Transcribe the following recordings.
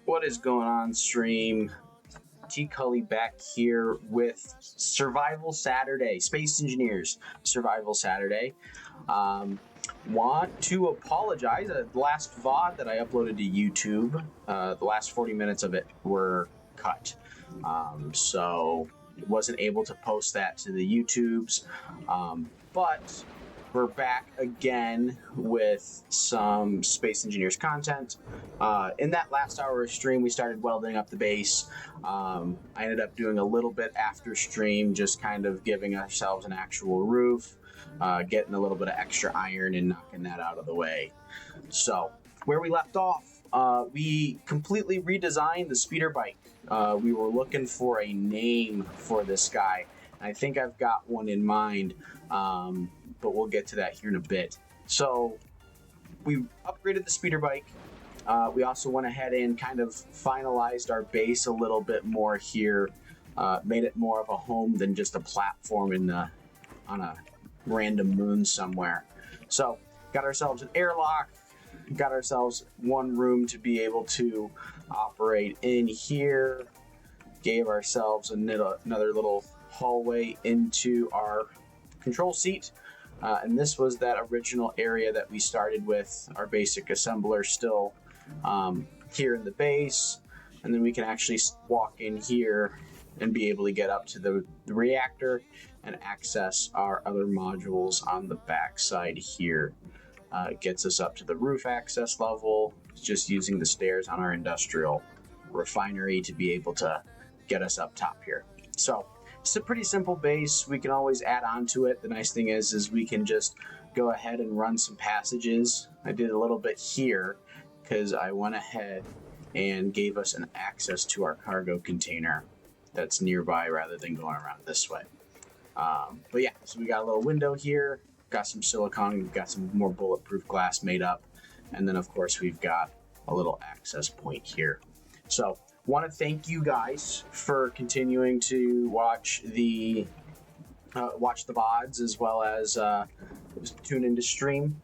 What is going on, stream? Tcully back here with Survival Saturday, Space Engineers Survival Saturday. Want to apologize. The last VOD that I uploaded to YouTube, the last 40 minutes of it were cut. So wasn't able to post that to the YouTubes. But we're back again with some Space Engineers content. In that last hour of stream, we started welding up the base. I ended up doing a little bit after stream, just kind of giving ourselves an actual roof, getting a little bit of extra iron and knocking that out of the way. So, where we left off, we completely redesigned the speeder bike. We were looking for a name for this guy. I think I've got one in mind, but we'll get to that here in a bit. So we upgraded the speeder bike. We also went ahead and kind of finalized our base a little bit more here, made it more of a home than just a platform on a random moon somewhere. So got ourselves an airlock, got ourselves one room to be able to operate in here, gave ourselves another little hallway into our control seat, and this was that original area that we started with, our basic assembler still here in the base, and then we can actually walk in here and be able to get up to the reactor and access our other modules on the back side here. It gets us up to the roof access level, just using the stairs on our industrial refinery to be able to get us up top here. So it's a pretty simple base. We can always add on to it. The nice thing is we can just go ahead and run some passages. I did a little bit here because I went ahead and gave us an access to our cargo container that's nearby rather than going around this way. But yeah, so we got a little window here, got some silicone, we've got some more bulletproof glass made up, and then of course we've got a little access point here. So want to thank you guys for continuing to watch the VODs as well as tune into stream.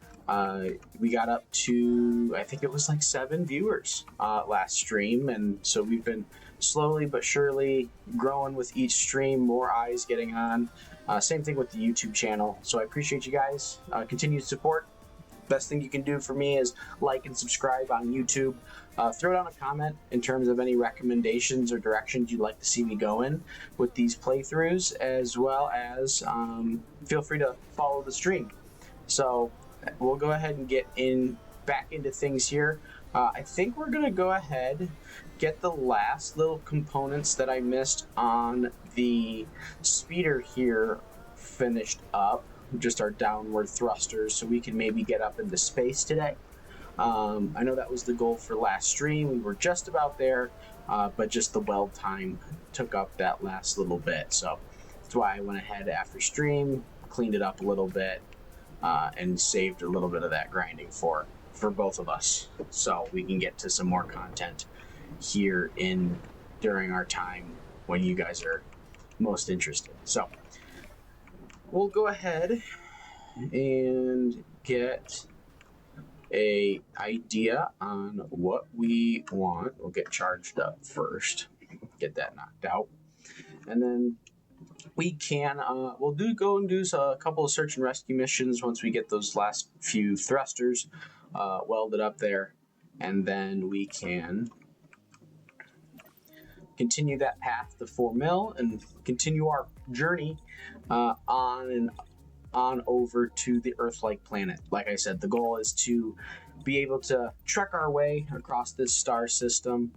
We got up to, I think it was like 7 viewers last stream, and so we've been slowly but surely growing with each stream, more eyes getting on. Same thing with the YouTube channel. So I appreciate you guys. Continued support. Best thing you can do for me is like and subscribe on YouTube. Throw down a comment in terms of any recommendations or directions you'd like to see me go in with these playthroughs, as well as feel free to follow the stream. So we'll go ahead and get back into things here. I think we're going to go ahead, get the last little components that I missed on the speeder here finished up, just our downward thrusters, so we can maybe get up into space today. I know that was the goal for last stream. We were just about there, but just the weld time took up that last little bit. So that's why I went ahead after stream, cleaned it up a little bit, and saved a little bit of that grinding for both of us, so we can get to some more content here during our time when you guys are most interested. So we'll go ahead and get a idea on what we want. We'll get charged up first, get that knocked out, and then we can we'll go and do a couple of search and rescue missions once we get those last few thrusters welded up there, and then we can continue that path to 4 mil and continue our journey on over to the Earthlike planet. Like I said, the goal is to be able to trek our way across this star system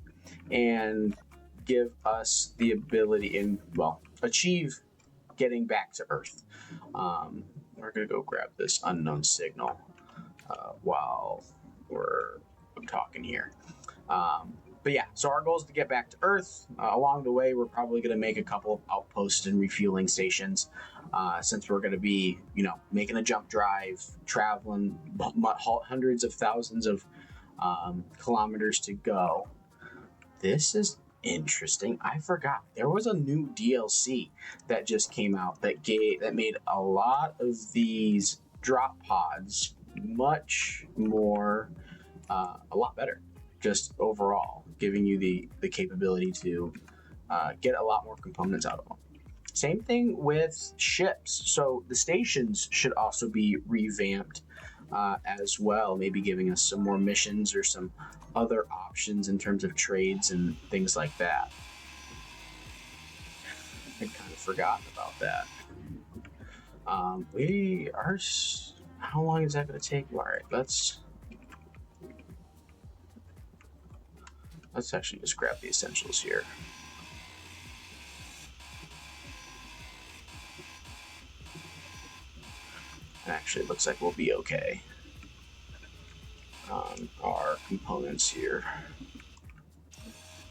and give us the ability achieve getting back to Earth. We're gonna go grab this unknown signal while we're talking here. But yeah, so our goal is to get back to Earth. Along the way, we're probably going to make a couple of outposts and refueling stations, since we're going to be, making a jump drive, traveling hundreds of thousands of kilometers to go. This is interesting. I forgot there was a new DLC that just came out that made a lot of these drop pods much more, a lot better, just overall. giving you the capability to get a lot more components out of them. Same thing with ships. So the stations should also be revamped as well, maybe giving us some more missions or some other options in terms of trades and things like that. I'd kind of forgotten about that. We are... How long is that going to take? All right, let's actually just grab the essentials here. Actually, it looks like we'll be okay on our components here.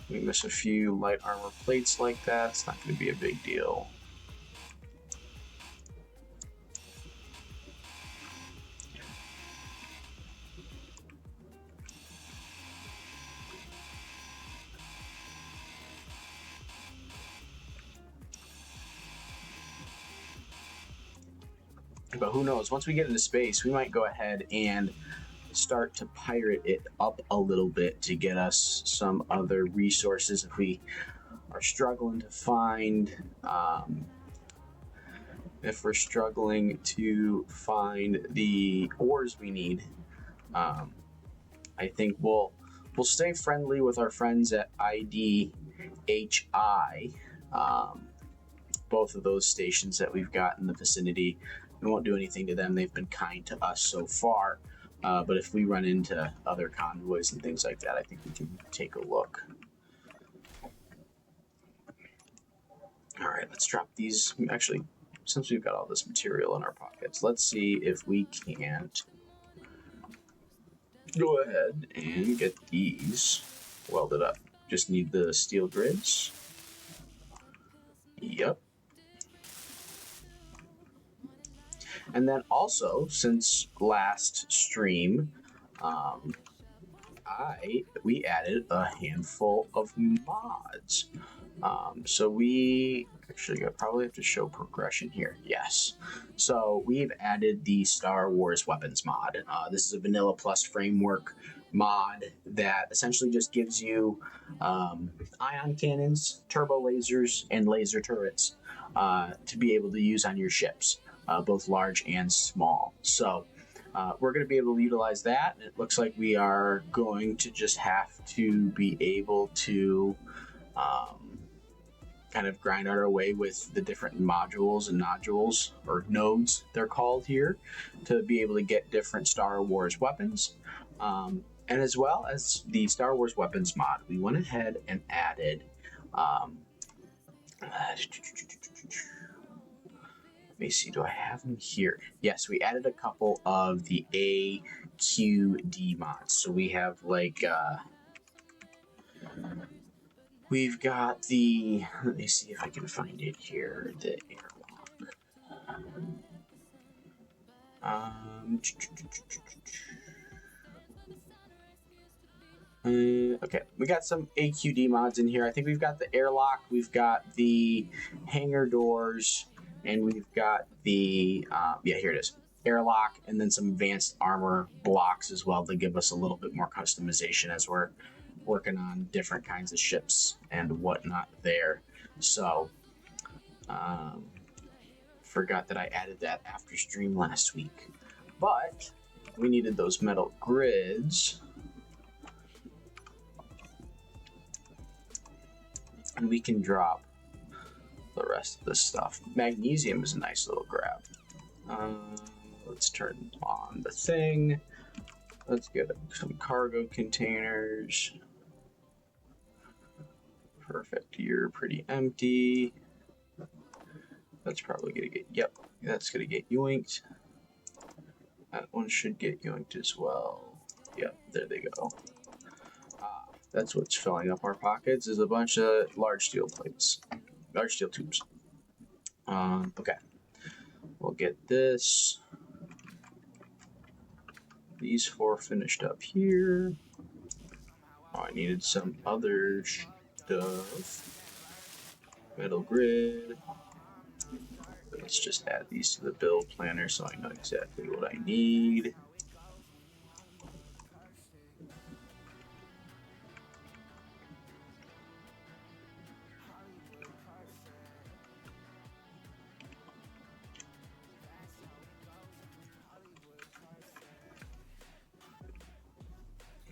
We miss a few light armor plates like that. It's not going to be a big deal. But who knows? Once we get into space, we might go ahead and start to pirate it up a little bit to get us some other resources if we are struggling to find the ores we need. I think we'll stay friendly with our friends at IDHI, both of those stations that we've got in the vicinity. We won't do anything to them. They've been kind to us so far. But if we run into other convoys and things like that, I think we can take a look. All right, let's drop these. Actually, since we've got all this material in our pockets, let's see if we can't go ahead and get these welded up. Just need the steel grids. Yep. And then also, since last stream, we added a handful of mods. So we actually probably have to show progression here. Yes. So we've added the Star Wars weapons mod. This is a vanilla plus framework mod that essentially just gives you ion cannons, turbo lasers, and laser turrets to be able to use on your ships. Both large and small. So we're going to be able to utilize that. It looks like we are going to just have to be able to kind of grind our way with the different modules and nodules, or nodes they're called here, to be able to get different Star Wars weapons. And as well as the Star Wars weapons mod, we went ahead and added let me see, do I have them here? Yes, we added a couple of the AQD mods. So we have like, we've got the, let me see if I can find it here, the airlock. Okay, we got some AQD mods in here. I think we've got the airlock, we've got the hangar doors, and we've got the, yeah, here it is, airlock, and then some advanced armor blocks as well to give us a little bit more customization as we're working on different kinds of ships and whatnot there. So, forgot that I added that after stream last week. But we needed those metal grids. And we can drop the rest of this stuff. Magnesium is a nice little grab. Let's turn on the thing. Let's get some cargo containers. Perfect. You're pretty empty. That's probably gonna get, yep, that's gonna get yoinked. That one should get yoinked as well. Yep, there they go. That's what's filling up our pockets, is a bunch of large steel plates. Large steel tubes. Okay. We'll get this. These four finished up here. Oh, I needed some other stuff. Metal grid. Let's just add these to the build planner so I know exactly what I need.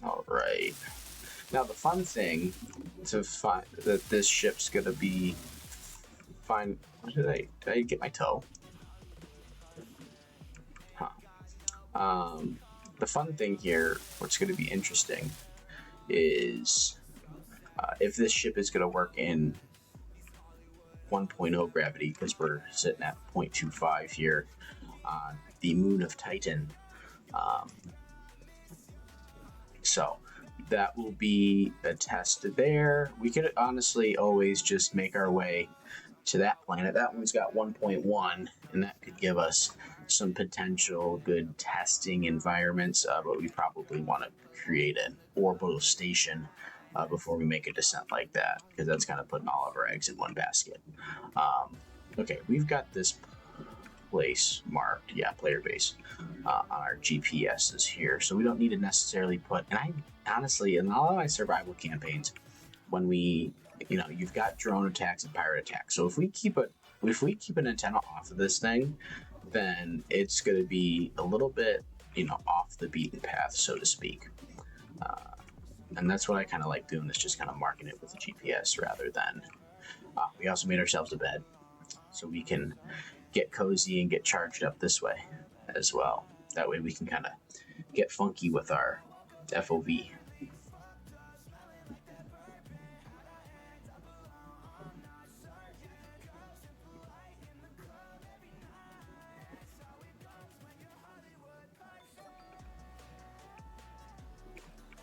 All right. Now the fun thing to find that this ship's gonna be fine. Did I get my toe? Huh. The fun thing here, what's gonna be interesting, is if this ship is gonna work in 1.0 gravity, because we're sitting at 0.25 here on the moon of Titan. So that will be a test there. We could honestly always just make our way to that planet. That one's got 1.1, and that could give us some potential good testing environments, but we probably want to create an orbital station before we make a descent like that, because that's kind of putting all of our eggs in one basket. Okay, we've got this place marked, yeah, player base, on our GPSs here, so we don't need to necessarily put, and I honestly, in all of my survival campaigns, when we, you've got drone attacks and pirate attacks, so if we keep an antenna off of this thing, then it's going to be a little bit, off the beaten path, so to speak. And that's what I kind of like doing, is just kind of marking it with a GPS rather than, we also made ourselves a bed, so we can get cozy and get charged up this way as well. That way we can kind of get funky with our FOV.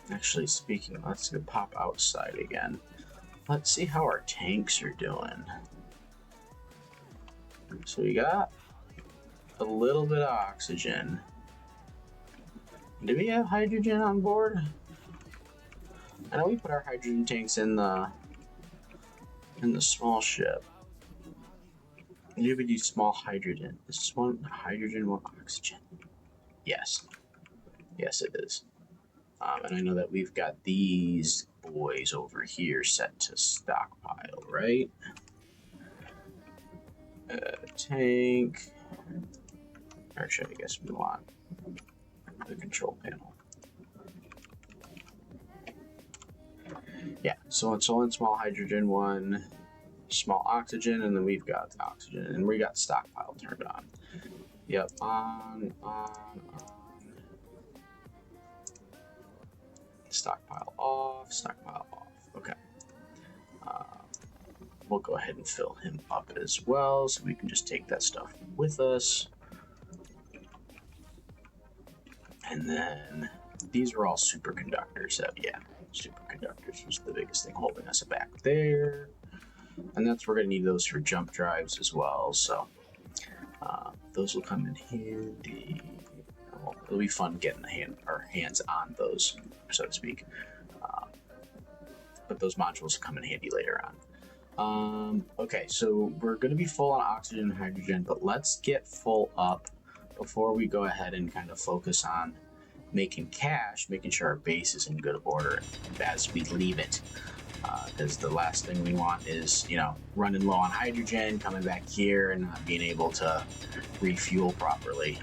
Actually, speaking, let's go pop outside again. Let's see how our tanks are doing. So we got a little bit of oxygen. Do we have hydrogen on board? I know we put our hydrogen tanks in the small ship. Maybe we do small hydrogen. Is this one hydrogen, one oxygen? Yes. Yes, it is. And I know that we've got these boys over here set to stockpile, right? Tank. Actually, I guess we want the control panel. Yeah, so it's one small hydrogen, one small oxygen, and then we've got the oxygen, and we got stockpile turned on. Yep, on. Stockpile off, okay. We'll go ahead and fill him up as well, so we can just take that stuff with us. And then these are all superconductors, so yeah, superconductors was the biggest thing holding us back there. And we're gonna need those for jump drives as well, so those will come in handy. Well, it'll be fun getting our hands on those, so to speak. But those modules will come in handy later on. Okay, so we're going to be full on oxygen and hydrogen, but let's get full up before we go ahead and kind of focus on making cash, making sure our base is in good order as we leave it. Because the last thing we want is, running low on hydrogen, coming back here and not being able to refuel properly.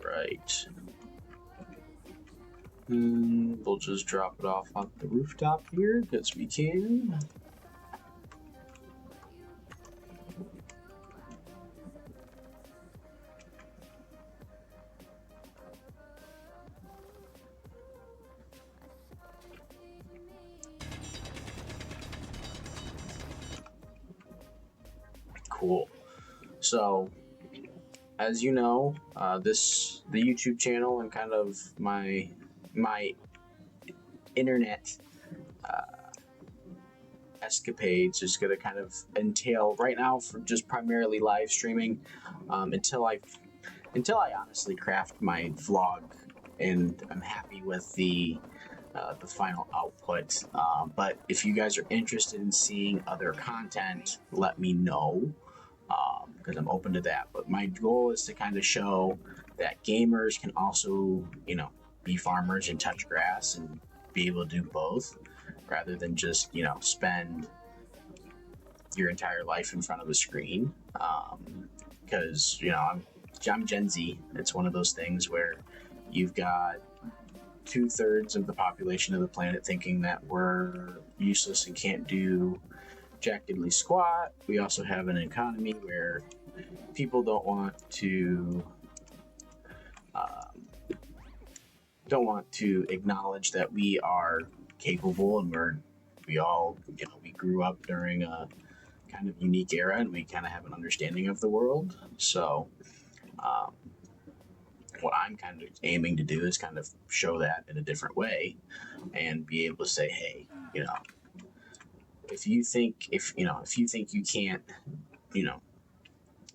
Right. We'll just drop it off on the rooftop here because we can. Cool. So, as you know, the YouTube channel and kind of my internet escapades is going to kind of entail right now for just primarily live streaming until I honestly craft my vlog and I'm happy with the the final output. But if you guys are interested in seeing other content, let me know, because I'm open to that. But my goal is to kind of show that gamers can also, be farmers and touch grass and be able to do both, rather than just, spend your entire life in front of a screen. Because, I'm Gen Z. It's one of those things where you've got 2/3 of the population of the planet thinking that we're useless and can't do jack diddly squat. We also have an economy where people don't want to acknowledge that we are capable, and we grew up during a kind of unique era, and we kind of have an understanding of the world. So what I'm kind of aiming to do is kind of show that in a different way, and be able to say, hey, if you think you can't,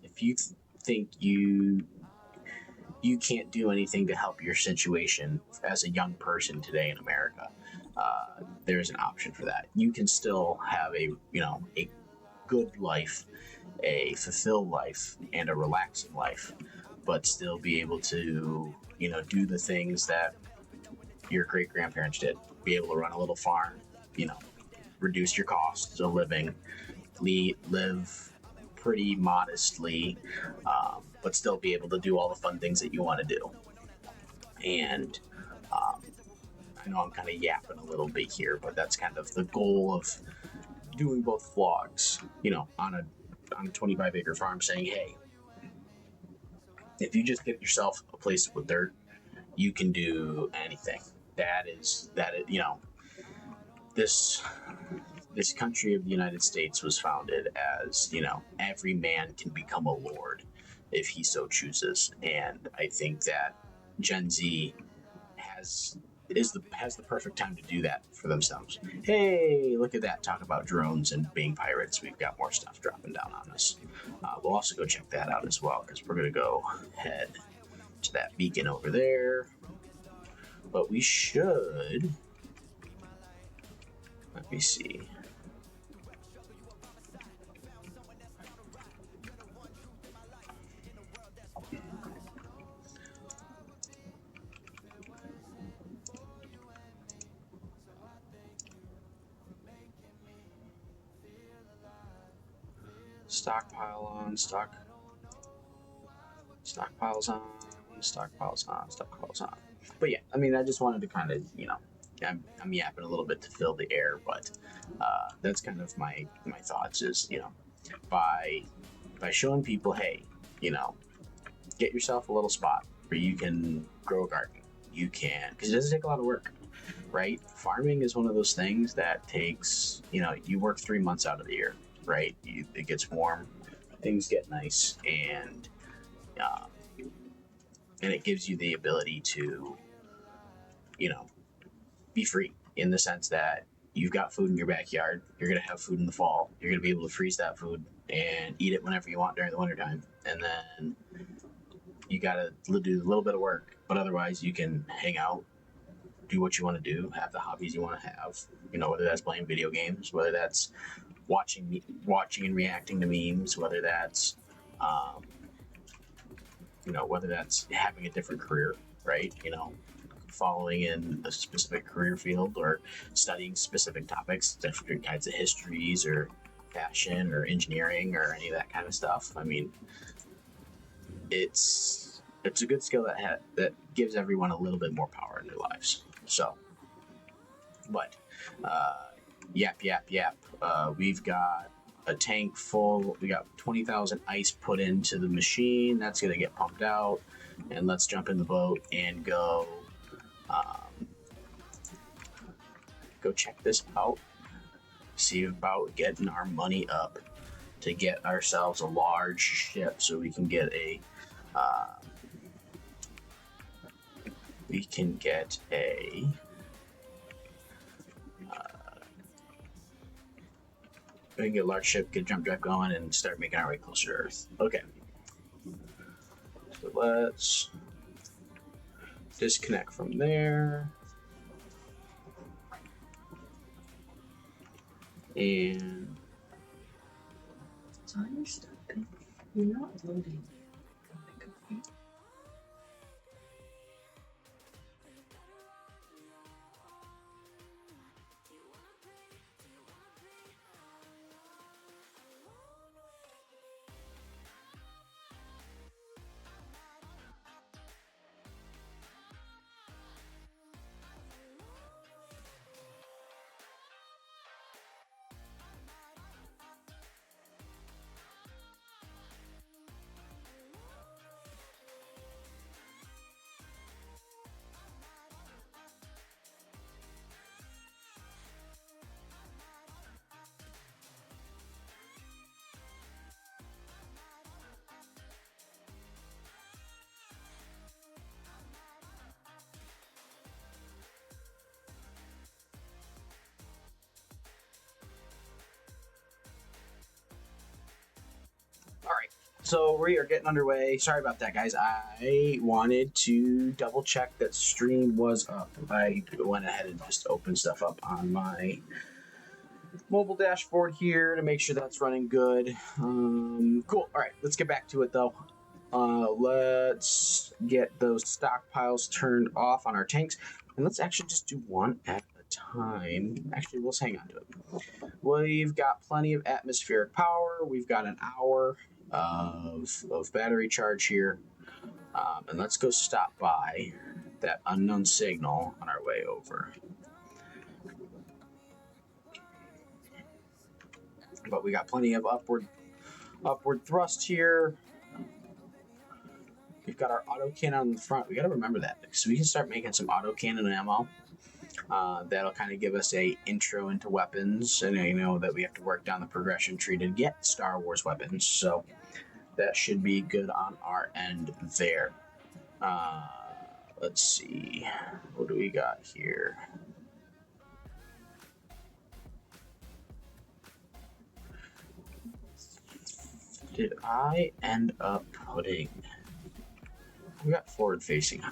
if you think you can't do anything to help your situation as a young person today in America, there's an option for that. You can still have a good life, a fulfilled life, and a relaxing life, but still be able to, do the things that your great grandparents did. Be able to run a little farm, reduce your costs of living, live pretty modestly, but still be able to do all the fun things that you want to do. And I know I'm kind of yapping a little bit here, but that's kind of the goal of doing both vlogs, on a 25-acre farm, saying, hey, if you just get yourself a place with dirt, you can do anything. This country of the United States was founded as, every man can become a lord if he so chooses. And I think that Gen Z has the perfect time to do that for themselves. Hey, look at that. Talk about drones and being pirates. We've got more stuff dropping down on us. We'll also go check that out as well, because we're going to go head to that beacon over there. But we should... Let me see. Stockpiles on, stockpiles on. But yeah, I just wanted to kind of, I'm yapping a little bit to fill the air, but that's kind of my thoughts is, by showing people, hey, get yourself a little spot where you can grow a garden. You can, because it doesn't take a lot of work, right? Farming is one of those things that takes, you work 3 months out of the year, right? It gets warm, things get nice, and it gives you the ability to, be free, in the sense that you've got food in your backyard. You're going to have food in the fall. You're going to be able to freeze that food and eat it whenever you want during the wintertime. And then you got to do a little bit of work, but otherwise you can hang out, do what you want to do, have the hobbies you want to have, whether that's playing video games, whether that's watching and reacting to memes, whether that's whether that's having a different career, right? Following in a specific career field, or studying specific topics, different kinds of histories, or fashion, or engineering, or any of that kind of stuff. It's a good skill that gives everyone a little bit more power in their lives. So, but yap. We've got a tank full. We got 20,000 ice put into the machine. That's gonna get pumped out, and let's jump in the boat and go check this out. See about getting our money up to get ourselves a large ship, so we can get a we can get a large ship, get a jump drive going, and start making our way closer to Earth. Okay. So let's disconnect from there. And Designer stuff. You're not loading. so we are getting underway. Sorry about that, guys. I wanted to double check that stream was up. I went ahead and just opened stuff up on my mobile dashboard here to make sure that's running good. Cool. All right, let's get back to it though. Let's get those stockpiles turned off on our tanks, and let's actually just do one at a time. Actually, let's hang on to it. We've got plenty of atmospheric power. We've got an hour of battery charge here. And let's go stop by that unknown signal on our way over. But we got plenty of upward thrust here. We've got our auto cannon on the front. We got to remember that, so we can start making some auto cannon ammo. That'll kind of give us a intro into weapons, and I know that we have to work down the progression tree to get Star Wars weapons, so that should be good on our end there. Let's see, what do we got here? Did I end up putting... We got forward-facing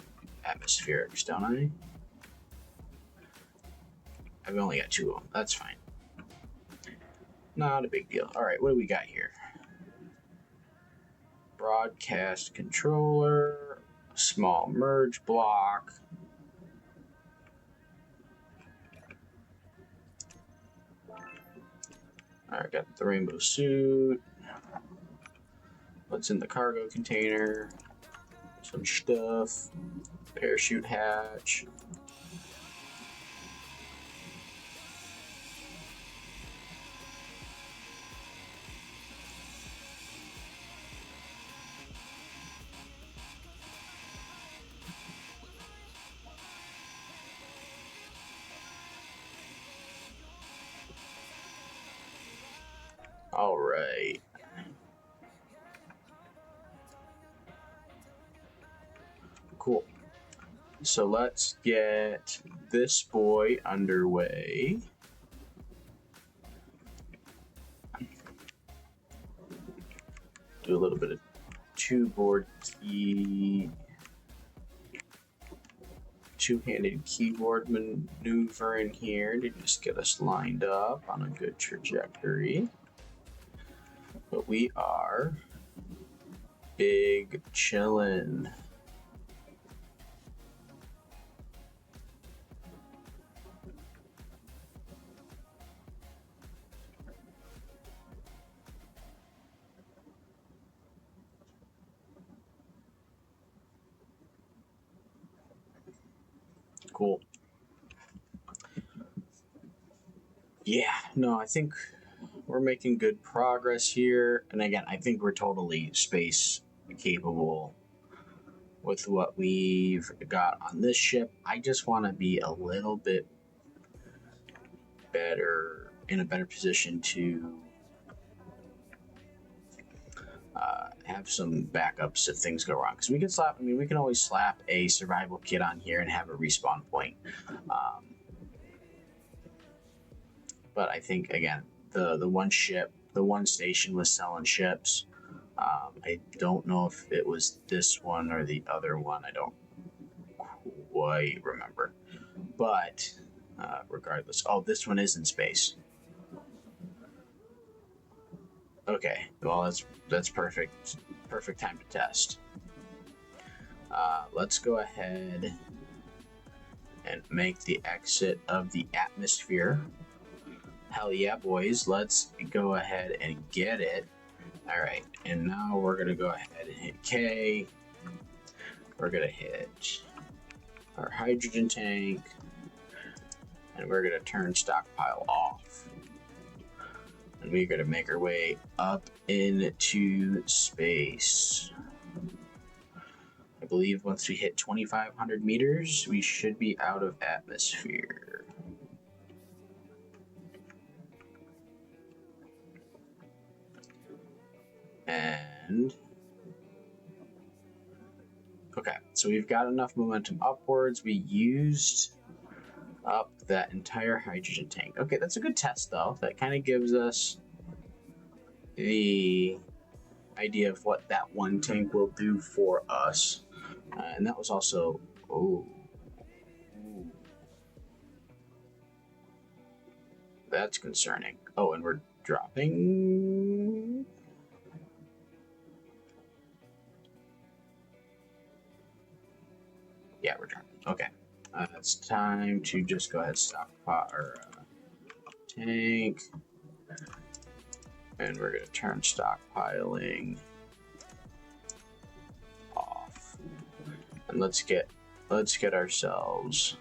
atmospherics, don't I? I've only got 2 of them. That's fine. Not a big deal. All right, what do we got here? Broadcast controller, small merge block. All right, got the rainbow suit. What's in the cargo container? Some stuff. Parachute hatch. All right. Cool. So let's get this boy underway. Do a little bit of two-handed keyboard maneuvering here to just get us lined up on a good trajectory. But we are big chillin'. Cool. Yeah, no, I think we're making good progress here. And again, I think we're totally space capable with what we've got on this ship. I just want to be a little bit better, in a better position to have some backups if things go wrong. Because we can always slap a survival kit on here and have a respawn point. But I think, again, the one station was selling ships. I don't know if it was this one or the other one. I don't quite remember. But regardless, this one is in space. Okay, well that's perfect. Perfect time to test. Let's go ahead and make the exit of the atmosphere. Hell yeah, boys! Let's go ahead and get it. All right, and now we're gonna go ahead and hit K. We're gonna hit our hydrogen tank, and we're gonna turn stockpile off. And we're gonna make our way up into space. I believe once we hit 2,500 meters, we should be out of atmosphere. And okay, so we've got enough momentum upwards. We used up that entire hydrogen tank. Okay, that's a good test though. That kind of gives us the idea of what that one tank will do for us. And that was also, oh, that's concerning. Oh, and we're dropping. Yeah, we're dropping. Okay. It's time to just go ahead and stockpile our tank. And we're going to turn stockpiling off. And let's get ourselves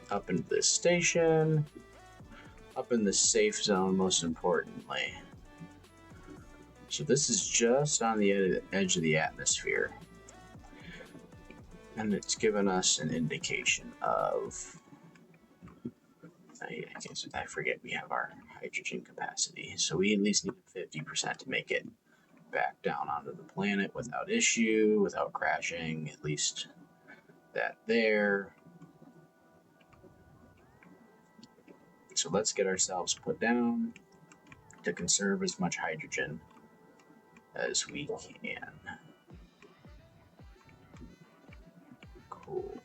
up into this station, up in the safe zone, most importantly. So this is just on the edge of the atmosphere. And it's given us an indication of, I forget we have our hydrogen capacity. So we at least need 50% to make it back down onto the planet without issue, without crashing, at least that there. So let's get ourselves put down to conserve as much hydrogen as we can. Cool.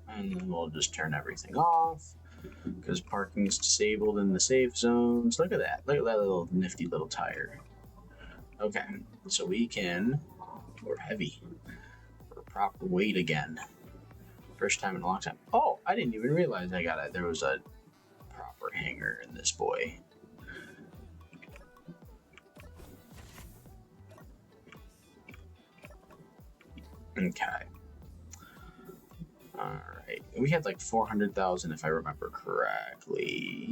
And then we'll just turn everything off because parking is disabled in the safe zones. Look at that. Look at that little nifty little tire. Okay, so we're heavy. We're proper weight again. First time in a long time. Oh, I didn't even realize there was a proper hanger in this boy. Okay. Alright. We had like 400,000 if I remember correctly.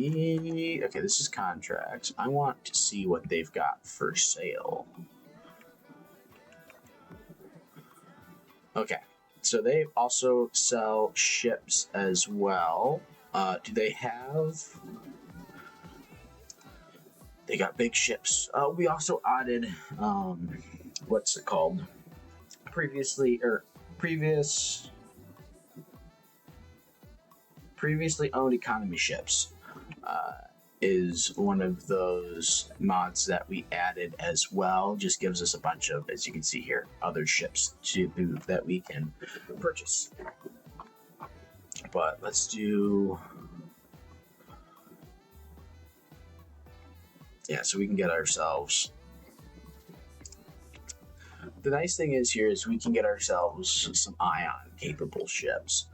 Okay, this is contracts. I want to see what they've got for sale. Okay. So they also sell ships as well. Do they have... They got big ships. We also added, what's it called? Previously owned economy ships is one of those mods that we added as well. Just gives us a bunch of, as you can see here, other ships that we can purchase. But let's do... Yeah, so we can get ourselves... The nice thing is here is we can get ourselves some ion capable ships.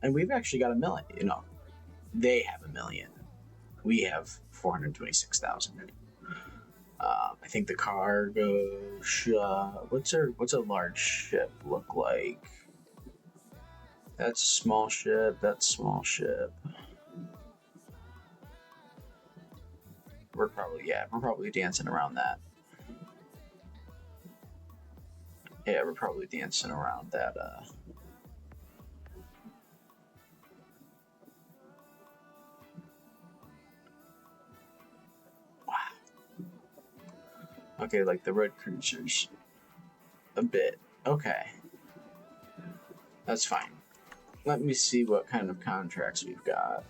And we've actually got 1 million. You know, they have 1 million. We have 426,000. I think the cargo what's a large ship look like? That's small ship. We're probably dancing around that. Yeah, we're probably dancing around that. Wow. Okay, like the red cruisers. A bit. Okay. That's fine. Let me see what kind of contracts we've got.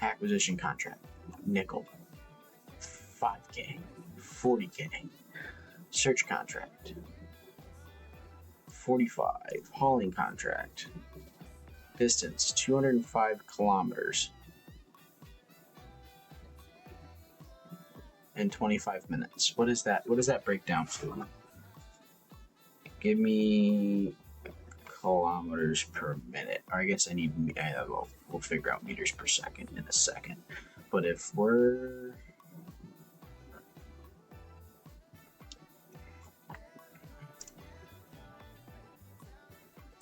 Acquisition contract. Nickel. 5K. 40K. Search contract. 45. Hauling contract. Distance 205 kilometers. In 25 minutes. What is that? What does that break down to? Give me kilometers per minute. Or I guess I need. We'll figure out meters per second in a second. But if we're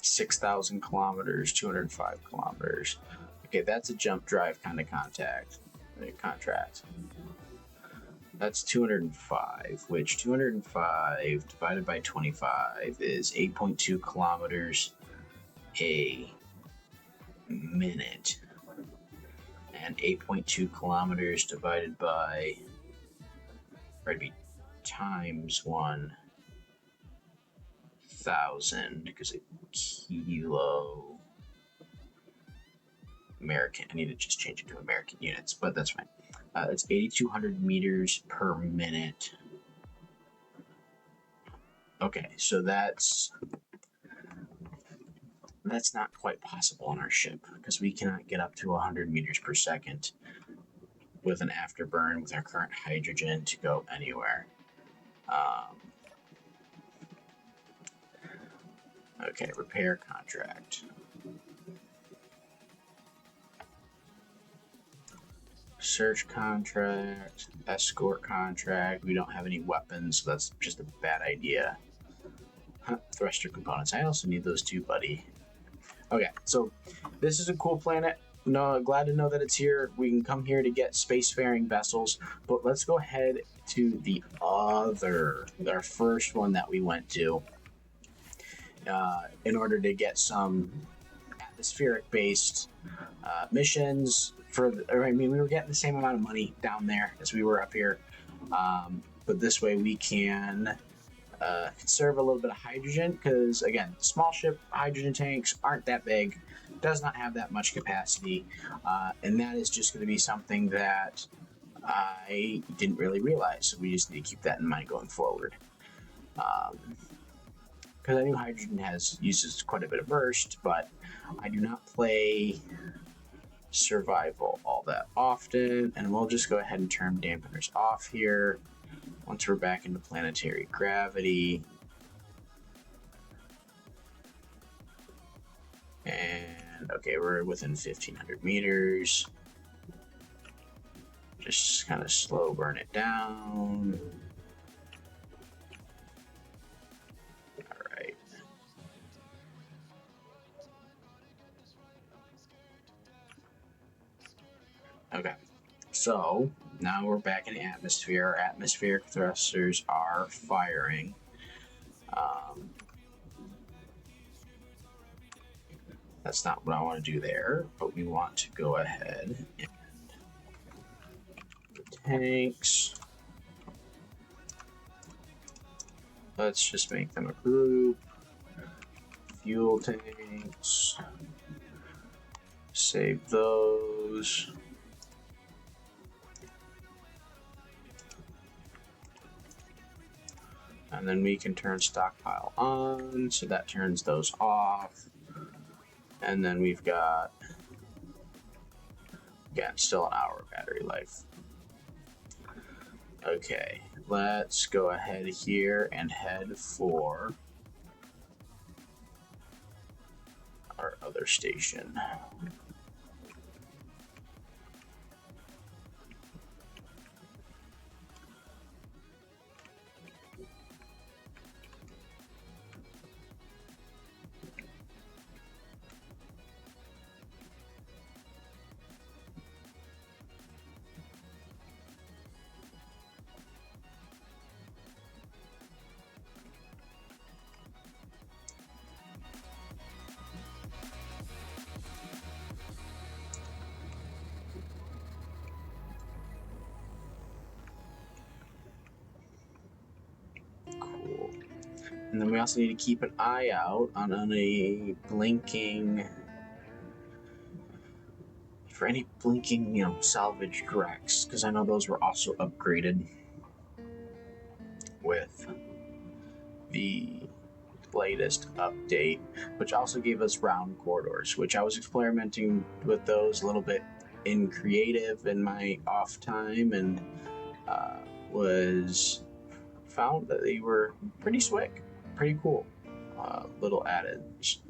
6,000 kilometers, 205 kilometers. Okay, that's a jump drive kind of contract. That's 205, which 205 divided by 25 is 8.2 kilometers a minute. And 8.2 kilometers divided by, or it'd be times 1,000, because a kilo American. I need to just change it to American units, but that's fine. It's 8,200 meters per minute. Okay, so that's not quite possible on our ship, because we cannot get up to 100 meters per second with an afterburn with our current hydrogen to go anywhere. Okay, repair contract. Search contract, escort contract. We don't have any weapons, so that's just a bad idea. Thruster components. I also need those too, buddy. Okay, so this is a cool planet. No, glad to know that it's here. We can come here to get spacefaring vessels, but let's go ahead to our first one that we went to, in order to get some atmospheric-based missions. We were getting the same amount of money down there as we were up here, but this way we can conserve a little bit of hydrogen, because again, small ship hydrogen tanks aren't that big, does not have that much capacity, and that is just going to be something that I didn't really realize, so we just need to keep that in mind going forward. Because I knew hydrogen uses quite a bit of burst, but I do not play survival all that often, and we'll just go ahead and turn dampeners off here once we're back into planetary gravity. And okay, we're within 1,500 meters. Just kind of slow burn it down. Alright. Okay, so now we're back in the atmosphere. Our atmospheric thrusters are firing. That's not what I want to do there, but we want to go ahead and tanks. Let's just make them a group. Fuel tanks. Save those. And then we can turn stockpile on, so that turns those off. And then we've got, again, still an hour of battery life. Okay, let's go ahead here and head for our other station. And then we also need to keep an eye out on a blinking, for any blinking, salvaged wrecks, because I know those were also upgraded with the latest update, which also gave us round corridors, which I was experimenting with those a little bit in creative in my off time, and was found that they were pretty slick, pretty cool little add-ins.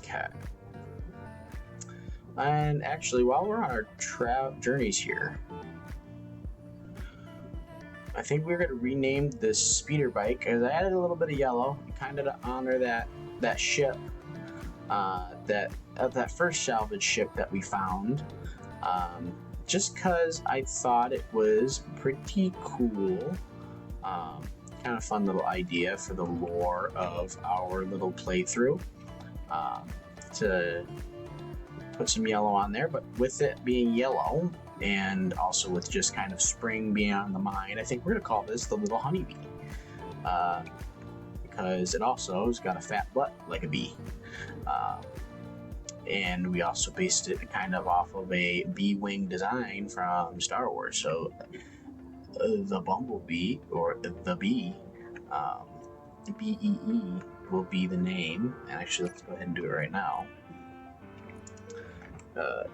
Okay. And actually, while we're on our journeys here, I think we're going to rename this speeder bike, because I added a little bit of yellow, kind of to honor that ship, that first salvage ship that we found. Just because I thought it was pretty cool. Kind of fun little idea for the lore of our little playthrough, to put some yellow on there. But with it being yellow, and also with just kind of spring being on the mind, I think we're going to call this the Little Honeybee, because it also has got a fat butt like a bee. And we also based it kind of off of a bee-wing design from Star Wars. So the Bumblebee, or the Bee, BEE, will be the name. And actually, let's go ahead and do it right now.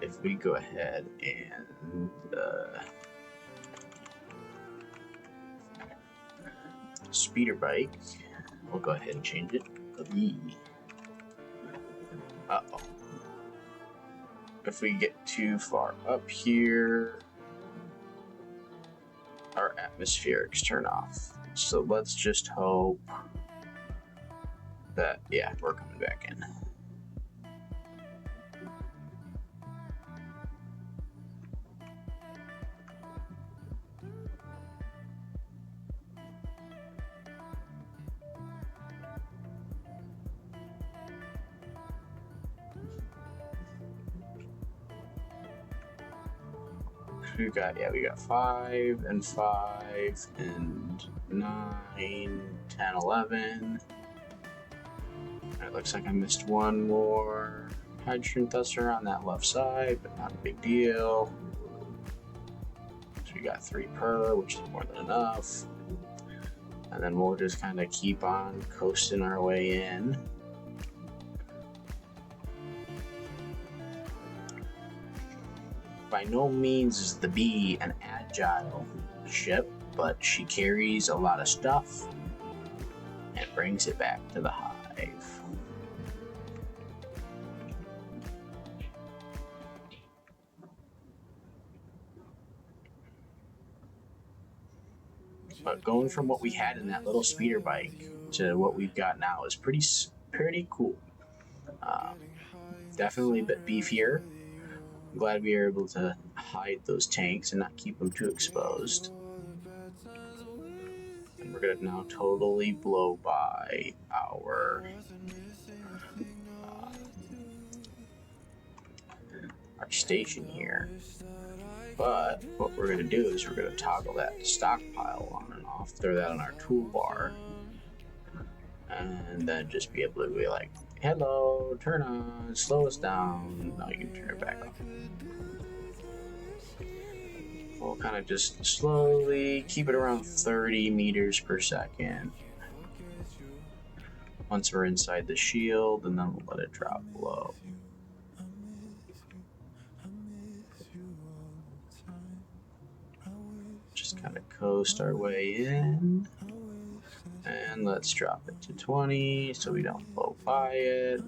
If we go ahead and speeder bike, we'll go ahead and change it to the Uh-oh. If we get too far up here, our atmospherics turn off. So let's just hope that, yeah, we're coming back in. We got 5 and 5 and 9, 10, 11. It looks like I missed one more hydrogen thruster on that left side, but not a big deal. So we got 3 per, which is more than enough. And then we'll just kind of keep on coasting our way in. By no means is the Bee an agile ship, but she carries a lot of stuff and brings it back to the hive. But going from what we had in that little speeder bike to what we've got now is pretty cool. Definitely a bit beefier. I'm glad we were able to hide those tanks and not keep them too exposed. And we're going to now totally blow by our station here. But what we're going to do is we're going to toggle that stockpile on and off, throw that on our toolbar, and then just be able to be like, hello, turn on, slow us down. Now you can turn it back off. We'll kind of just slowly keep it around 30 meters per second. Once we're inside the shield, and then we'll let it drop below. Just kind of coast our way in. And let's drop it to 20 so we don't blow by it.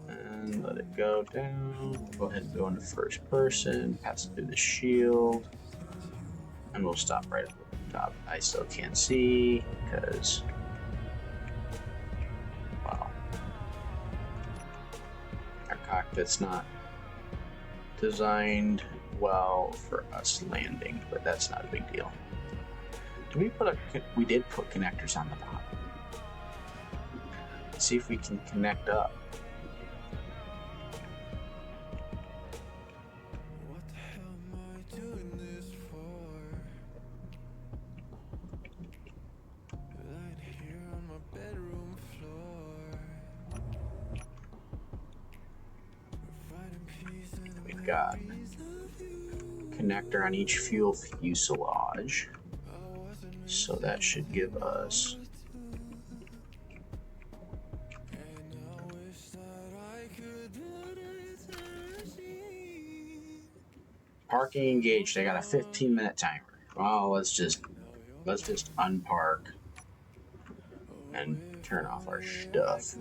And let it go down. Go ahead and go into first person, pass it through the shield. And we'll stop right up at the top. I still can't see because, wow, our cockpit's not designed well for us landing, but that's not a big deal. We did put connectors on the bottom. Let's see if we can connect up. We've got connector on each fuel fuselage, so that should give us parking engaged. I got a 15-minute timer. Well, let's just unpark and turn off our stuff.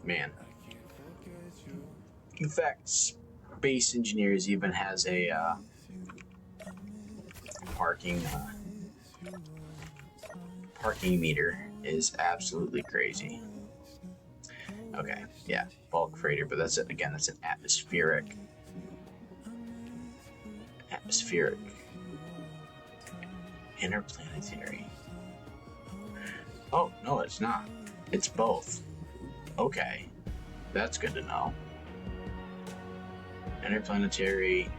Man. In fact, Space Engineers even has a parking meter. Is absolutely crazy. Okay, yeah, bulk freighter, but that's it. Again, that's an atmospheric interplanetary. Oh no, it's not. It's both. Okay, that's good to know. Interplanetary.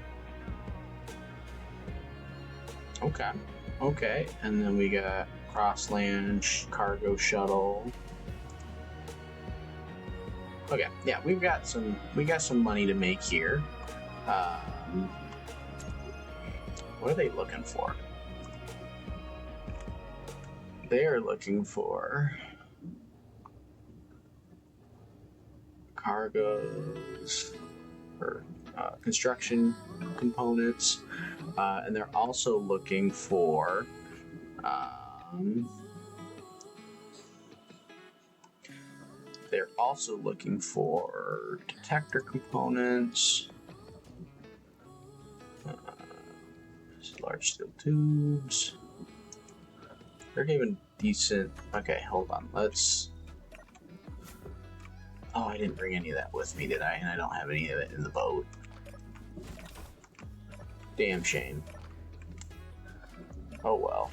Okay, and then we got cross-land cargo shuttle. Okay, yeah, we got some money to make here. What are they looking for? They are looking for cargoes for construction components, and they're also looking for detector components, large steel tubes. They're giving decent. Okay, hold on. Let's. Oh, I didn't bring any of that with me, did I? And I don't have any of it in the boat. Damn shame. Oh well.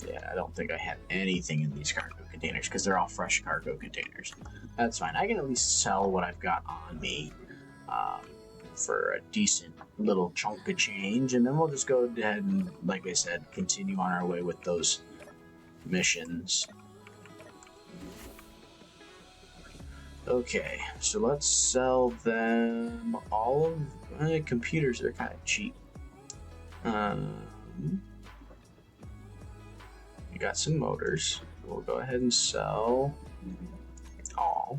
Yeah, I don't think I have anything in these cargo containers because they're all fresh cargo containers. That's fine. I can at least sell what I've got on me for a decent little chunk of change, and then we'll just go ahead and, like I said, continue on our way with those missions. Okay, so let's sell them all of computers. Are kind of cheap. We got some motors. We'll go ahead and sell all.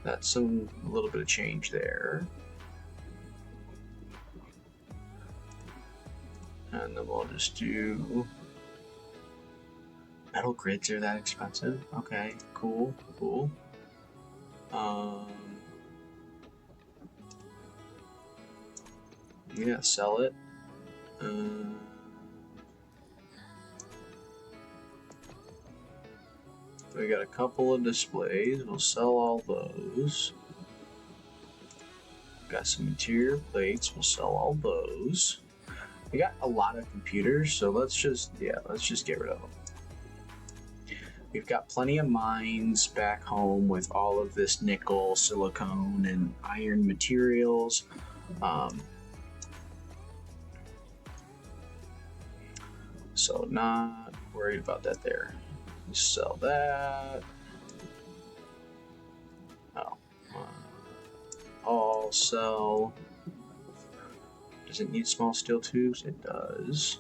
That's a little bit of change there. And then we'll just do metal grids. Are that expensive? Okay, cool. Yeah, sell it. We got a couple of displays. We'll sell all those. Got some interior plates. We'll sell all those. We got a lot of computers, so let's just get rid of them. We've got plenty of mines back home with all of this nickel, silicone, and iron materials. So not worried about that there. Sell that. Oh. All sell. Does it need small steel tubes? It does.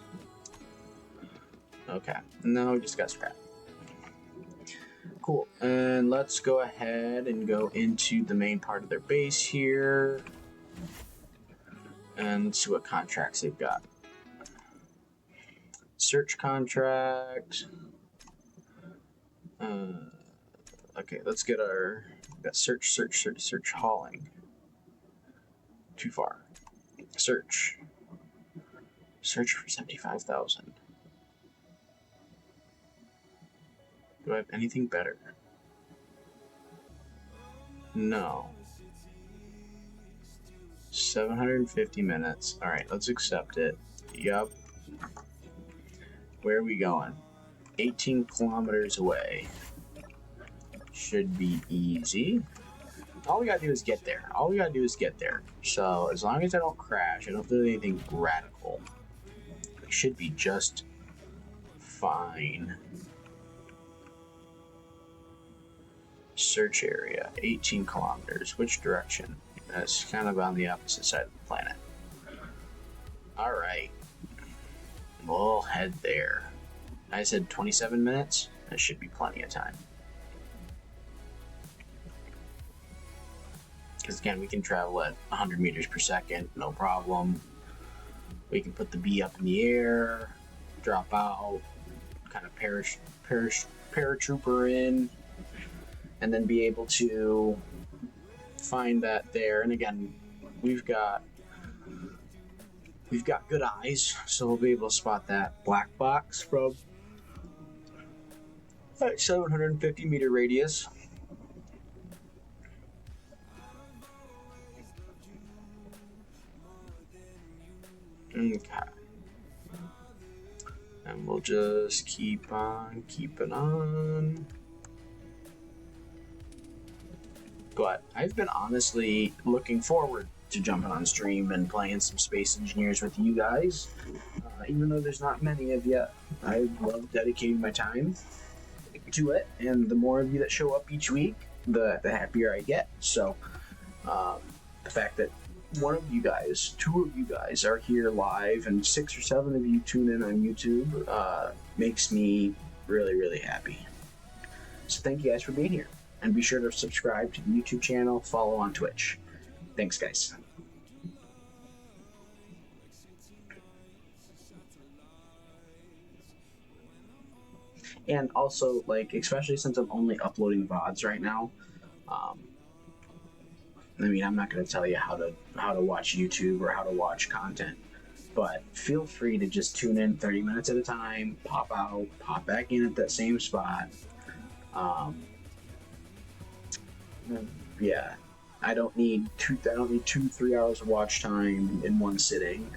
Okay. Now we just got scrap. Cool. And let's go ahead and go into the main part of their base here. And let's see what contracts they've got. Search contract. Okay, let's get our search hauling. Too far. Search for 75,000. Do I have anything better? No. 750 minutes. Alright, let's accept it. Yup. Where are we going? 18 kilometers away. Should be easy. All we gotta do is get there. All we gotta do is get there. So, as long as I don't crash, I don't do anything radical, we should be just fine. Search area, 18 kilometers. Which direction? That's kind of on the opposite side of the planet. Alright. We'll head there. I said 27 minutes. That should be plenty of time. Because again, we can travel at 100 meters per second, no problem. We can put the bee up in the air, drop out, kind of paratrooper in, and then be able to find that there. And again, we've got good eyes, so we'll be able to spot that black box from 750 meter radius. Okay. And we'll just keep on keeping on. But I've been honestly looking forward to jumping on stream and playing some Space Engineers with you guys. Even though there's not many of you, I love dedicating my time to it. And the more of you that show up each week, the happier I get. So the fact that one of you guys, two of you guys are here live, and 6 or 7 of you tune in on YouTube makes me really, really happy. So thank you guys for being here. And be sure to subscribe to the YouTube channel, follow on Twitch. Thanks, guys. And also, like, especially since I'm only uploading VODs right now, I mean, I'm not going to tell you how to watch YouTube or how to watch content, but feel free to just tune in 30 minutes at a time, pop out, pop back in at that same spot. Yeah, I don't need 2-3 hours of watch time in one sitting.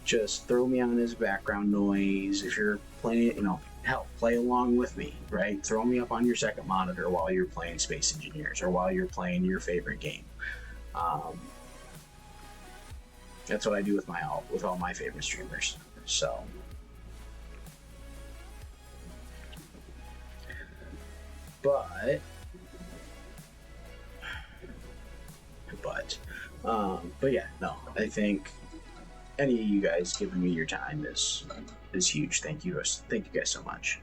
Just throw me on as background noise. If you're playing it, hell, play along with me, right? Throw me up on your second monitor while you're playing Space Engineers or while you're playing your favorite game. That's what I do with all my favorite streamers. So, but yeah, no, I think any of you guys giving me your time is huge. Thank you guys so much,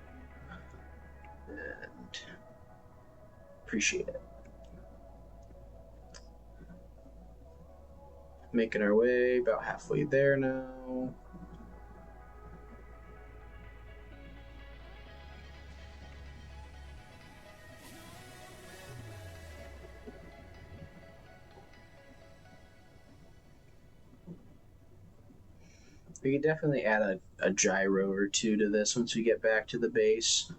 and appreciate it. Making our way about halfway there now. We could definitely add a gyro or two to this once we get back to the base.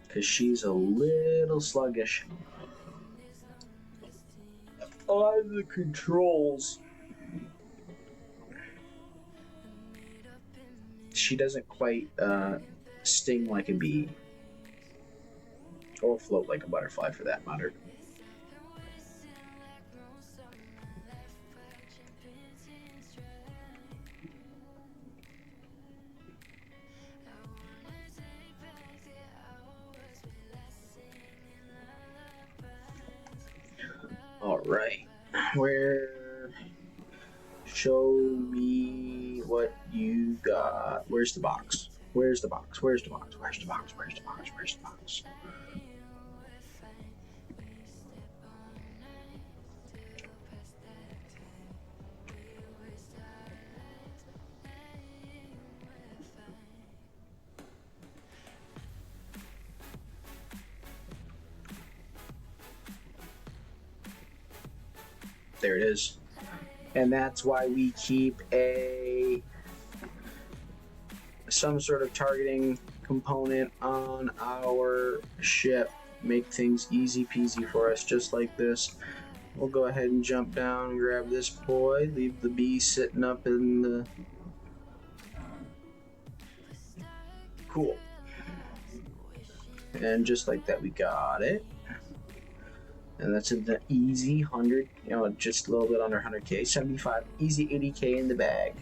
Because she's a little sluggish on the controls. She doesn't quite sting like a bee. Or float like a butterfly, for that matter. Alright. Show me what you got. Where's the box? Where's the box? Where's the box? Where's the box? Where's the box? Where's the box? There it is. And that's why we keep a some sort of targeting component on our ship. Make things easy peasy for us, just like this. We'll go ahead and jump down and grab this boy. Leave the bee sitting up in the... Cool. And just like that, we got it. And that's in the easy 100, just a little bit under 100k, 75, easy 80k in the bag.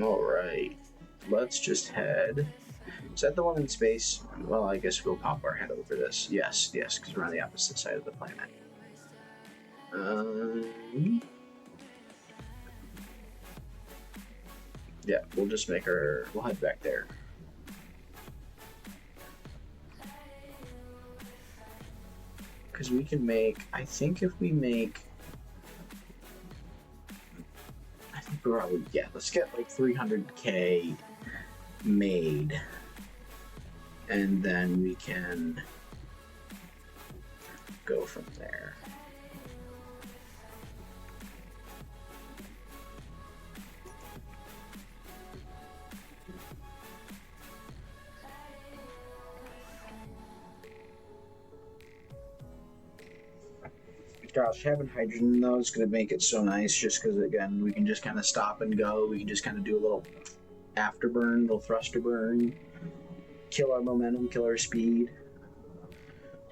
All right, let's just head. Is that the one in space? Well, I guess we'll pop our head over this. Yes, because we're on the opposite side of the planet. Yeah, we'll just we'll head back there. Because we can make, I think probably, yeah, let's get like 300k made. And then we can go from there. Gosh, having hydrogen though is going to make it so nice just because, again, we can just kind of stop and go. We can just kind of do a little afterburn, little thruster burn, kill our momentum, kill our speed,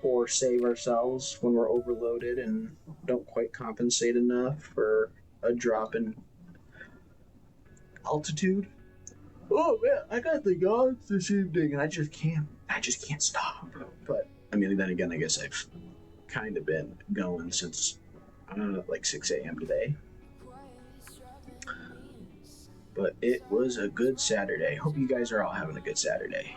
or save ourselves when we're overloaded and don't quite compensate enough for a drop in altitude. Oh man, I got the gods this evening and I just can't stop. But I mean, then again, I guess I've kind of been going since like 6 a.m. today. But it was a good Saturday. Hope you guys are all having a good Saturday.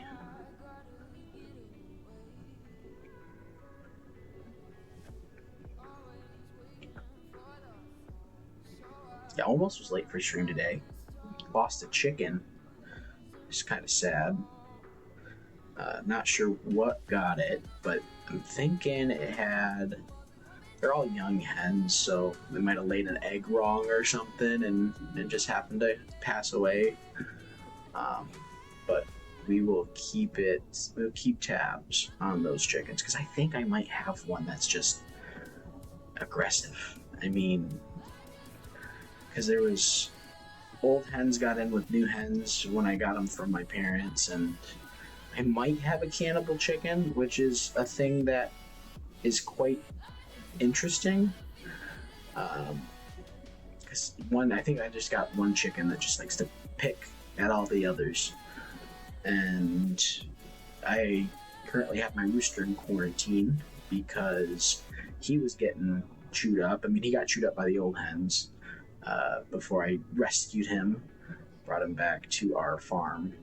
Yeah, almost was late for stream today. Lost a chicken. It's kind of sad. Not sure what got it, but I'm thinking they're all young hens, so they might have laid an egg wrong or something and it just happened to pass away. But we'll keep tabs on those chickens because I think I might have one that's just aggressive. I mean, because there was old hens got in with new hens when I got them from my parents, and I might have a cannibal chicken, which is a thing that is quite interesting. Because I think I just got one chicken that just likes to pick at all the others, and I currently have my rooster in quarantine because he was getting chewed up. I mean, he got chewed up by the old hens before I rescued him, brought him back to our farm.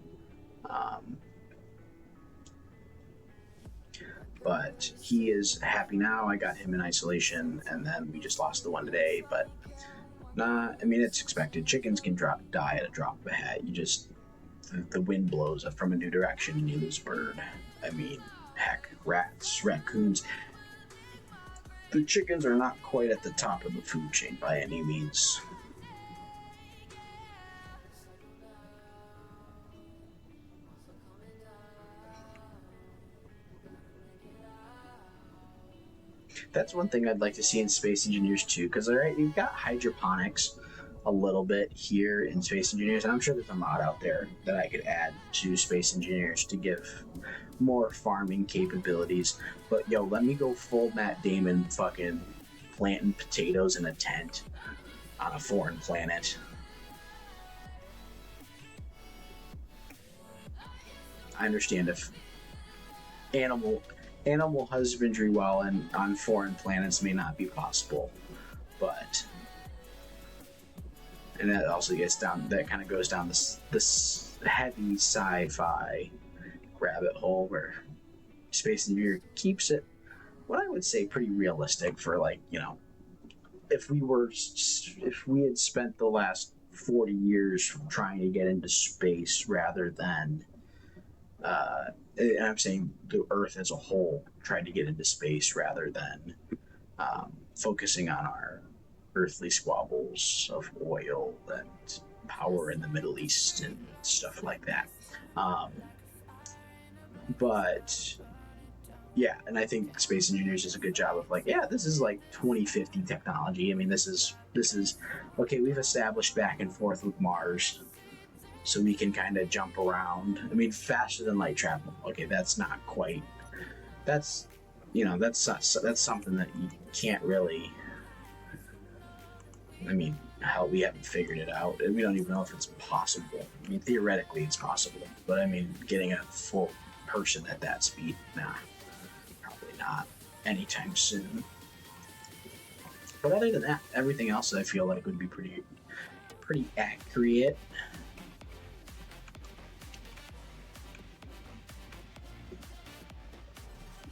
But he is happy now. I got him in isolation, and then we just lost the one today. But I mean, it's expected. Chickens can die at a drop of a hat. The wind blows up from a new direction and you lose a bird. I mean, heck, rats, raccoons. The chickens are not quite at the top of the food chain by any means. That's one thing I'd like to see in Space Engineers too, because you've got hydroponics a little bit here in Space Engineers, and I'm sure there's a mod out there that I could add to Space Engineers to give more farming capabilities. But yo, let me go full Matt Damon fucking planting potatoes in a tent on a foreign planet. I understand if animal husbandry while on foreign planets may not be possible, but and that also kind of goes down this heavy sci-fi rabbit hole where Space Engineer keeps it what I would say pretty realistic for, like, if we had spent the last 40 years trying to get into space rather than and I'm saying the Earth as a whole tried to get into space rather than focusing on our earthly squabbles of oil and power in the Middle East and stuff like that. But yeah, and I think Space Engineers does a good job of like, yeah, this is like 2050 technology. I mean, this is okay. We've established back and forth with Mars, so we can kind of jump around. I mean, faster than light travel. Okay, that's not quite. That's that's something that you can't really. I mean, hell, we haven't figured it out. We don't even know if it's possible. I mean, theoretically, it's possible, but I mean, getting a full person at that speed, nah, probably not anytime soon. But other than that, everything else I feel like would be pretty accurate.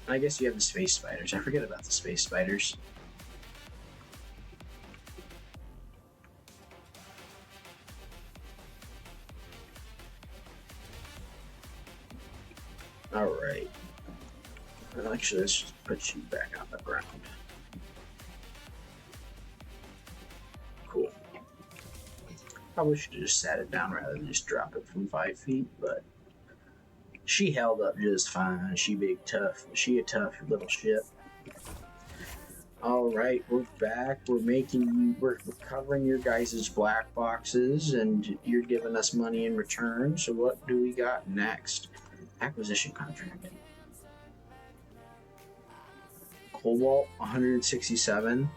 I guess you have the space spiders. I forget about the space spiders. Alright. Well, actually, let's just put you back on the ground. Cool. Probably should have just sat it down rather than just drop it from 5 feet, but she held up just fine. She a tough little ship. Alright, we're back. We're covering your guys' black boxes, and you're giving us money in return. So what do we got next? Acquisition contract. Cobalt 167.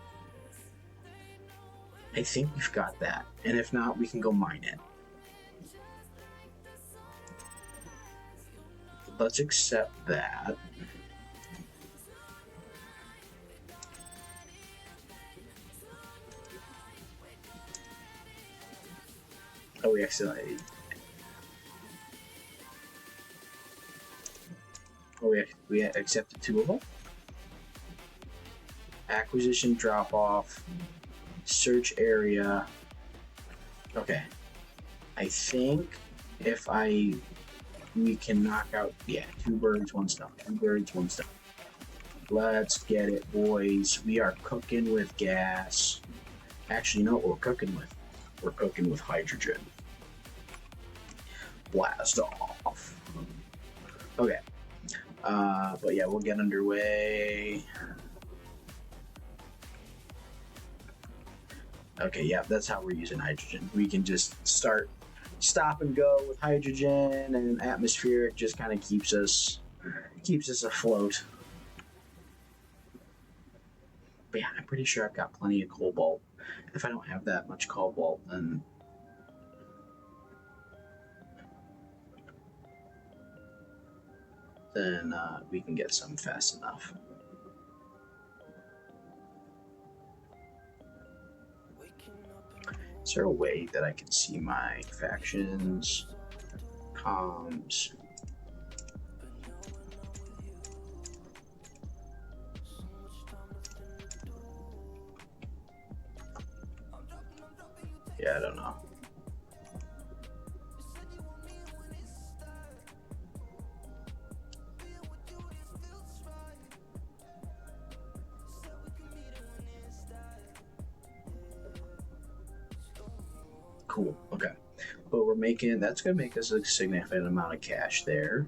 I think we've got that. And if not, we can go mine it. Let's accept that. Oh, we accidentally. Oh, we accepted 2 of them. Acquisition drop off. Search area. Okay. I think if we can knock out, yeah, 2 birds, 1 stone. 2 birds, 1 stone. Let's get it, boys. We are cooking with gas. Actually, you know what we're cooking with? We're cooking with hydrogen. Blast off. Okay. But yeah, we'll get underway. Okay, yeah, that's how we're using hydrogen. We can just stop and go with hydrogen, and atmospheric just kind of keeps us afloat. But yeah, I'm pretty sure I've got plenty of cobalt. If I don't have that much cobalt, then we can get some fast enough. Is there a way that I can see my factions, comms? Yeah, I don't know. Cool. Okay. But that's going to make us a significant amount of cash there.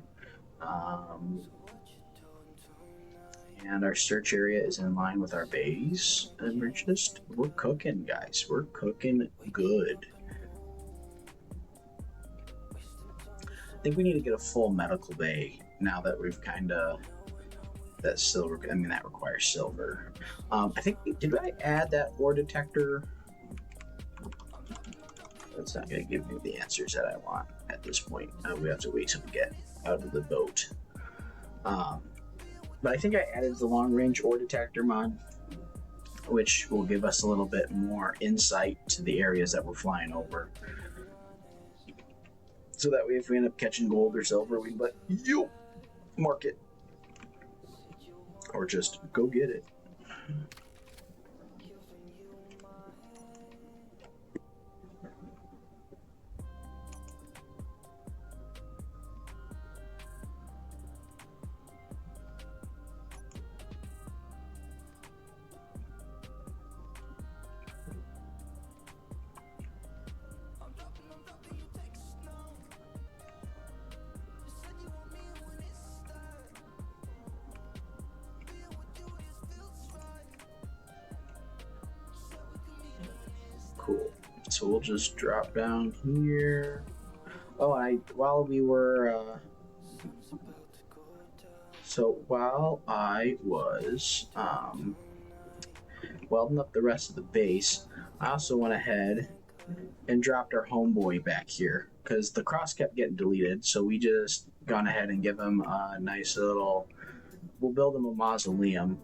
And our search area is in line with our base. And we're cooking, guys. We're cooking good. I think we need to get a full medical bay now that we've that silver. I mean, that requires silver. I think, did I add that ore detector? That's not going to give me the answers that I want at this point. We have to wait till we get out of the boat. But I think I added the long-range ore detector mod, which will give us a little bit more insight to the areas that we're flying over. So that way, if we end up catching gold or silver, we can be like, yo, mark it. Or just go get it. Cool. So we'll just drop down here. Oh, while we were while I was welding up the rest of the base, I also went ahead and dropped our homeboy back here because the cross kept getting deleted. So we just gone ahead and give him a nice little. We'll build him a mausoleum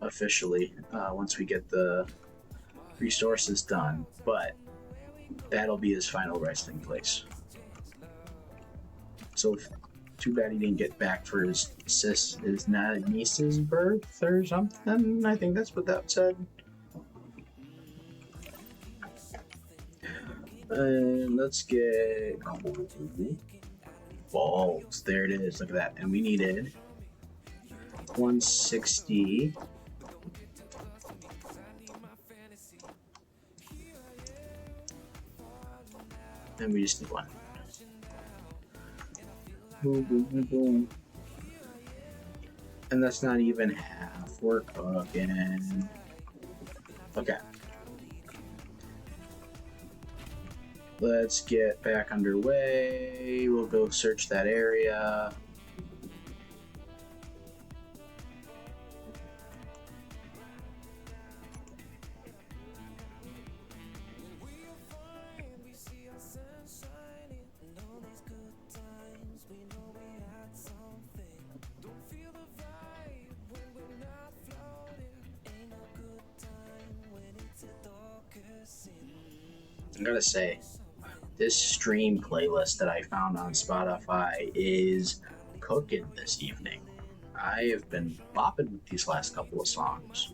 officially once we get the resources done, but that'll be his final resting place. So too bad he didn't get back for his niece's birth or something. I think that's what that said. And let's get balls. There it is. Look at that. And we needed 160. And we just need one. Boom, boom, boom, boom. And that's not even half. We're cooking. Okay. Let's get back underway. We'll go search that area. I gotta say, this stream playlist that I found on Spotify is cooking this evening. I have been bopping with these last couple of songs.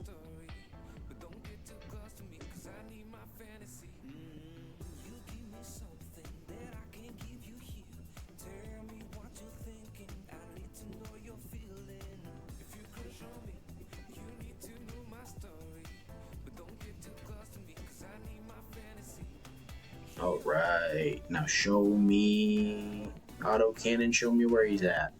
Alright, now show me. Auto cannon, show me where he's at.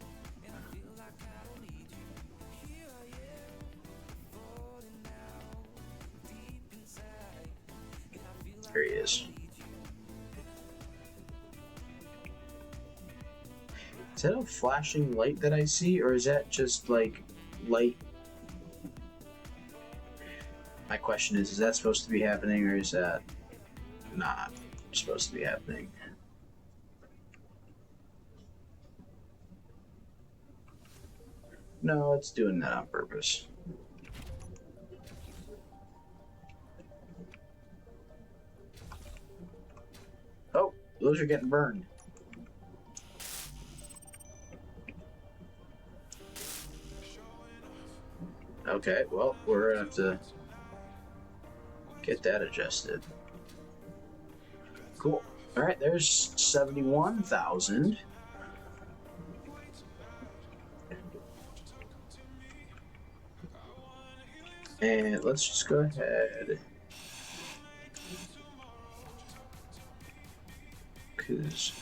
There he is. Is that a flashing light that I see, or is that just like light? My question is that supposed to be happening, or is that not supposed to be happening? No, it's doing that on purpose. Oh, those are getting burned. Okay, well, we're gonna have to get that adjusted. Cool. All right, there's 71,000. And let's just go ahead, because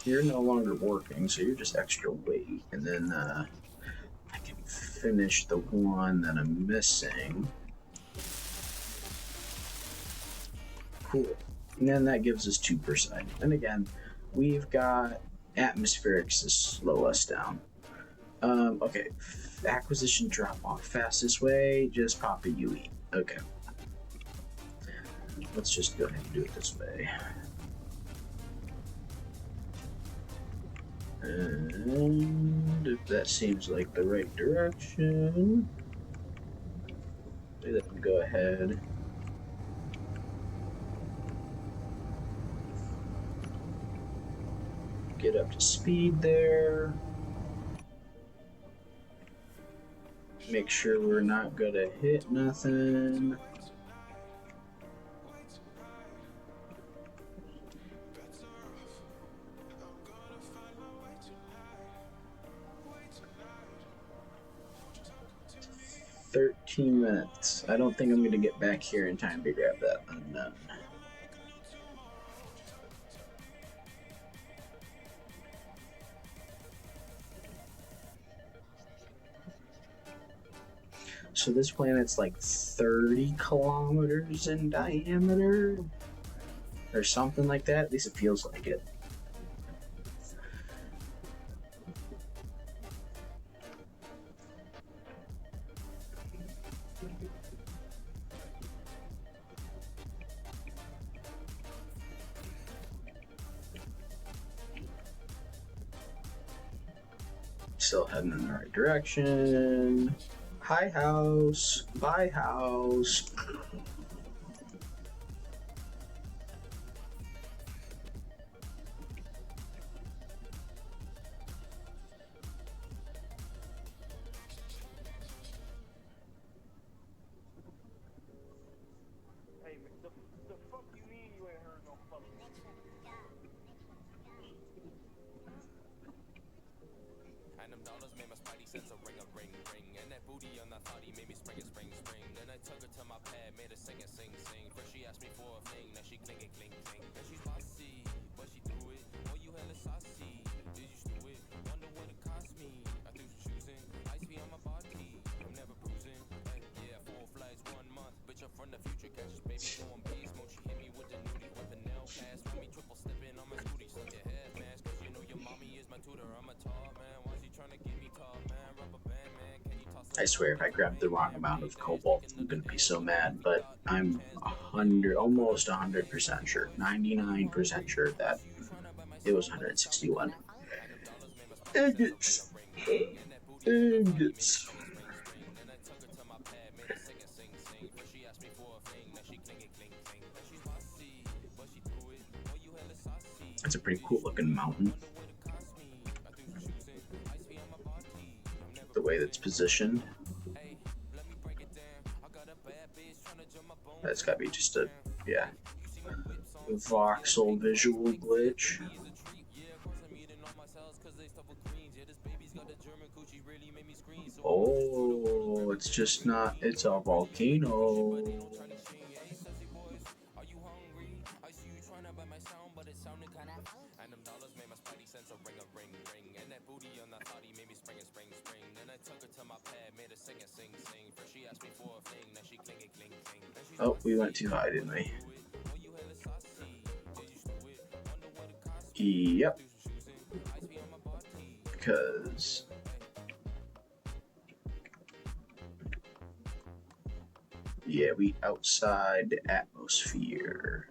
you're no longer working, so you're just extra weight. And then I can finish the one that I'm missing. Cool. And then that gives us 2 per side. And again, we've got atmospherics to slow us down. Okay, acquisition drop off. Fastest way, just pop a UE. Okay. Let's just go ahead and do it this way. And if that seems like the right direction, let me go ahead. Get up to speed there. Make sure we're not gonna hit nothing. "13 minutes. I don't think I'm gonna get back here in time to grab that unknown." So this planet's like 30 kilometers in diameter? Or something like that. At least it feels like it. Still heading in the right direction. Hi, house. Bye, house. Hey, the fuck you mean you ain't heard no fucking? And them dollars made my spidey sense a ring, and that booty on that thought he made me spring. Then I took her to my pad, made her sing. First she asked me for a thing, now she cling. Then she's bossy, but she threw it. Oh, you hella saucy, did you stew it? Wonder what it cost me. I threw some shoes in, ice be on my body, I'm never bruising. Hey, yeah, 4 flights, 1 month, bitch I'm from the future, catches baby going beast mode. She hit me with the nudie, with the nail pass, for me triple stepping on my scooty. Suck your head, man, cause you know your mommy is my tutor. I'm a tall man, why she tryna get me tall, man? Rubber band, man, can you toss? I swear, if I grab the wrong amount of cobalt, I'm gonna be so mad. But I'm almost 100% sure, 99% sure that it was 161. Ingots. Ingots. That's a pretty cool looking mountain. The way that's positioned. That's gotta be just a, yeah, voxel visual glitch. Oh, it's just not, it's a volcano. And them dollars made my spidey sense a ring, and that booty on that thought he made me spring. Then I took her to my pad, made her sing. First she asked me for a thing, now she cling. Oh, we went too high, didn't we? Yep. Because yeah, we outside the atmosphere.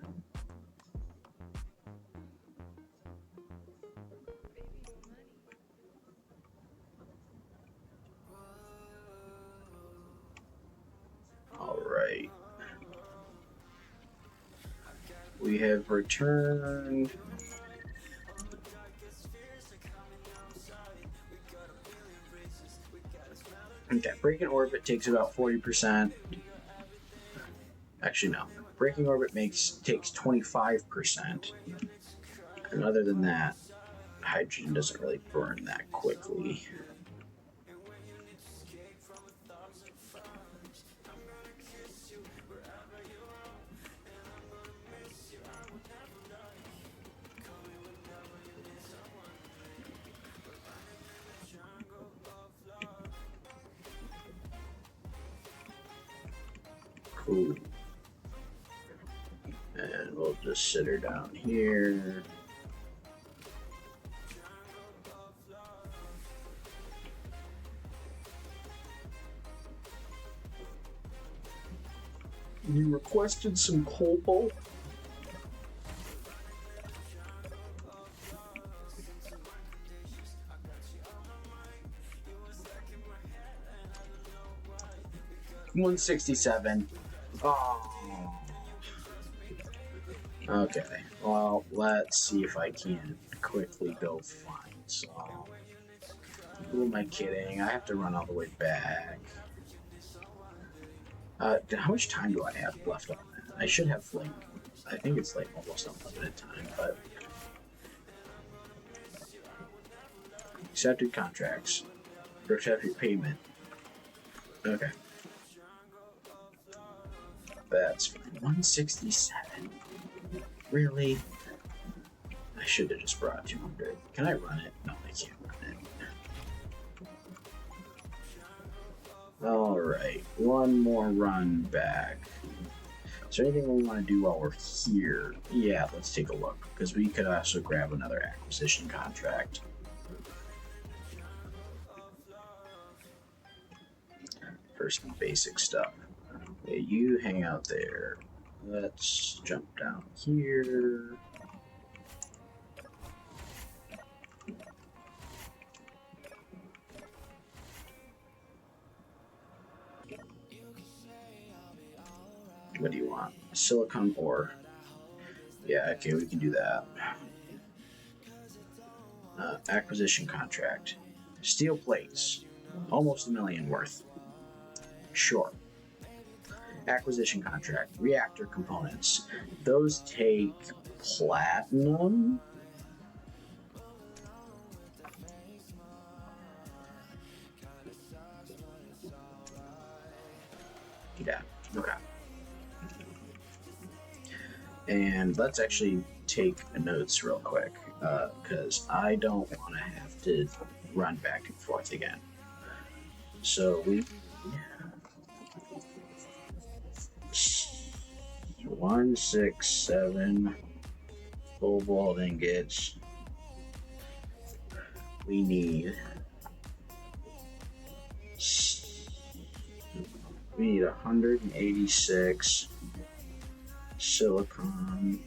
All right. We have returned. Okay, breaking orbit takes about 40%. Actually, no. Breaking orbit takes 25%. And other than that, hydrogen doesn't really burn that quickly. Cool. And we'll just sit her down here. You requested some cobalt? $167. Oh. Okay, well, let's see if I can quickly go find some. Who am I kidding? I have to run all the way back. How much time do I have left on that? I should have, like, I think it's like almost unlimited time, but. Accepted contracts. Accepted payment. Okay. That's fine. 167. Really? I should have just brought 200. Can I run it? No, I can't run it. Alright, one more run back. Is there anything we want to do while we're here? Yeah, let's take a look, because we could also grab another acquisition contract. For some basic stuff. Yeah, you hang out there. Let's jump down here. What do you want? Silicon ore. Yeah, okay, we can do that. Acquisition contract. Steel plates. Almost $1 million worth. Sure. Acquisition contract. Reactor components. Those take platinum? Yeah, okay. And let's actually take notes real quick, because I don't want to have to run back and forth again. So we... 167 cobalt ingots. We need 186 silicon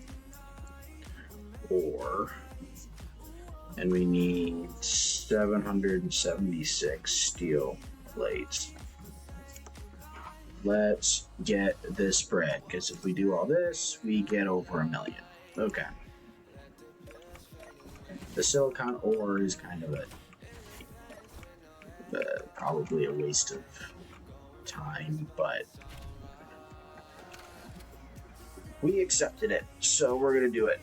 ore, and we need 776 steel plates. Let's get this bread, because if we do all this, we get over $1 million. Okay. The silicon ore is kind of probably a waste of time, but we accepted it, so we're gonna do it.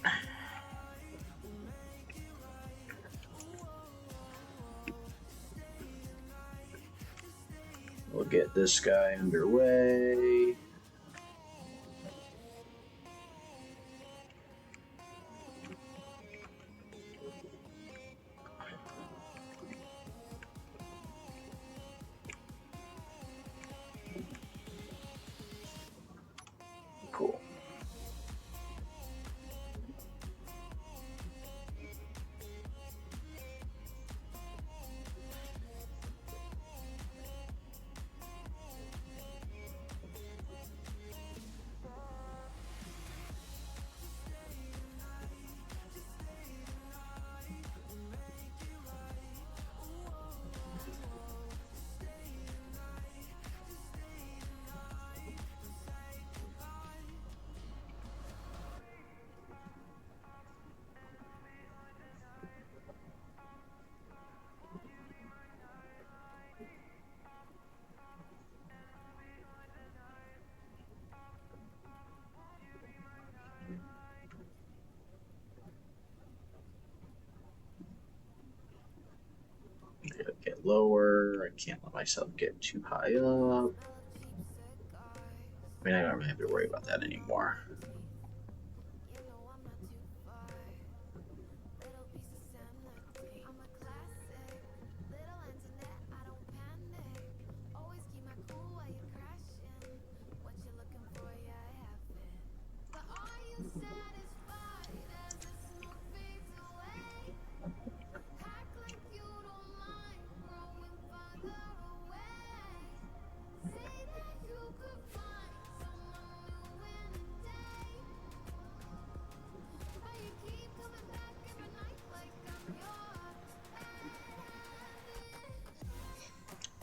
We'll get this guy underway. Cool. Get lower. I can't let myself get too high up. I mean, I don't really have to worry about that anymore.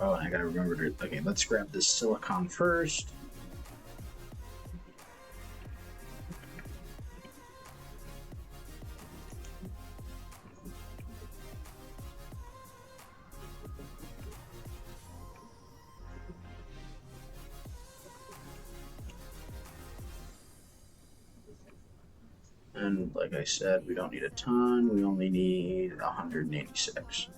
Oh, and I gotta remember to... Okay, let's grab this silicon first. And like I said, we don't need a ton. We only need 186.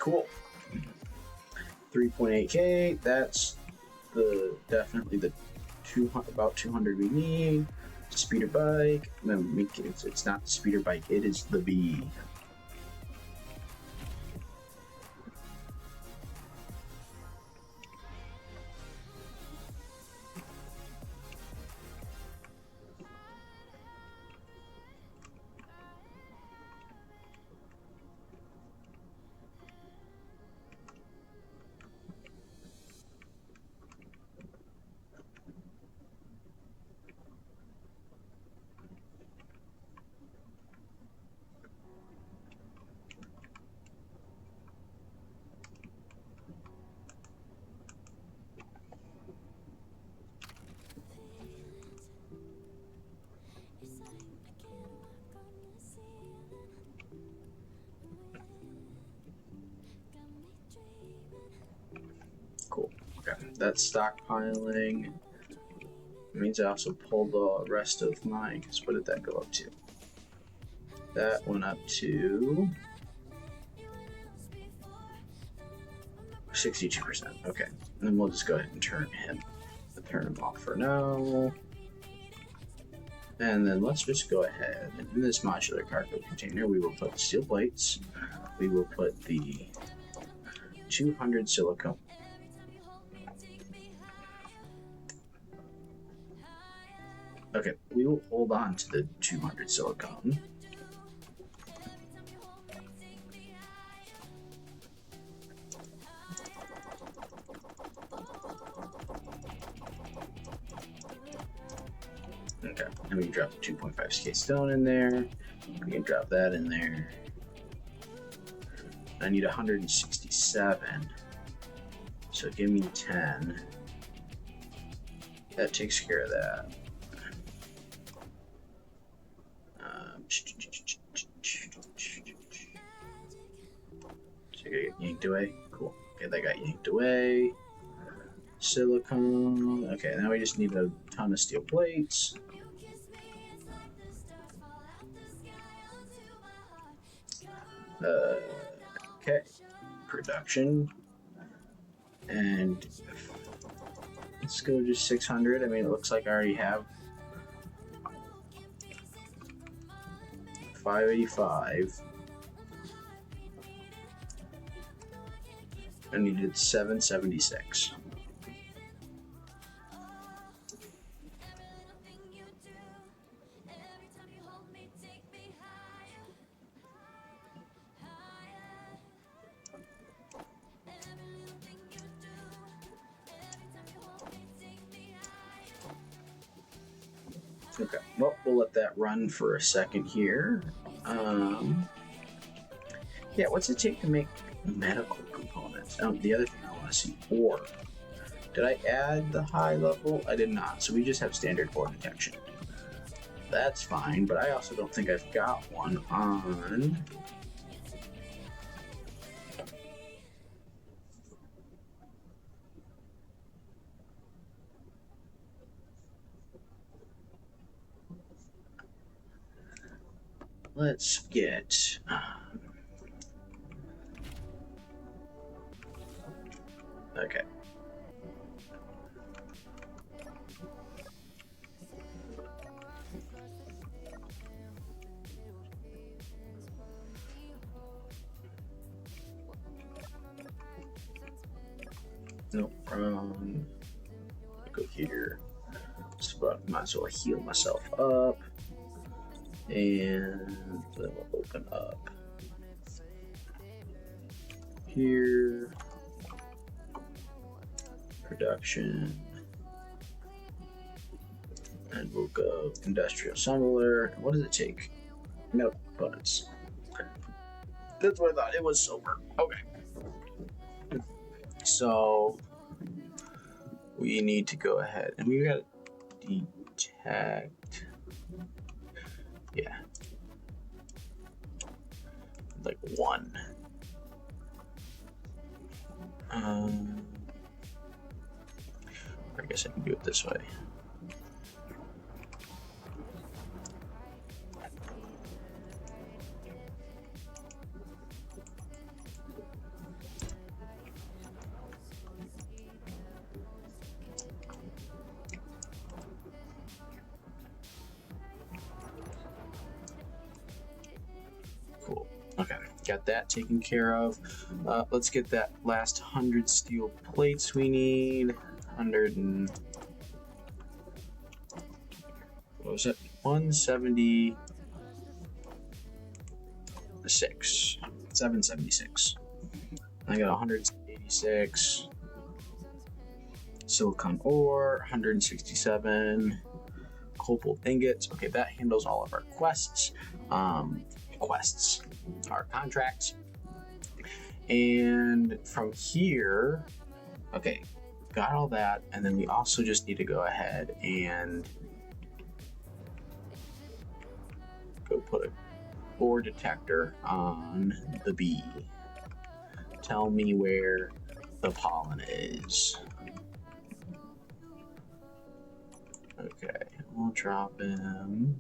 Cool. 3.8K. That's definitely the about 200 we need. Speeder bike. No, it's not the speeder bike. It is the bee. Cool. Okay, that's stockpiling. It means I also pulled the rest of mine, because what did that go up to? That went up to 62%. Okay, and then we'll just go ahead and turn him off for now. And then let's just go ahead and in this modular cargo container, we will put steel plates. We will put the 200 silicone. Okay, we will hold on to the 200 silicone. Okay, and we can drop the 2.5K stone in there. We can drop that in there. I need 167. So give me 10. That takes care of that. So I gotta get yanked away. Cool. Okay, that got yanked away. Silicone. Okay, now we just need a ton of steel plates. Okay, production. And let's go just 600. I mean, it looks like I already have 585. I needed 776. Okay, well, we'll let that run for a second here. Yeah, what's it take to make medical components? The other thing I want to see, ore. Did I add the high level? I did not, so we just have standard ore detection. That's fine, but I also don't think I've got one on... Let's get... Okay. Nope, wrong. Go here. But might as well heal myself up. And then we'll open up here. Production. And we'll go industrial assembler. What does it take? Milk components. That's what I thought. It was silver. Okay. So we need to go ahead and we got to detect. Yeah. Like 1. I guess I can do it this way. got that taken care of. Let's get that last 100 steel plates we need. 100 and what was it? 176. 776. I got 186 silicon ore, 167 cobalt ingots. Okay, that handles all of our quests. Our contracts. And from here, okay, got all that, and then we also just need to go ahead and go put a ore detector on the bee. Tell me where the pollen is. Okay, we'll drop him.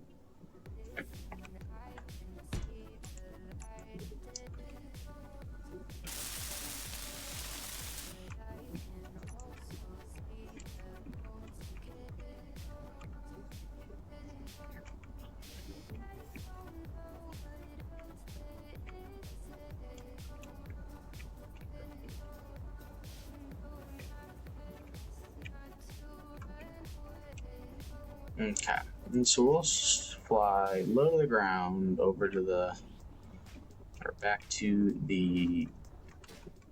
Okay, and so we'll fly low to the ground over to or back to the,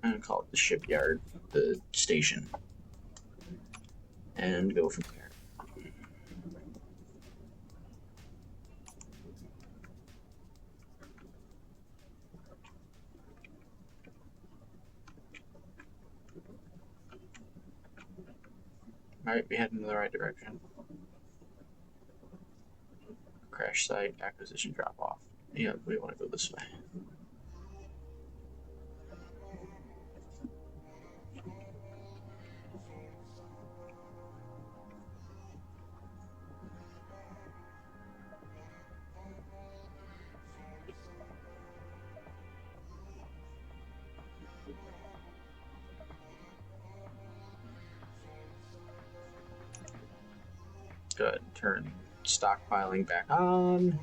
I'm gonna call it the shipyard, the station, and go from there. Alright, we heading in the right direction. Crash site, acquisition drop off. Yeah, we want to go this way. Good. Turn stockpiling back on.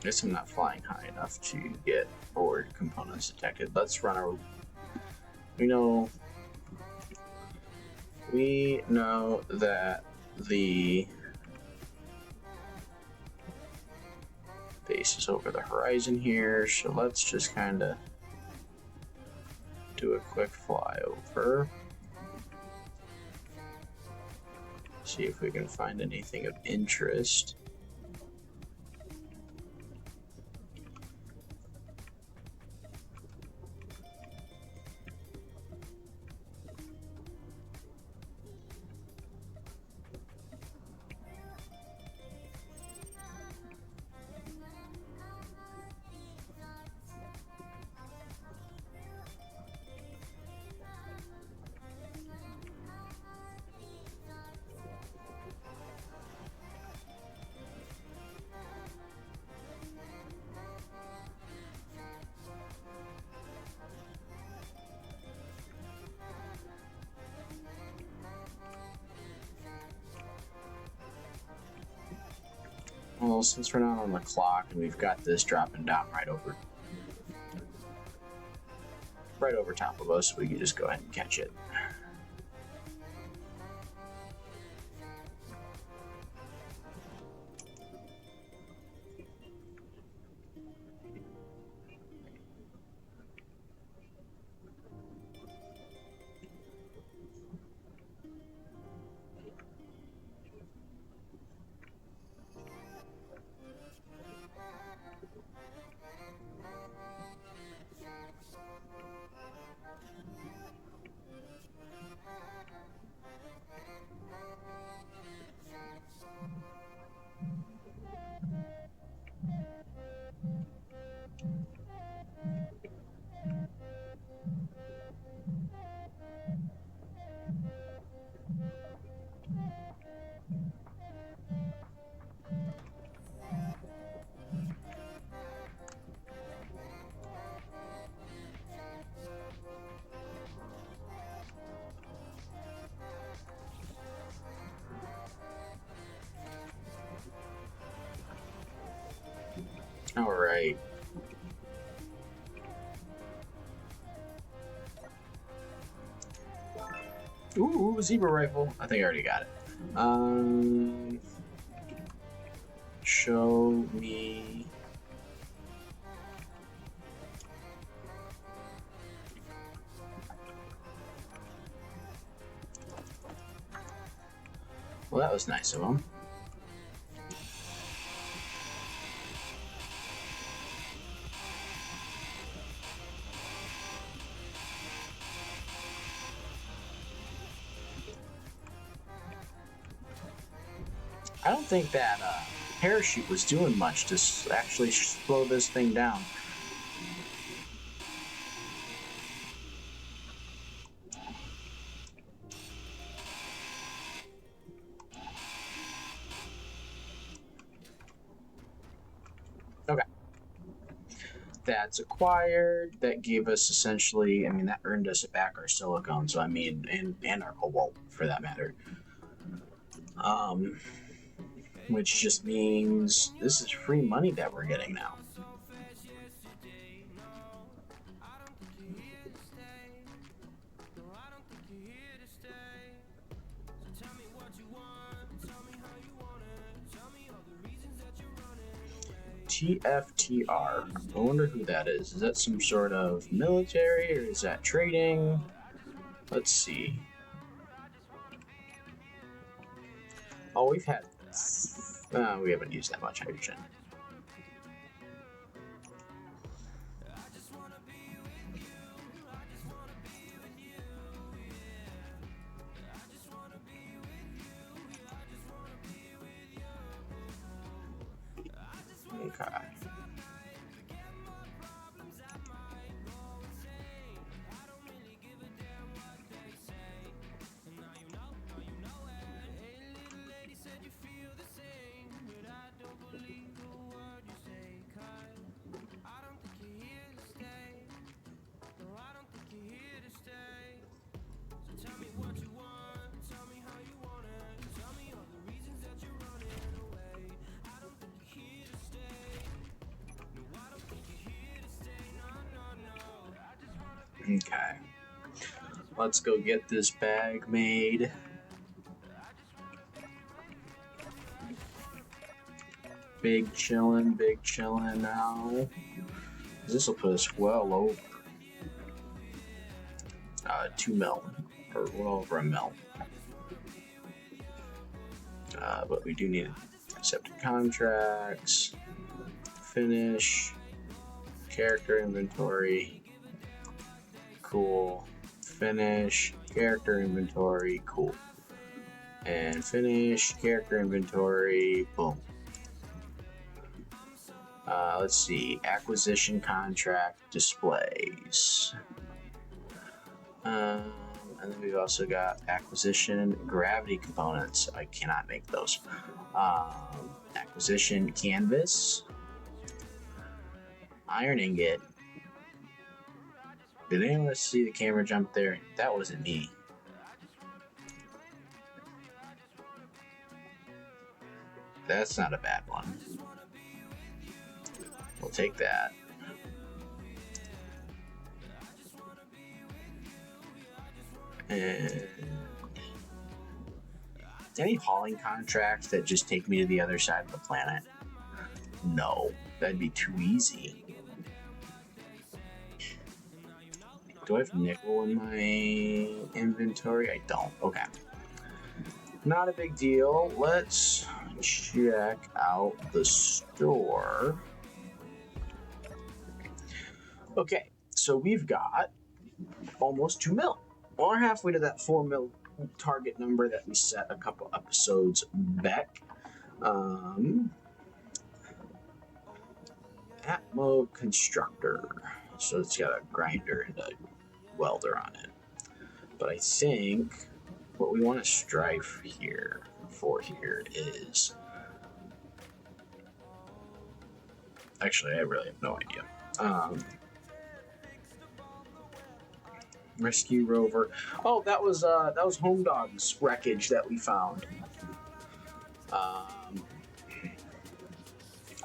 Guess I'm not flying high enough to get board components detected. Let's run our. We know that the base is over the horizon here, so let's just kind of do a quick flyover. See if we can find anything of interest. Well, since we're not on the clock and we've got this dropping down right over top of us, we can just go ahead and catch it. All right. Ooh, zebra rifle. I think I already got it. Show me. Well, that was nice of him. I don't think that parachute was doing much to actually slow this thing down. Okay. That's acquired. That gave us essentially, I mean, that earned us back our silicone, so I mean, and our cobalt for that matter. Which just means this is free money that we're getting now. TFTR. I wonder who that is. Is that some sort of military or is that trading? Let's see. Oh, we've had. We haven't used that much hydrogen. Okay. Okay. Let's go get this bag made. Big chillin' now. This will put us well over 2 mil, or well over a mil. But we do need accepted contracts, finish, character inventory, cool, finish, character inventory, cool, and finish, character inventory, boom. Let's see, acquisition contract displays. And then we've also got acquisition gravity components. I cannot make those. Acquisition canvas. Iron ingot. Did anyone see the camera jump there? That wasn't me. That's not a bad one. We'll take that. And any hauling contracts that just take me to the other side of the planet? No, that'd be too easy. Do I have nickel in my inventory? I don't. Okay. Not a big deal. Let's check out the store. Okay, so we've got almost 2 mil. Well, we're halfway to that 4 mil target number that we set a couple episodes back. Atmo Constructor. So it's got a grinder and a welder on it. But I think what we want to strive for here is... Actually, I really have no idea. Rescue rover. Oh, that was Home Dog's wreckage that we found.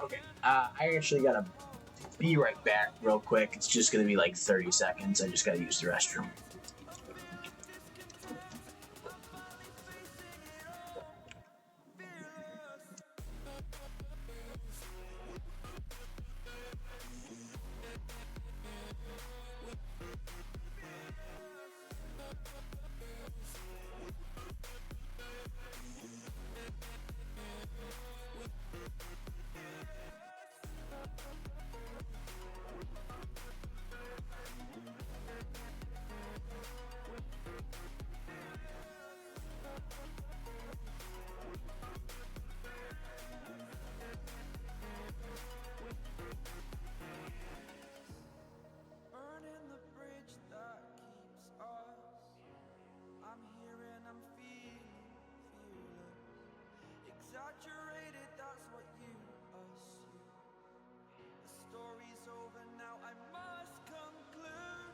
Okay. I actually gotta be right back real quick. It's just gonna be like 30 seconds. I just gotta use the restroom. Burning the bridge that keeps us. I'm here and I'm fearless. Exaggerated, that's what you assume. The story's over now, I must conclude.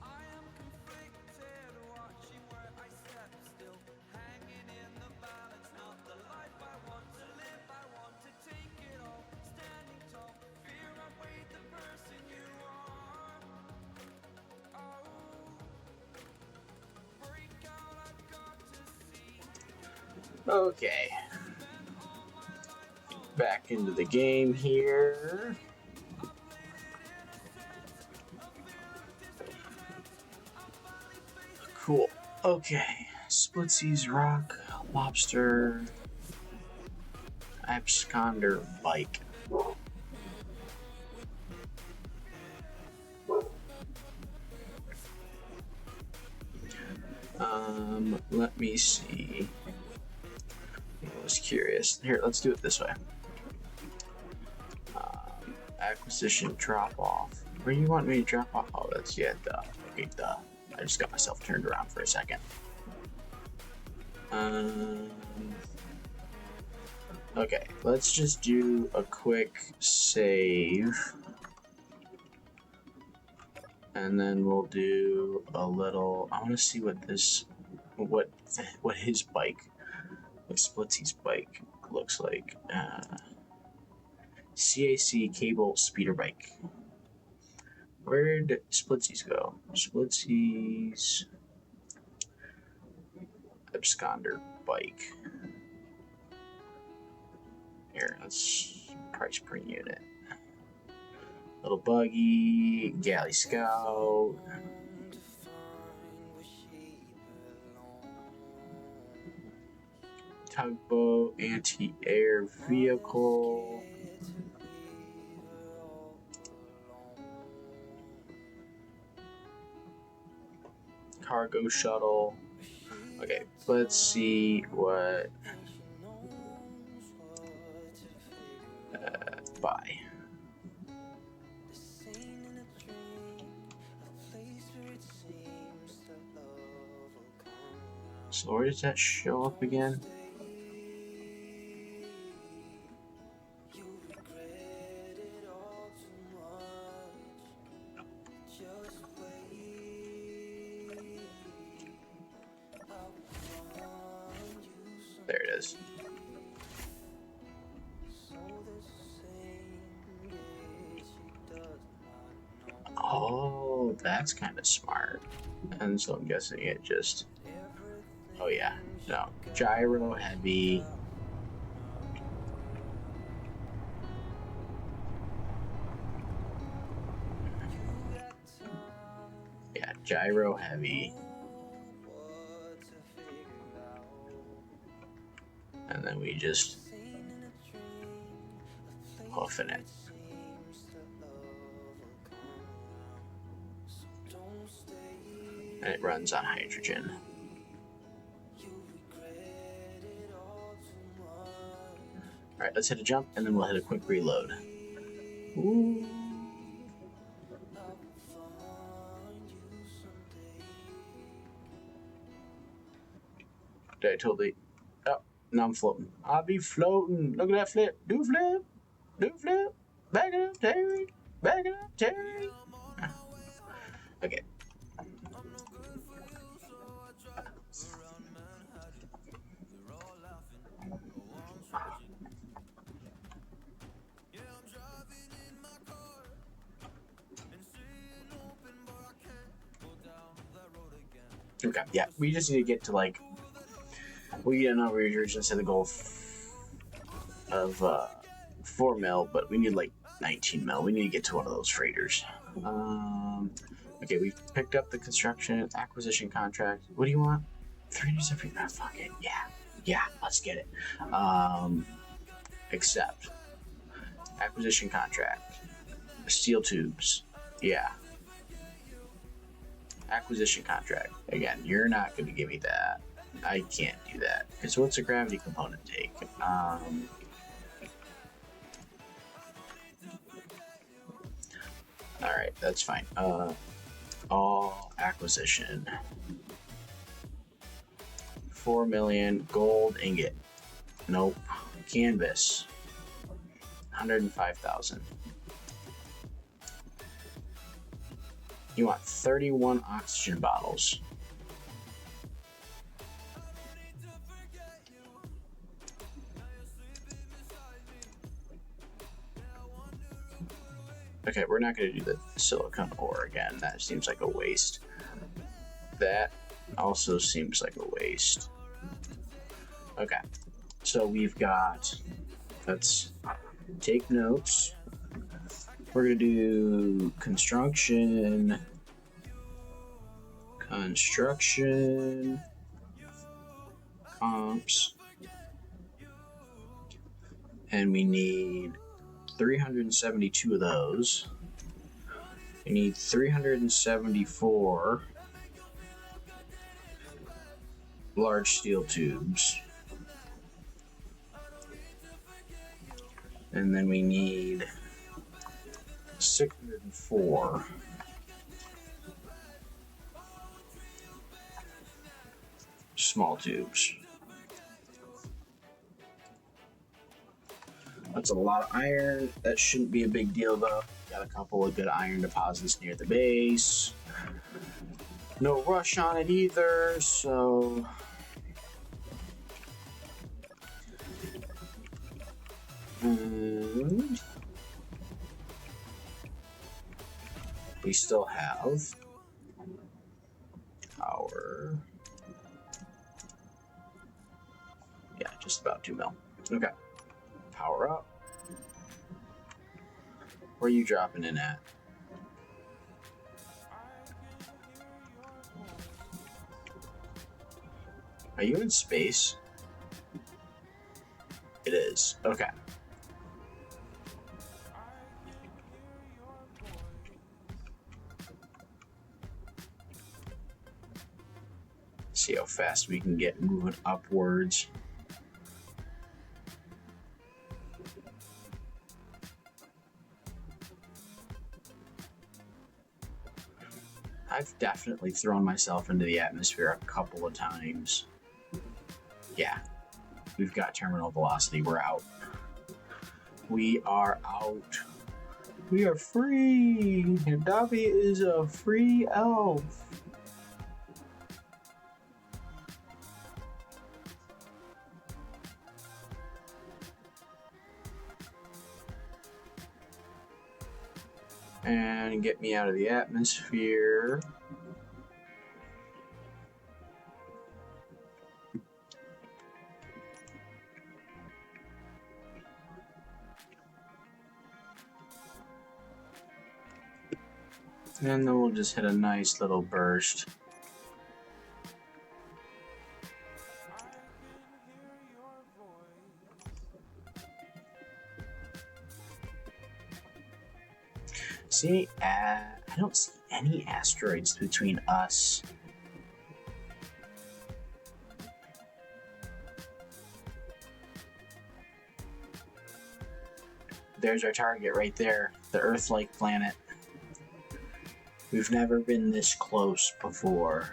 I am conflicted, watching where I step still. Hanging in the balance, not the life I want to live. I want to take it all, standing tall. Fear outweighed the person you are. Oh, break out, I've got to see. Okay. Back into the game here. Cool. Okay. Splitsies, rock, lobster, absconder, bike. Let me see. I was curious. Here, let's do it this way. Acquisition drop off. Where do you want me to drop off? Oh, that's duh. Okay, duh. I just got myself turned around for a second. Okay, let's just do a quick save. And then we'll do a little. I want to see what his bike, what Splitsy's bike looks like. CAC cable speeder bike. Where'd Splitsy's go? Splitsy's absconder bike. Here, let's price per unit. Little buggy, galley scout. Tugboat, anti-air vehicle. Cargo shuttle. Okay, let's see what buy. So where does that show up again? There it is. Oh, that's kind of smart. And so I'm guessing it just... Oh yeah, no. Gyro heavy. Yeah, gyro heavy. And then we just hoofing it. And it runs on hydrogen. Alright, let's hit a jump and then we'll hit a quick reload. Ooh. Did I totally... Oh, now I'm floating. I'll be floating. Look at that flip. Do flip. Do flip. Back it up, Terry. Back it up, Terry. Okay. Okay, yeah, we just need to get to like, we know we originally set the goal of 4 mil, but we need like 19 mil. We need to get to one of those freighters. Okay, we picked up the construction acquisition contract. What do you want? 370. Oh, fuck it. Yeah, let's get it. Accept acquisition contract. Steel tubes. Yeah. Acquisition contract. Again, you're not going to give me that. I can't do that. Okay, so what's a gravity component take? Alright, that's fine. All acquisition. 4 million gold ingot. Nope. Canvas. 105,000. You want 31 oxygen bottles. Okay, we're not going to do the silicone ore again. That seems like a waste. That also seems like a waste. Okay, so we've got... Let's take notes. We're going to do construction, comps, and we need 372 of those. We need 374 large steel tubes. And then we need 604 small tubes. That's a lot of iron. That shouldn't be a big deal though. Got a couple of good iron deposits near the base. No rush on it either, so... And we still have our... Yeah, just about 2 mil. Okay. Power up. Where are you dropping in at? Are you in space? It is. Okay. See how fast we can get moving upwards. I've definitely thrown myself into the atmosphere a couple of times. Yeah, we've got terminal velocity. We're out. We are out. We are free. Davi is a free elf. And get me out of the atmosphere. And then we'll just hit a nice little burst. See, I don't see any asteroids between us. There's our target right there, the Earthlike planet. We've never been this close before.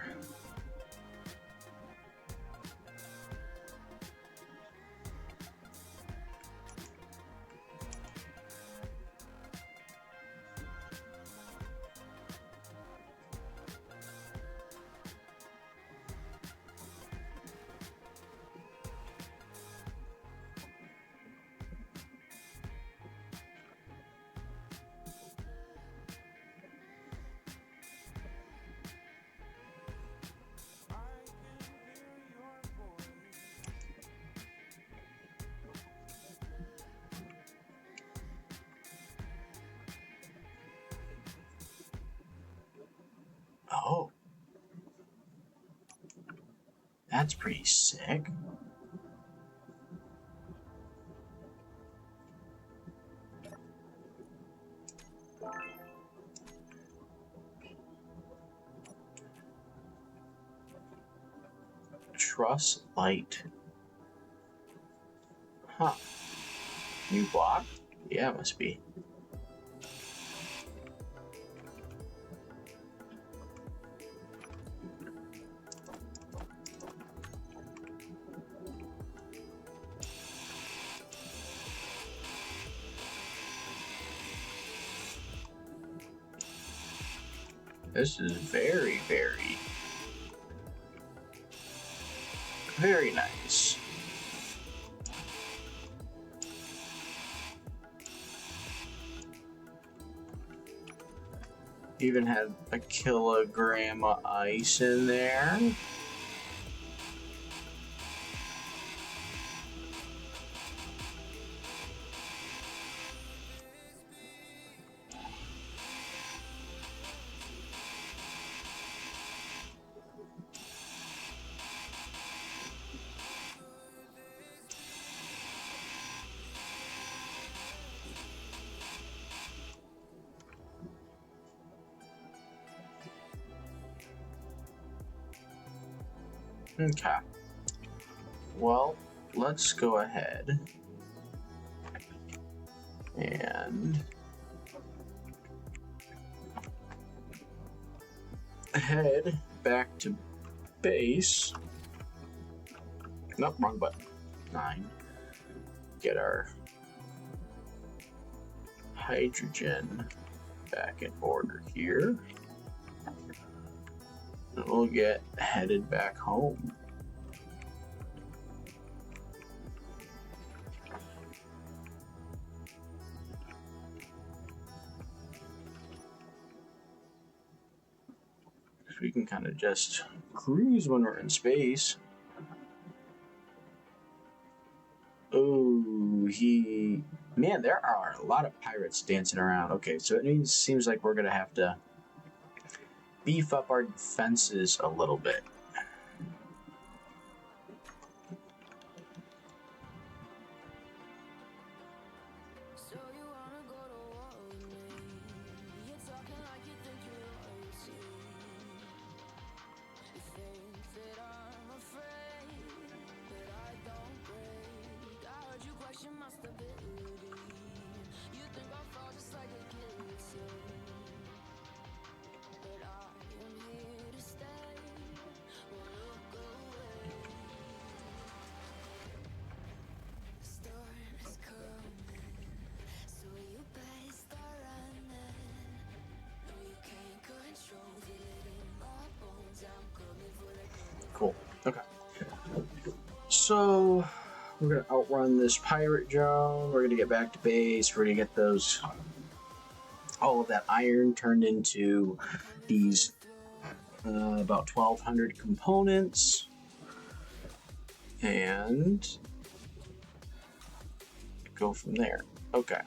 That's pretty sick. Truss light. Huh. New block? Yeah, it must be. This is very, very, very nice. Even had a kilogram of ice in there. Okay. Well, let's go ahead and head back to base. Nope, wrong button. 9. Get our hydrogen back in order here. And we'll get headed back home. We can kind of just cruise when we're in space. Oh, man, there are a lot of pirates dancing around. Okay, so it seems like we're gonna have to beef up our defenses a little bit. Cool. Okay. So we're gonna outrun this pirate drone. We're gonna get back to base. We're gonna get all of that iron turned into these about 1,200 components, and go from there. Okay.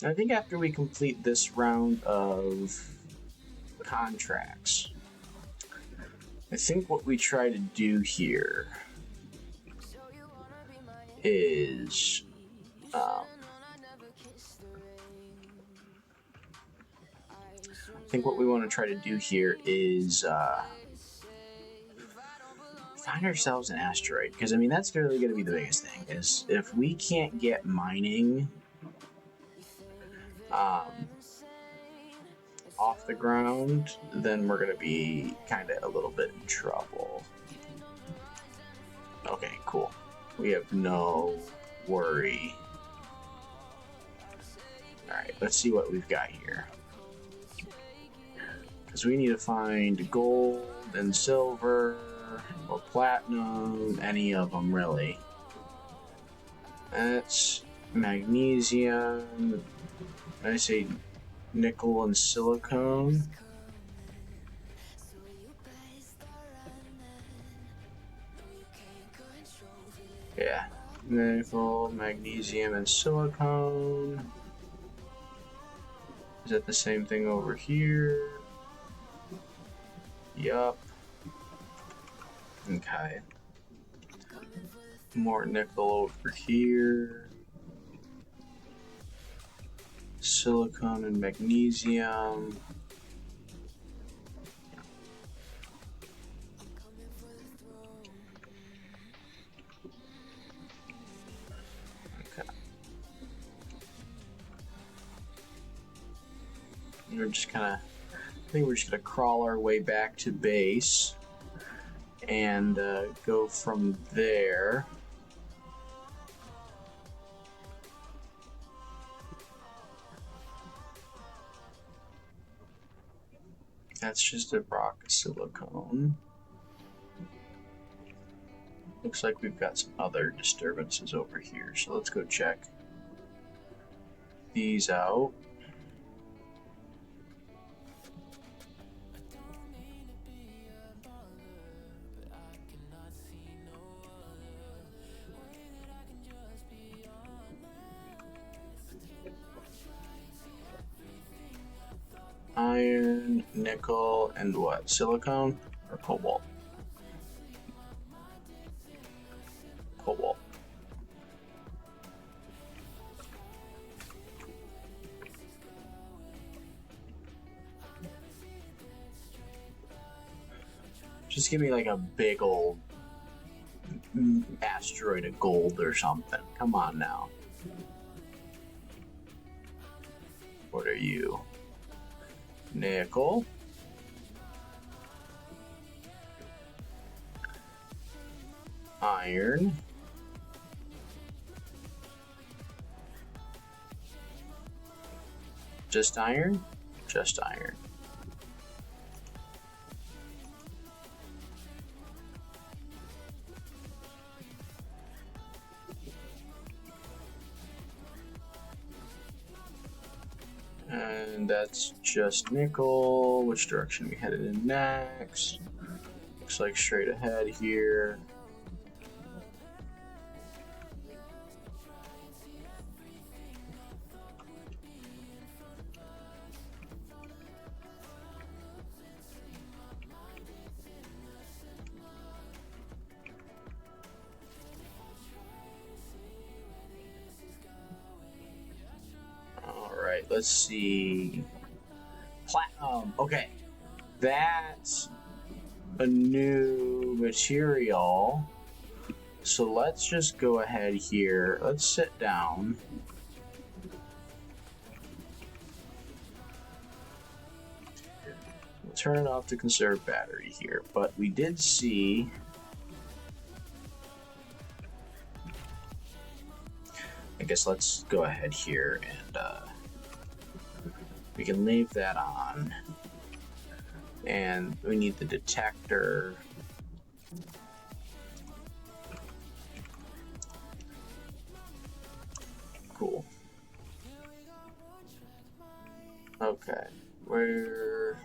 I think after we complete this round of contracts, I think what we try to do here is find ourselves an asteroid, because I mean that's really going to be the biggest thing. Is if we can't get mining off the ground, then we're going to be kind of a little bit in trouble. Okay, cool. We have no worry. Alright, let's see what we've got here. Because we need to find gold and silver or platinum, any of them really. That's magnesium. I say nickel and silicone. Yeah, nickel, magnesium, and silicone. Is that the same thing over here? Yup. Okay. More nickel over here. Silicon and magnesium. Okay. We're just kind of, I think we're just gonna crawl our way back to base and go from there. That's just a rock silicone. Looks like we've got some other disturbances over here, so let's go check these out. Iron, nickel, and what? Silicone or cobalt? Cobalt. Just give me like a big old asteroid of gold or something. Come on now. What are you? Nickel. Iron. Just iron? Just iron. And that's just nickel. Which direction are we headed in next? Looks like straight ahead here. Let's see. Platinum. Okay. That's a new material. So let's just go ahead here. Let's sit down. We'll turn it off to conserve battery here. But we did see. I guess let's go ahead here and we can leave that on. And we need the detector. Cool. Okay. Where...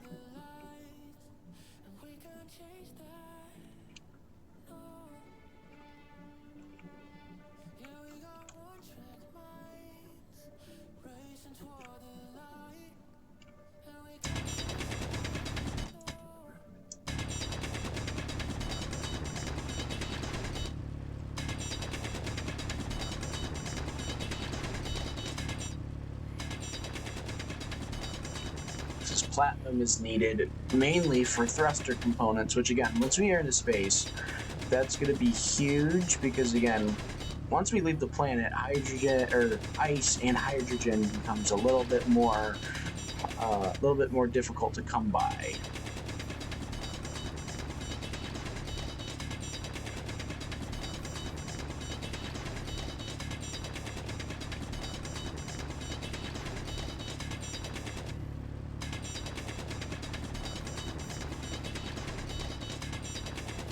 Platinum is needed mainly for thruster components, which again, once we are into space, that's going to be huge because again, once we leave the planet, hydrogen or ice and hydrogen becomes a little bit more difficult to come by.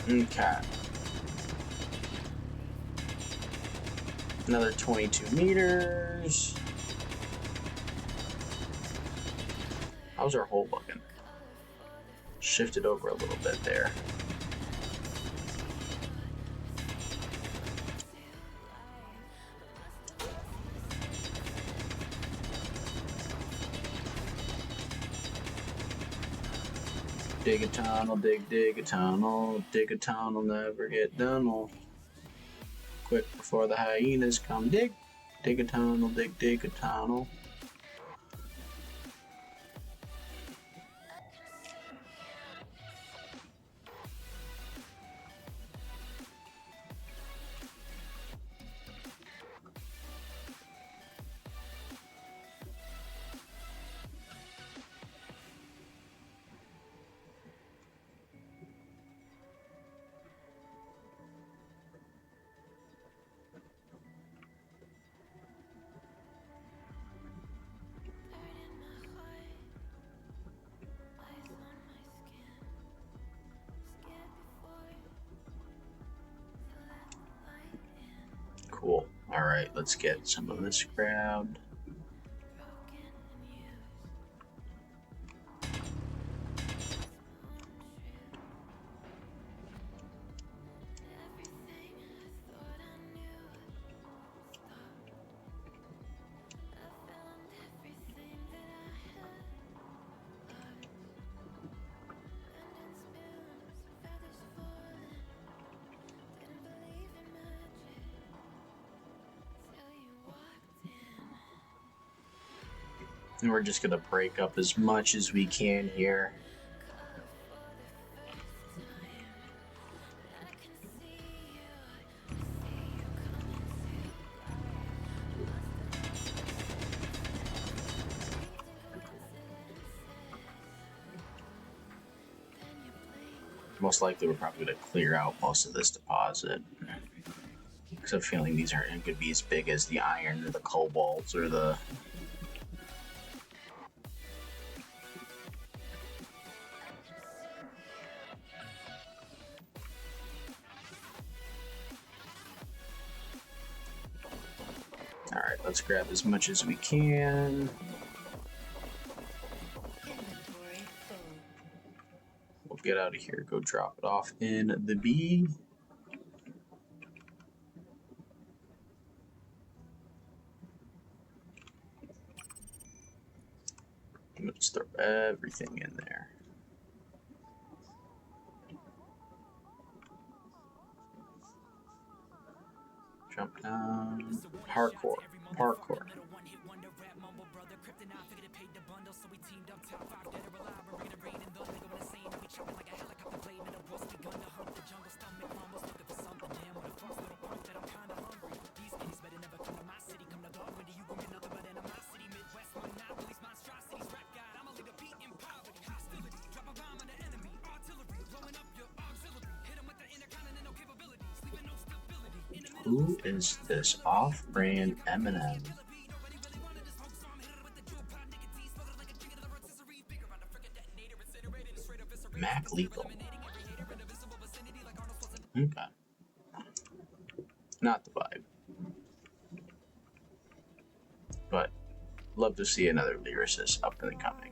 Okay. Another 22 meters. How's our hole looking? Shifted over a little bit there. Dig a tunnel, dig a tunnel, dig a tunnel, never get done. Quick before the hyenas come, dig a tunnel, dig a tunnel. Cool. All right, let's get some of this grabbed. And we're just gonna break up as much as we can here. Most likely we're probably gonna clear out most of this deposit. Because I'm feeling these aren't going to be as big as the iron or the cobalt or the... Alright, let's grab as much as we can. We'll get out of here, go drop it off in the B. Let's throw everything in there. Jump down. Parkour. Parkour. Who is this off-brand M&M? Mac Legal. Okay. Not the vibe. But love to see another lyricist up and coming.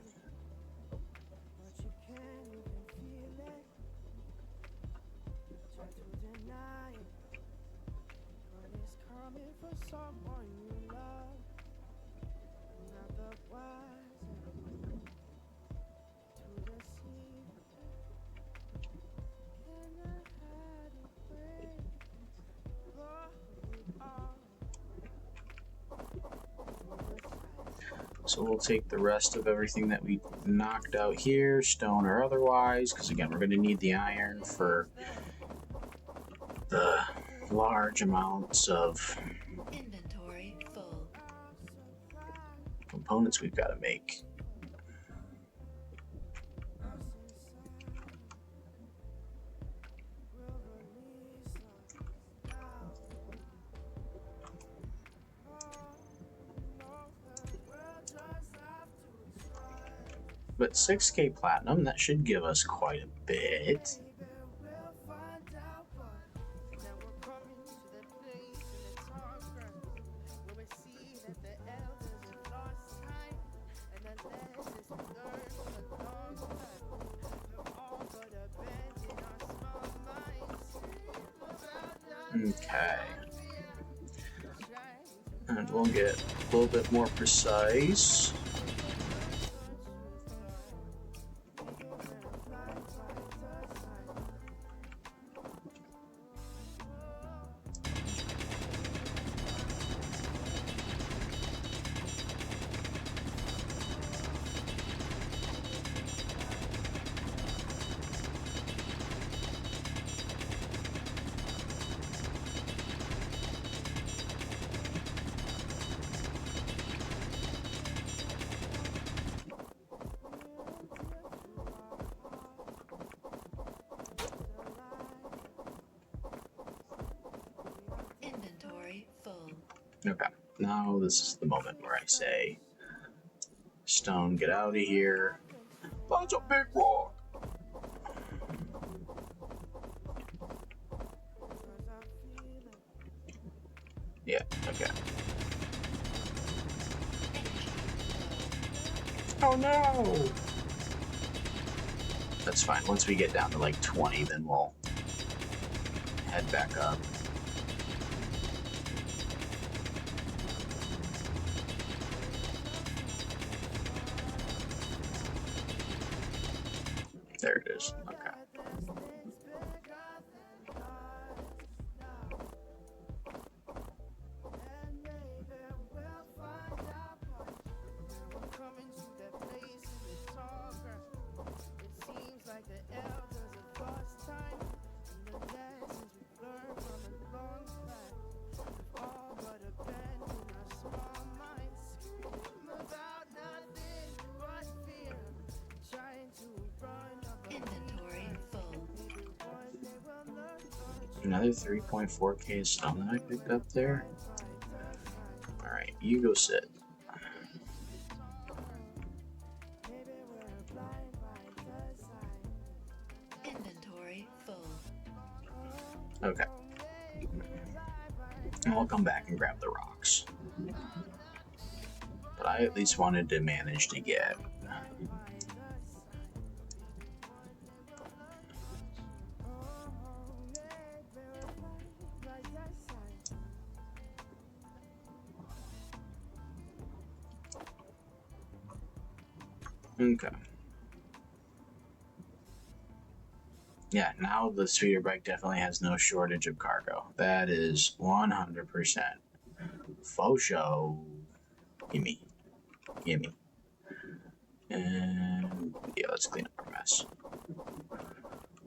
So we'll take the rest of everything that we knocked out here, stone or otherwise, because again, we're going to need the iron for the large amounts of Inventory full. Components we've got to make. But 6K platinum, that should give us quite a bit. Okay. And we'll get a little bit more precise. Okay. Now this is the moment where I say, Stone, get out of here. That's a big rock. Yeah, okay. Oh no! That's fine. Once we get down to like 20, then we'll head back up. There it is. Okay. Inventory full. Another 3.4K stone that I picked up there. Alright, you go sit. Inventory full. Okay. And I'll come back and grab the rocks. But I at least wanted to manage to get. Okay. Yeah, now the speeder bike definitely has no shortage of cargo. That is 100%. Faux show. Gimme. Gimme. And yeah, let's clean up our mess.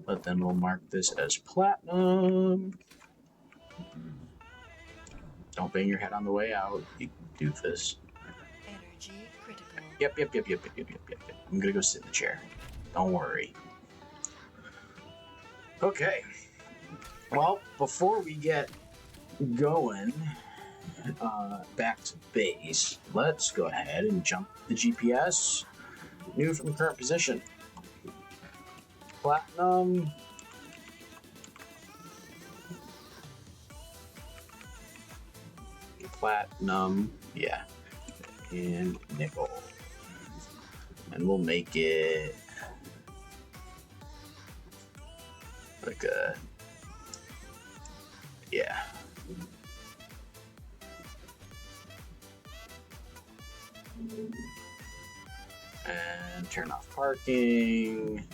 But then we'll mark this as platinum. Don't bang your head on the way out, you doofus. Energy critical. Yep. I'm gonna go sit in the chair. Don't worry. Okay. Well, before we get going back to base, let's go ahead and jump the GPS. New from the current position. Platinum. Platinum. Yeah. And nickel. And we'll make it like a. Yeah. And turn off parking.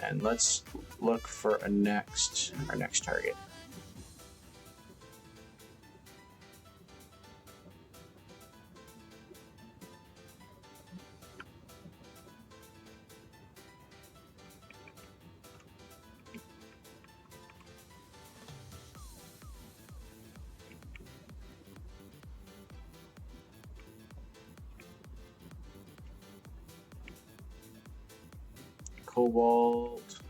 And let's look for our next target. Cobalt,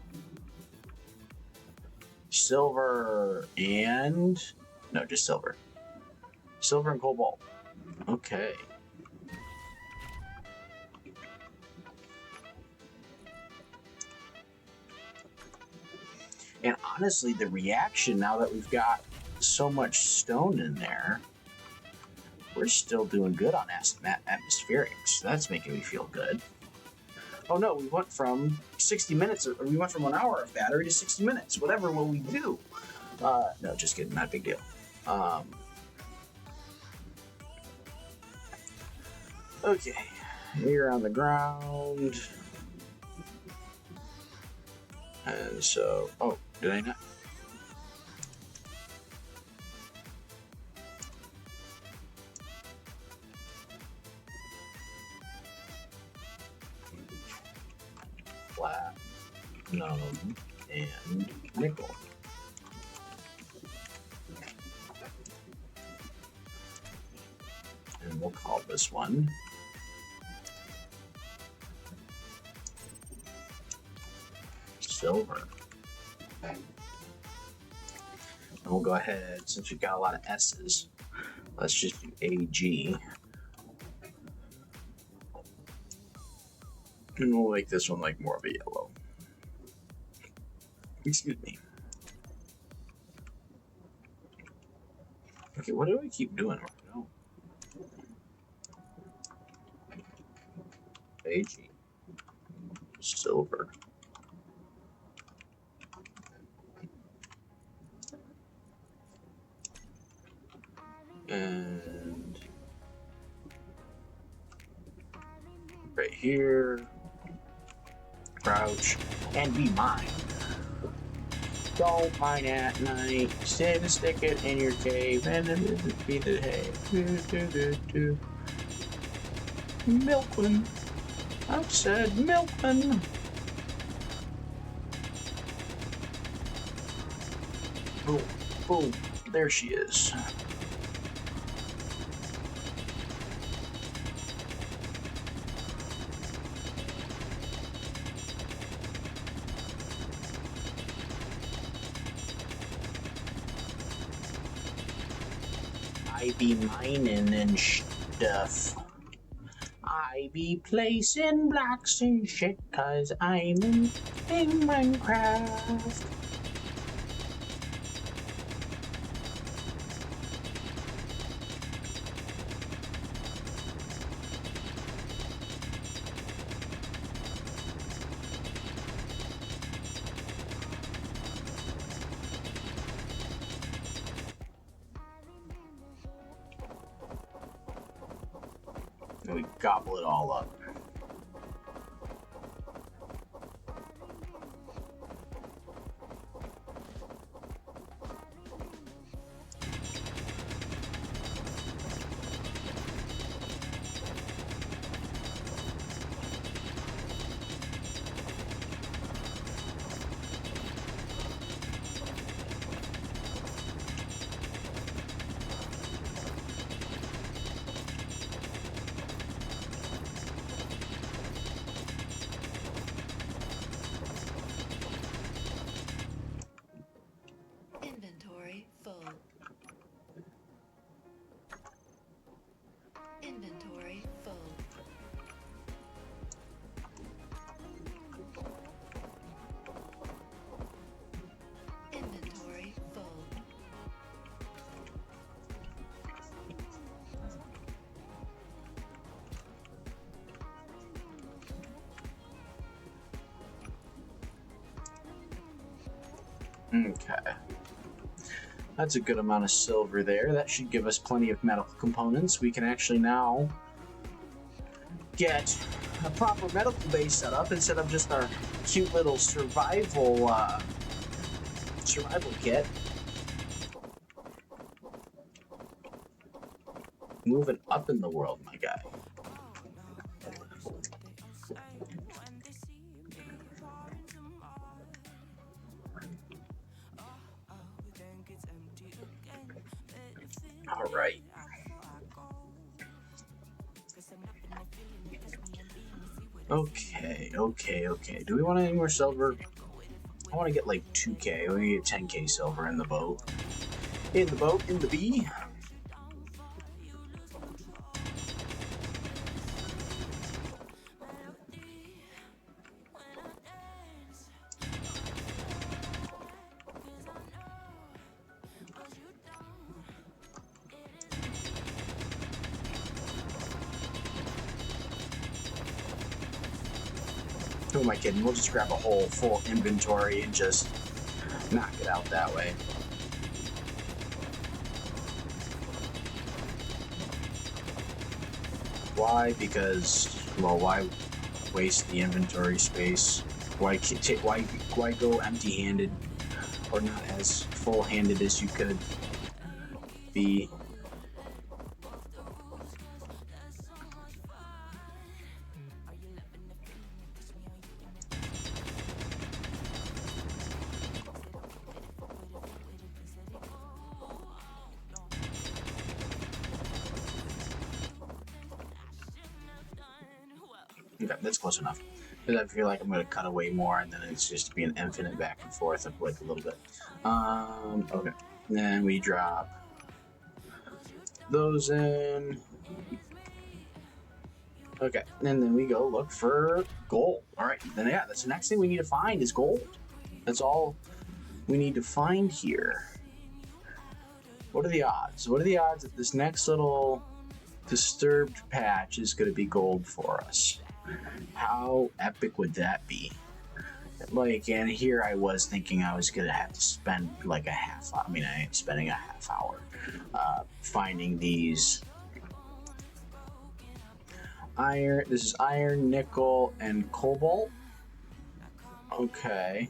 silver, and no, just silver. Silver and cobalt. Okay. And honestly, the reaction now that we've got so much stone in there, we're still doing good on atmospherics. That's making me feel good. Oh no, we went from 60 minutes, or we went from 1 hour of battery to 60 minutes. Whatever will we do? No, just kidding, not a big deal. Okay, we're on the ground. And so, oh, did I not? Platinum and nickel. And we'll call this one silver. And we'll go ahead, since we've got a lot of S's, let's just do AG. And we'll make this one like more of a yellow. Excuse me. Okay, what do we keep doing? No. AG. Silver. And right here, crouch, and be mine. Don't mine at night. Sit and stick it in your cave, and it be the hay. Milkman. I said milkman. Boom, boom. There she is. I be mining and stuff. I be placing blocks and shit, cause I'm in Minecraft. And we gobble it all up. Inventory full. Inventory full. Inventory full. Okay. That's a good amount of silver there. That should give us plenty of medical components. We can actually now get a proper medical base set up instead of just our cute little survival kit. Moving up in the world, my guy. All right. Okay. Do we want any more silver? I want to get like 2K. We get 10K silver in the boat. In the bee. Who am I kidding? We'll just grab a whole full inventory and just knock it out that way. Why? Because, well, why waste the inventory space? Why go empty-handed or not as full-handed as you could be? Okay, that's close enough. Because I feel like I'm going to cut away more, and then it's just be an infinite back and forth of like a little bit. Okay. Then we drop those in. Okay, and then we go look for gold. All right, then yeah, that's the next thing we need to find is gold. That's all we need to find here. What are the odds? What are the odds that this next little disturbed patch is going to be gold for us? How epic would that be? Like, and here I was thinking I was going to have to spend like a half. I mean, I am spending a half hour finding these iron. This is iron, nickel, and cobalt. Okay.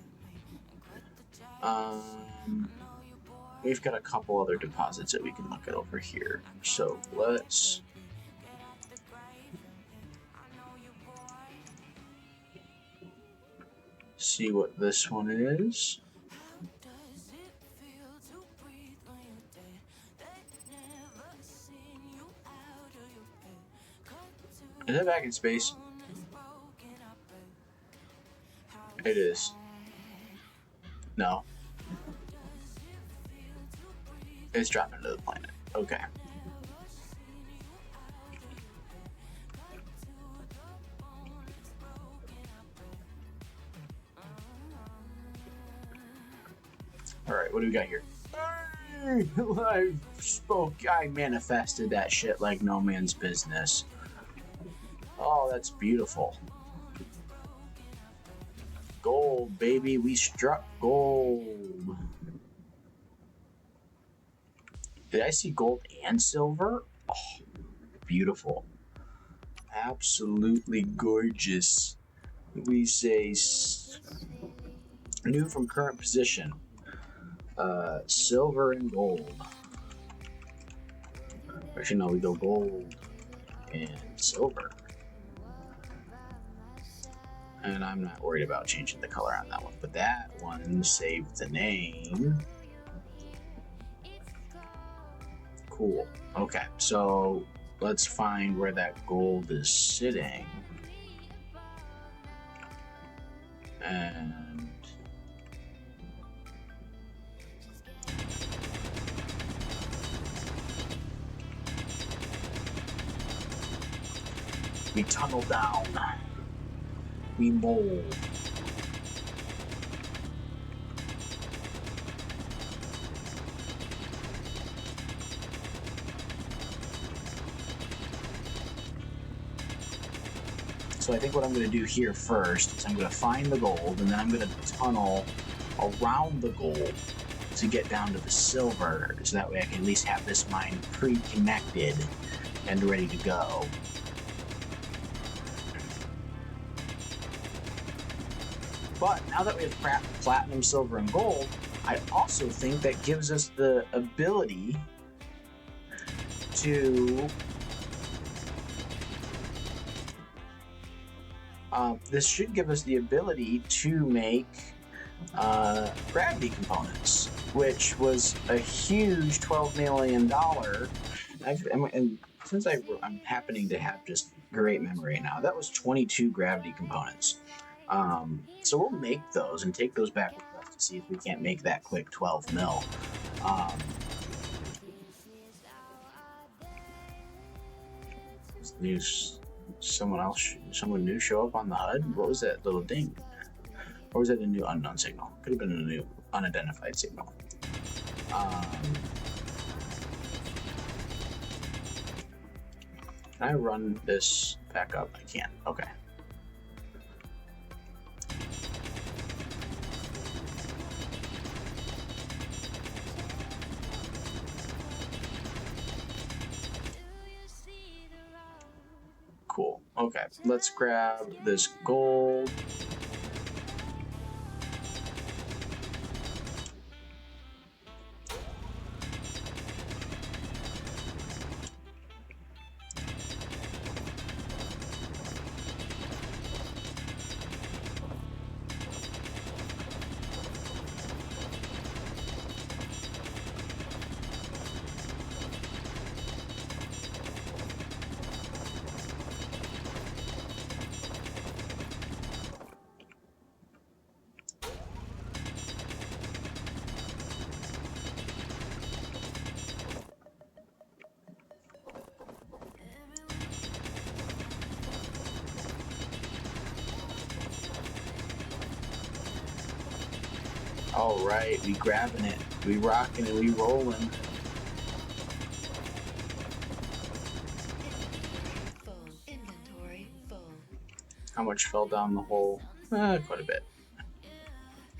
We've got a couple other deposits that we can look at over here. So let's see what this one is. Is that back in space? It is. No. It's dropping to the planet. Okay. Alright, what do we got here? I manifested that shit like no man's business. Oh, that's beautiful. Gold, baby. We struck gold. Did I see gold and silver? Oh, beautiful. Absolutely gorgeous. We say new from current position. Silver and gold. Actually, no, we go gold and silver. And I'm not worried about changing the color on that one, but that one saved the name. Cool. Okay, so let's find where that gold is sitting. And we tunnel down. We mold. So I think what I'm going to do here first is I'm going to find the gold, and then I'm going to tunnel around the gold to get down to the silver, so that way I can at least have this mine pre-connected and ready to go. But now that we have platinum, silver, and gold, I also think that gives us the ability to... this should give us the ability to make gravity components, which was a huge $12 million. And since I'm happening to have just great memory now, that was 22 gravity components. So we'll make those and take those back with us to see if we can't make that quick 12 mil. Someone new show up on the HUD? What was that little ding? Or was that a new unknown signal? Could have been a new unidentified signal. Can I run this back up? I can. Okay. Cool. Okay, let's grab this gold. All right, we grabbing it, we rocking it, we rolling. Full. Inventory full. How much fell down the hole? Quite a bit.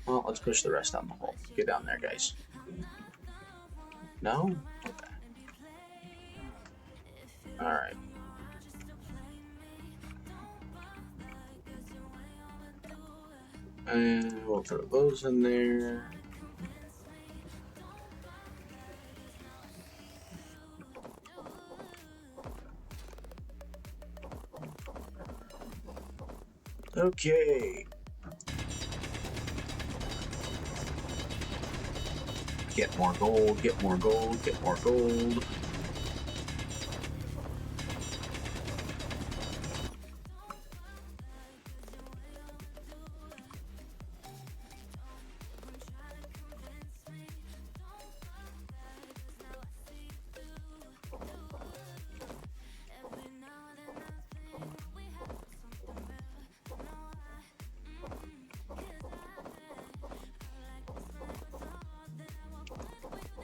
Well, let's push the rest down the hole. Get down there, guys. No? Okay. Alright. And we'll throw those in there. Okay. Get more gold, get more gold, get more gold.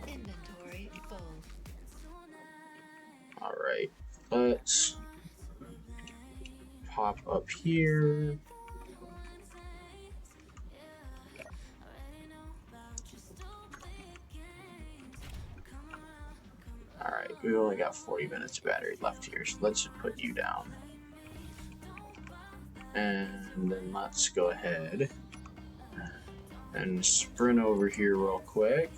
Inventory full. Alright, let's pop up here. Alright, we only got 40 minutes of battery left here, so let's just put you down. And then let's go ahead and sprint over here real quick.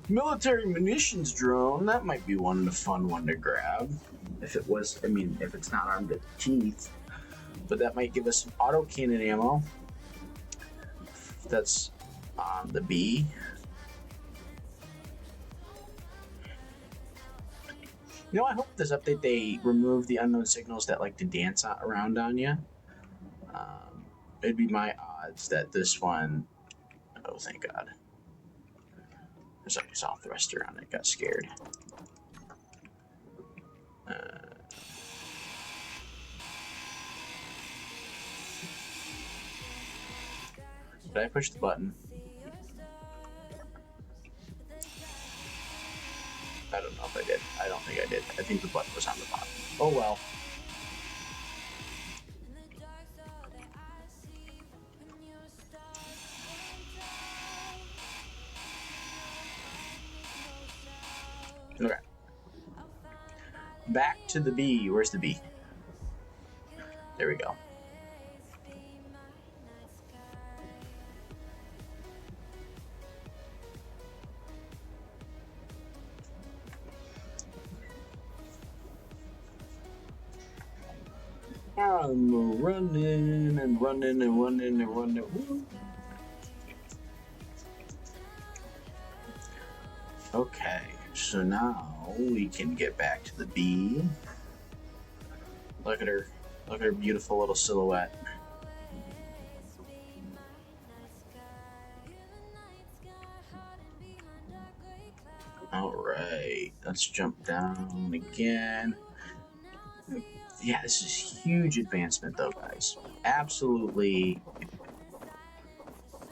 Military munitions drone, that might be one, a fun one to grab. If it was, I mean, if it's not armed to the teeth. But that might give us some autocannon ammo. That's on the B. You know, I hope this update they remove the unknown signals that like to dance around on you. It'd be my odds that this one, oh thank God. As I saw the rest around, I got scared. Did I push the button? I don't know if I did. I don't think I did. I think the button was on the bottom. Oh well. Okay. Back to the B. Where's the B? There we go. I'm running and running and running and running. Woo. Okay, so now we can get back to the B. Look at her. Look at her beautiful little silhouette. Alright, let's jump down again. Yeah, this is huge advancement though, guys. Absolutely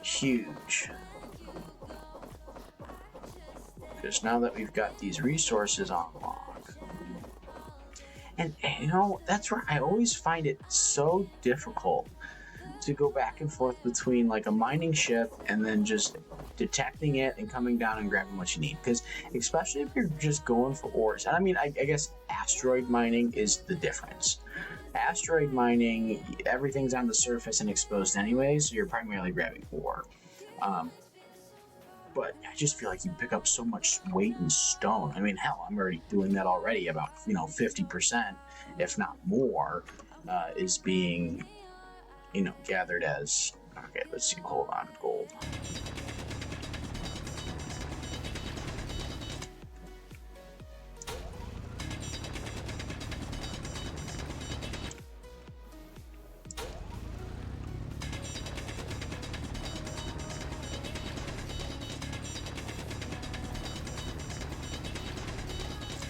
huge. Because now that we've got these resources on lock. And you know, that's where I always find it so difficult to go back and forth between like a mining ship and then just detecting it and coming down and grabbing what you need. Because especially if you're just going for ores, and I mean, I guess asteroid mining is the difference. Asteroid mining, everything's on the surface and exposed anyways, so you're primarily grabbing ore. But I just feel like you pick up so much weight and stone. I mean, hell, I'm already doing that already. About 50%, if not more, is being gathered as. Okay, let's see. Hold on, gold.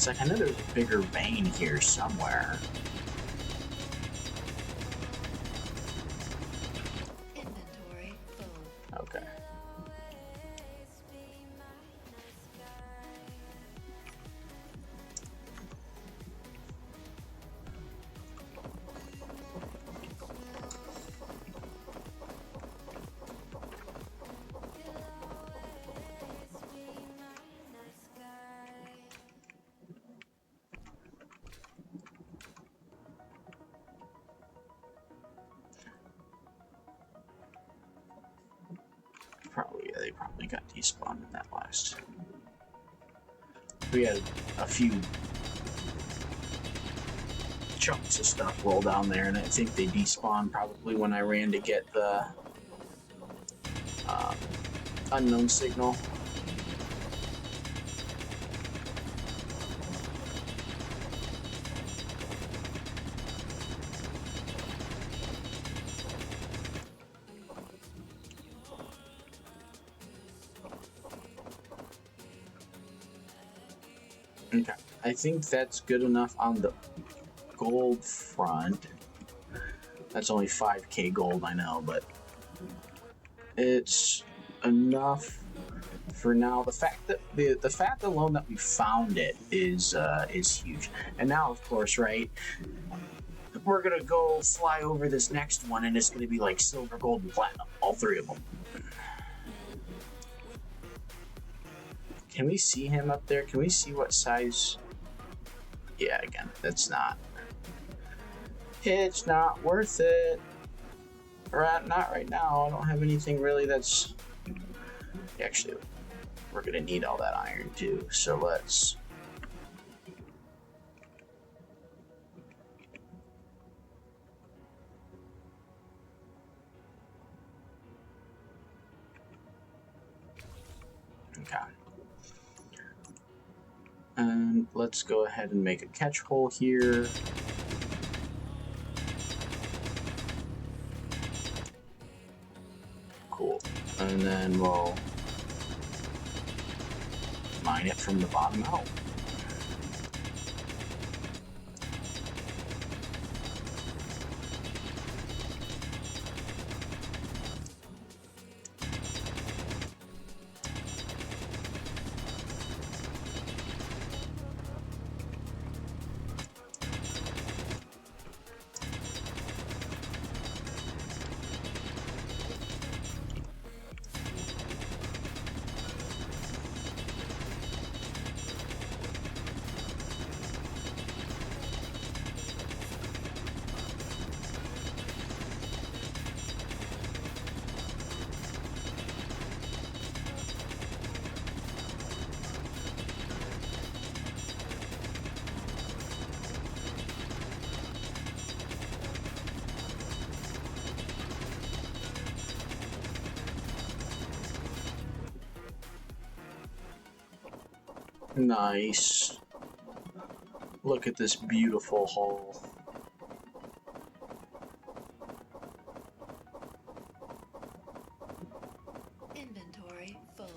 It's like I know there's a bigger vein here somewhere. Inventory full. Okay. Probably, yeah, they probably got despawned in that last. We had a few chunks of stuff roll down there, and I think they despawned probably when I ran to get the unknown signal. Okay, I think that's good enough on the gold front. That's only 5k gold, I know, but it's enough for now. The fact that the fact alone that we found it is huge. And now, of course, right, we're gonna go fly over this next one, and it's gonna be like silver, gold, and platinum, all three of them. Can we see him up there? Can we see what size? Yeah, again, that's not. It's not worth it. Not right now. I don't have anything really that's. Actually, we're gonna need all that iron too. So let's. Okay. And let's go ahead and make a catch hole here. Cool. And then we'll mine it from the bottom out. Nice. Look at this beautiful hole. Inventory full.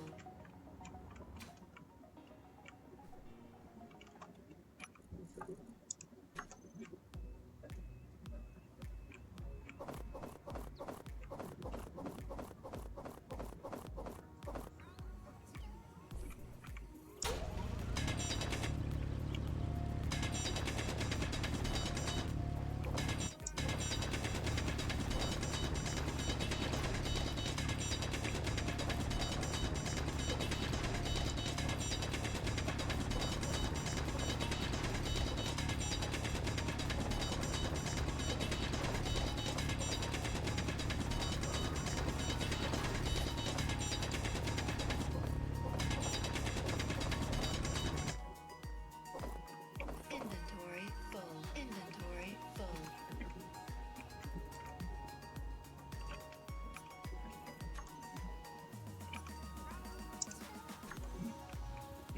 Inventory full. Inventory full.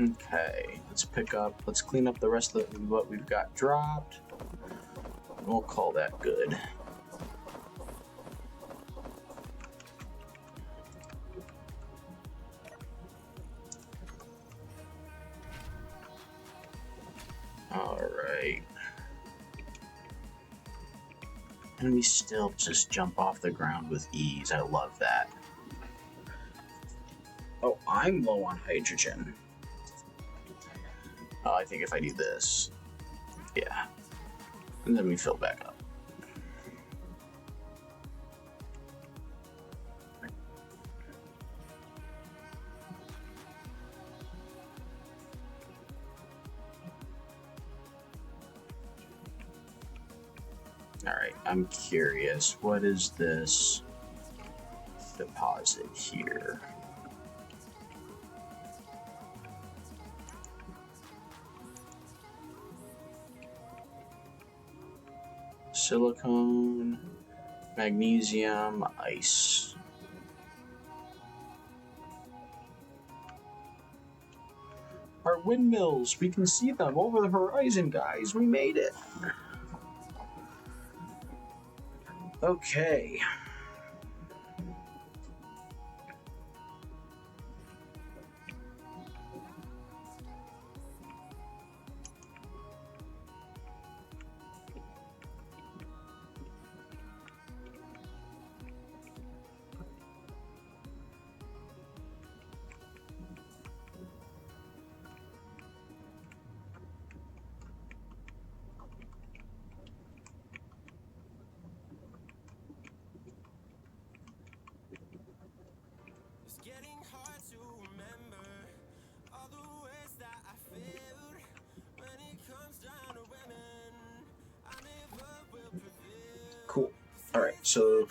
Okay, let's clean up the rest of what we've got dropped. We'll call that good. right. And we still just jump off the ground with ease. I love that. Oh, I'm low on hydrogen. Oh, I think if I do this, yeah. And then we fill back up. Alright, I'm curious. What is this deposit here? Silicone, magnesium, ice. Our windmills, we can see them over the horizon, guys. We made it. Okay. It's getting hard to remember all the ways that I failed. When it comes down to women, I never will prevail. Cool. Alright, so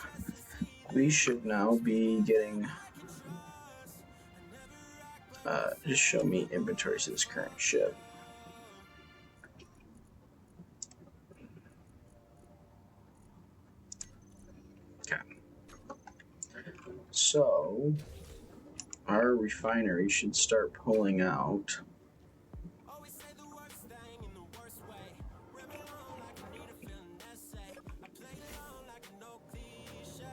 we should now be getting... just show me inventories of this current ship. Okay. So, our refinery should start pulling out. Always say the worst thing in the worst way. Rebel on like I need a feeling essay. I play along like an old cliche. I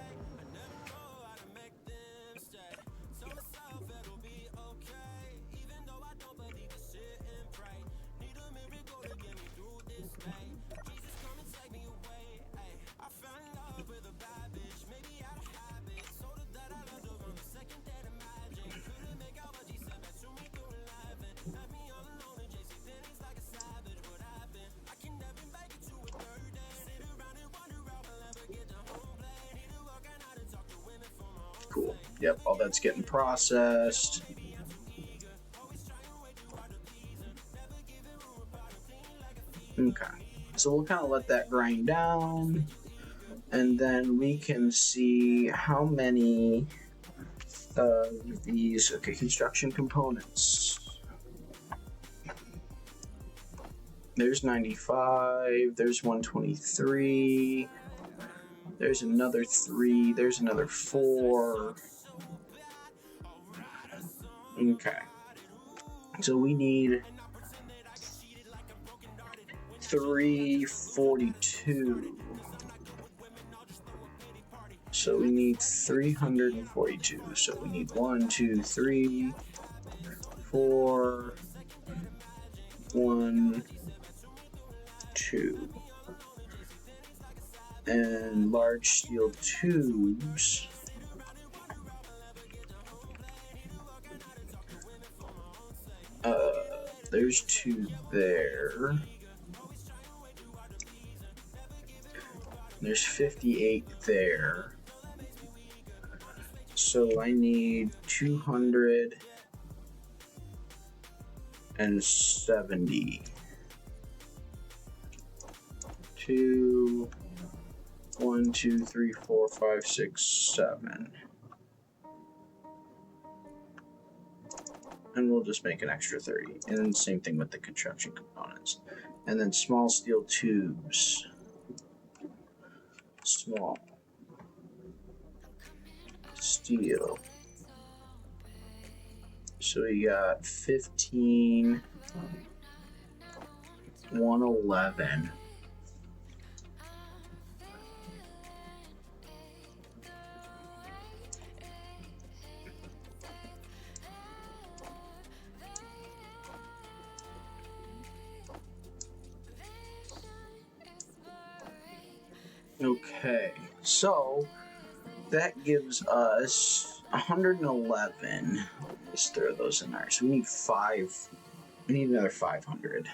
never know how to make them stay. Tell myself it'll be okay. Even though I don't believe the shit and pray. Need a miracle to get me through this day. Jesus, come and take me away. Ay, I fell in love with a bad bitch. Maybe out of habit. Told her that I loved her on the second day of magic. Couldn't make out what she said back to me through laughing. Left me all alone and chasing feelings like a savage. What happened? I can never make it to a third day. Sit around and wonder how I'll ever get to home plate. Need to work on how to talk to women for my own. Cool. Yep, all that's getting processed. Okay. So we'll kind of let that grind down. And then we can see how many of these, okay, construction components. There's 95, there's 123, there's another 3, there's another 4. Okay. So we need 342. So we need 342. So we need 1, 2, 3, 4, 1, 2. And large steel tubes. There's 2 there. There's 58 there. So I need 270. 2, 1, 2, 3, 4, 5, 6, 7. And we'll just make an extra 30. And then same thing with the construction components. And then small steel tubes. Small steel. So we got 15, 111. Okay, so that gives us 111. Let's throw those in there. So we need 5. We need another 500.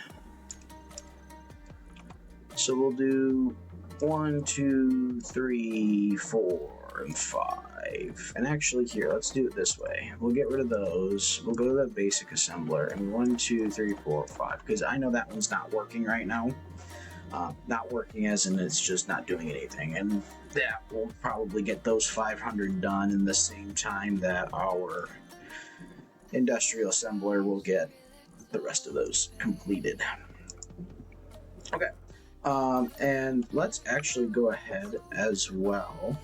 So we'll do 1, 2, 3, 4, and 5. And actually, here, let's do it this way. We'll get rid of those. We'll go to the basic assembler. And 1, 2, 3, 4, 5. Because I know that one's not working right now. Not working as in it's just not doing anything. And that will probably get those 500 done in the same time that our industrial assembler will get the rest of those completed. Okay. And let's actually go ahead as well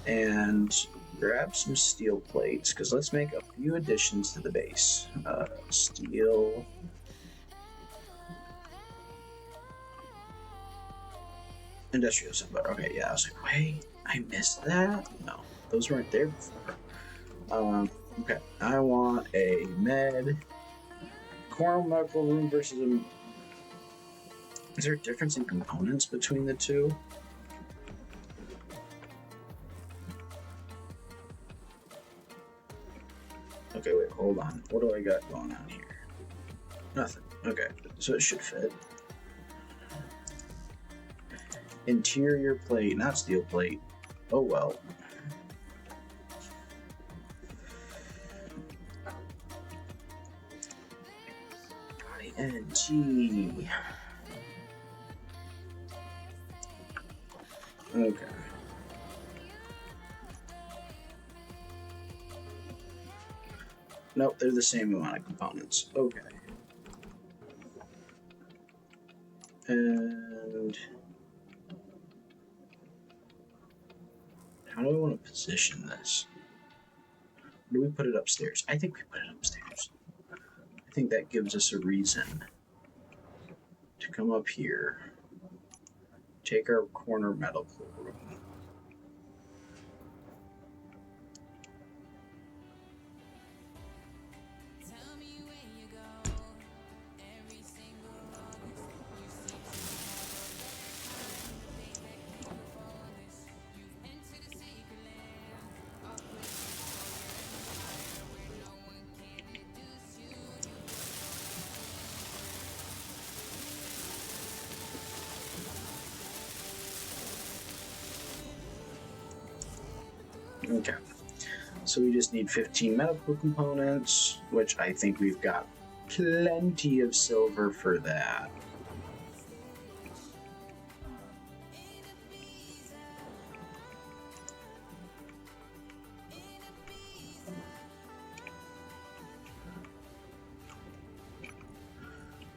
and grab some steel plates, because let's make a few additions to the base. Steel. Industrial assembler. Okay, yeah, I was like, wait, I missed that? No, those weren't there before. Okay, I want a med. Coronal medical room versus a... Is there a difference in components between the two? Okay, wait, hold on. What do I got going on here? Nothing. Okay, so it should fit. Interior plate, not steel plate. Oh well. ING. Okay. Nope, they're the same amount of components. Okay. And how do I want to position this? Do we put it upstairs? I think we put it upstairs. I think that gives us a reason to come up here, take our corner medical room. Okay, so we just need 15 medical components, which I think we've got plenty of silver for that.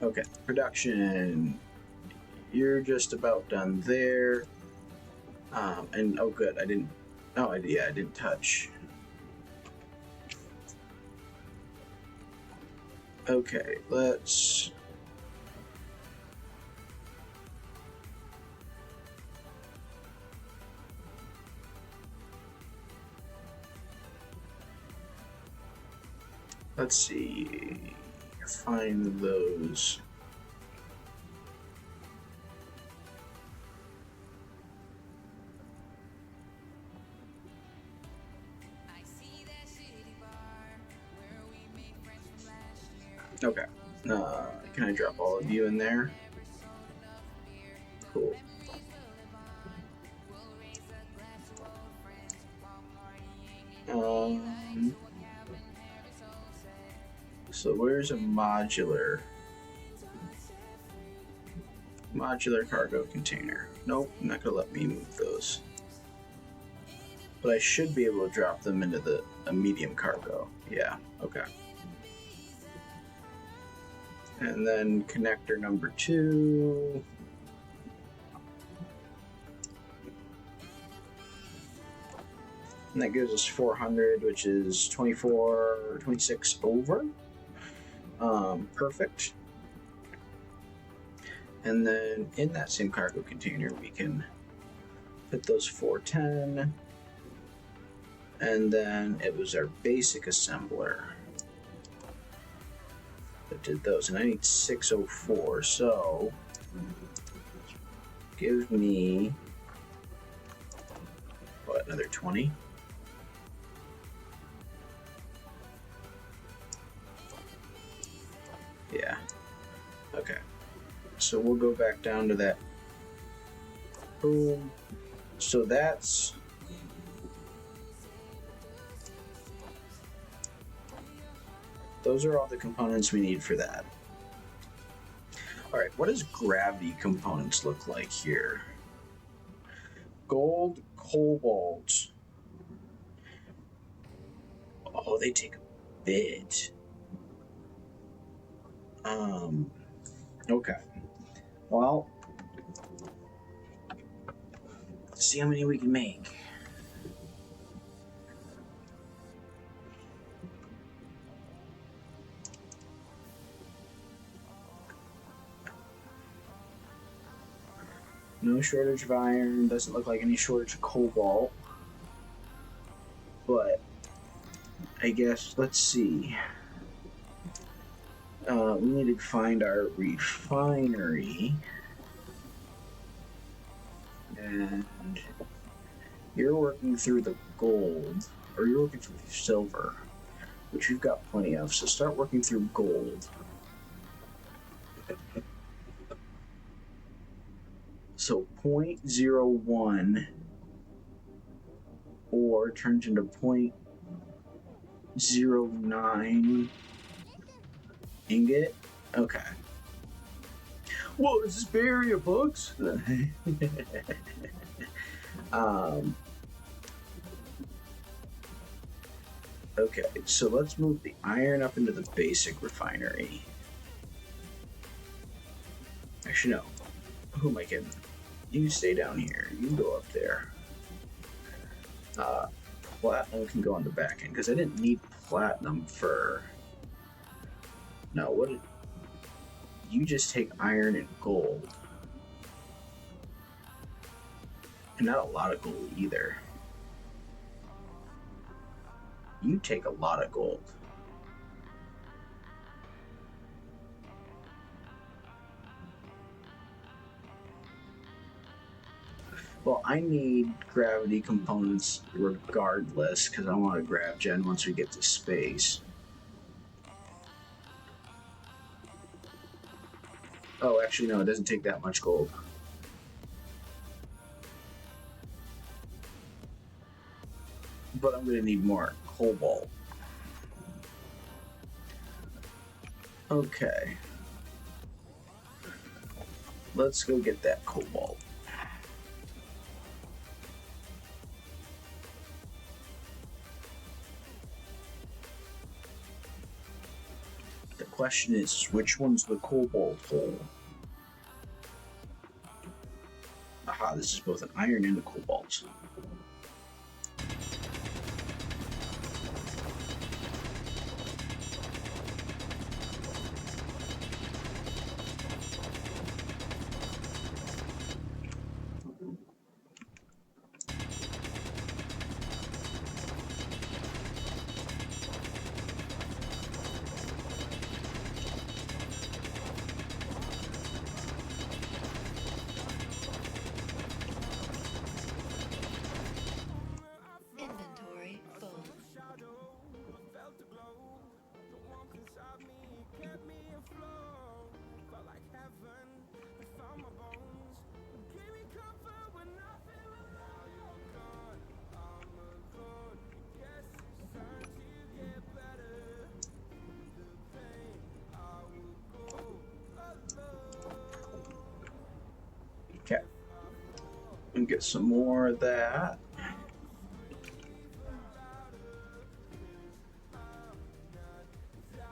Okay, production. You're just about done there. And oh good, I didn't... Oh, yeah, I didn't touch. Okay, let's... Let's see... Find those... Okay. Can I drop all of you in there? Cool. So where's a modular cargo container? Nope, not gonna let me move those. But I should be able to drop them into a medium cargo. Yeah, okay. And then connector number 2. And that gives us 400, which is 26 over. Perfect. And then in that same cargo container, we can put those 410. And then it was our basic assembler that did those. And I need 604, so give me what, another 20? Yeah. Okay. So we'll go back down to that. Boom. So that's those are all the components we need for that. All right, what does gravity components look like here? Gold, cobalt. Oh, they take a bit. Okay. Well, let's see how many we can make. No shortage of iron. Doesn't look like any shortage of cobalt. But I guess, let's see. We need to find our refinery. And you're working through the gold, or you're working through the silver, which you've got plenty of. So start working through gold. So 0.01 ore turns into 0.09 ingot. Okay. Whoa, is this Bay Area books? Okay, so let's move the iron up into the basic refinery. Actually, no. Who am I kidding? You stay down here. You can go up there. Platinum can go on the back end, because I didn't need platinum for... No, what did... You just take iron and gold. And not a lot of gold either. You take a lot of gold. Well, I need gravity components regardless, because I want to grab Gen once we get to space. Oh, actually, no, it doesn't take that much gold. But I'm going to need more cobalt. Okay. Let's go get that cobalt. The question is, which one's the cobalt hole? Aha, this is both an iron and a cobalt. Inventory full. Okay. And get some more of that.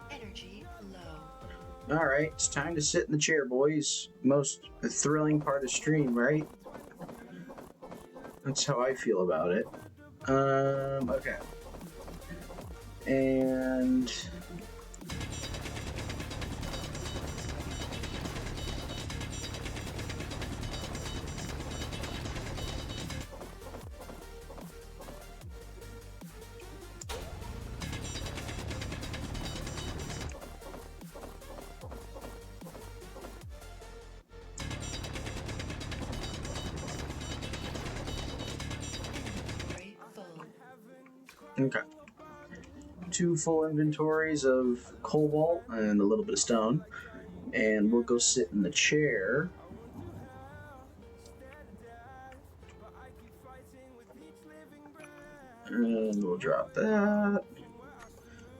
Energy low. All right, it's time to sit in the chair, boys. Most thrilling part of stream, right? That's how I feel about it. Okay. And Okay. 2 full inventories of cobalt and a little bit of stone. And we'll go sit in the chair. And we'll drop that.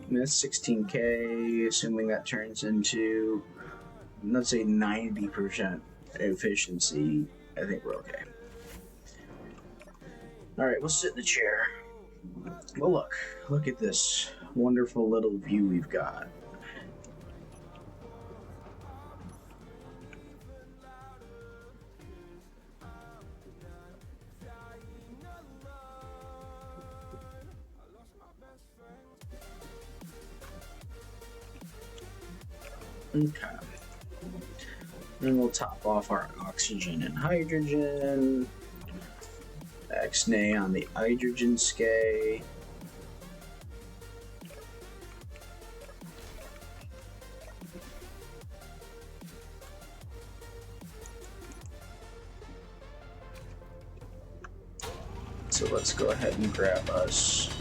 And that's 16k, assuming that turns into, let's say, 90% efficiency. I think we're okay. Alright, we'll sit in the chair. Well, look at this wonderful little view we've got. Okay. Then we'll top off our oxygen and hydrogen. X-nay on the hydrogen scale. So let's go ahead and grab us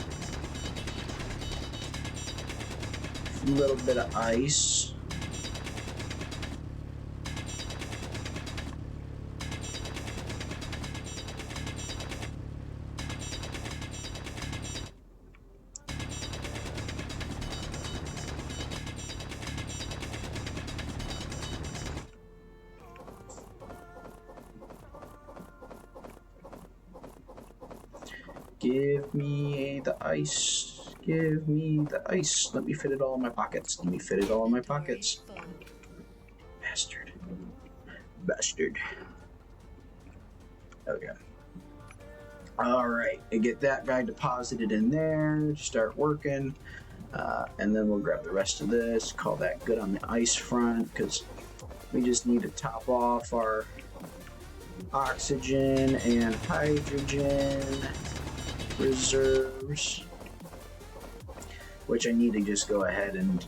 a little bit of ice. Give me the ice. Give me the ice. Let me fit it all in my pockets. Let me fit it all in my pockets. Bastard. Bastard. Okay. Alright. And get that guy deposited in there. Start working. And then we'll grab the rest of this. Call that good on the ice front. Because we just need to top off our oxygen and hydrogen reserves, which I need to just go ahead and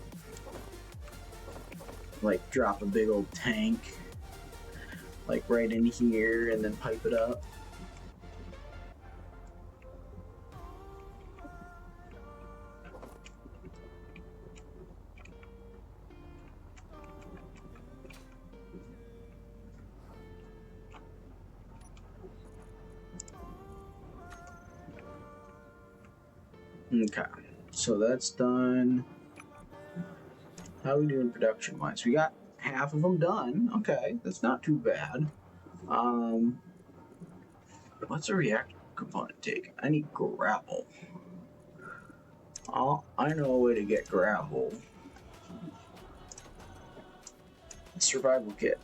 like drop a big old tank like right in here and then pipe it up. Okay, so that's done. How are we doing production wise? We got half of them done. Okay, that's not too bad. What's a reactor component take? I need gravel. Oh, I know a way to get gravel. Survival kit.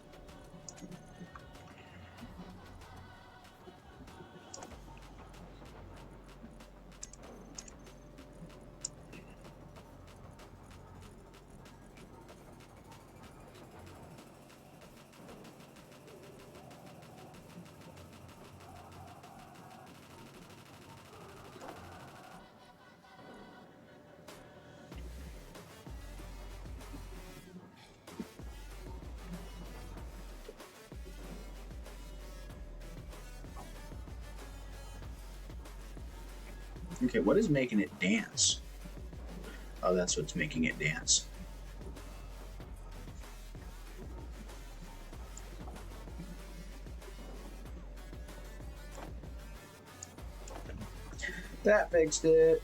Okay, what is making it dance? Oh, that's what's making it dance. That fixed it.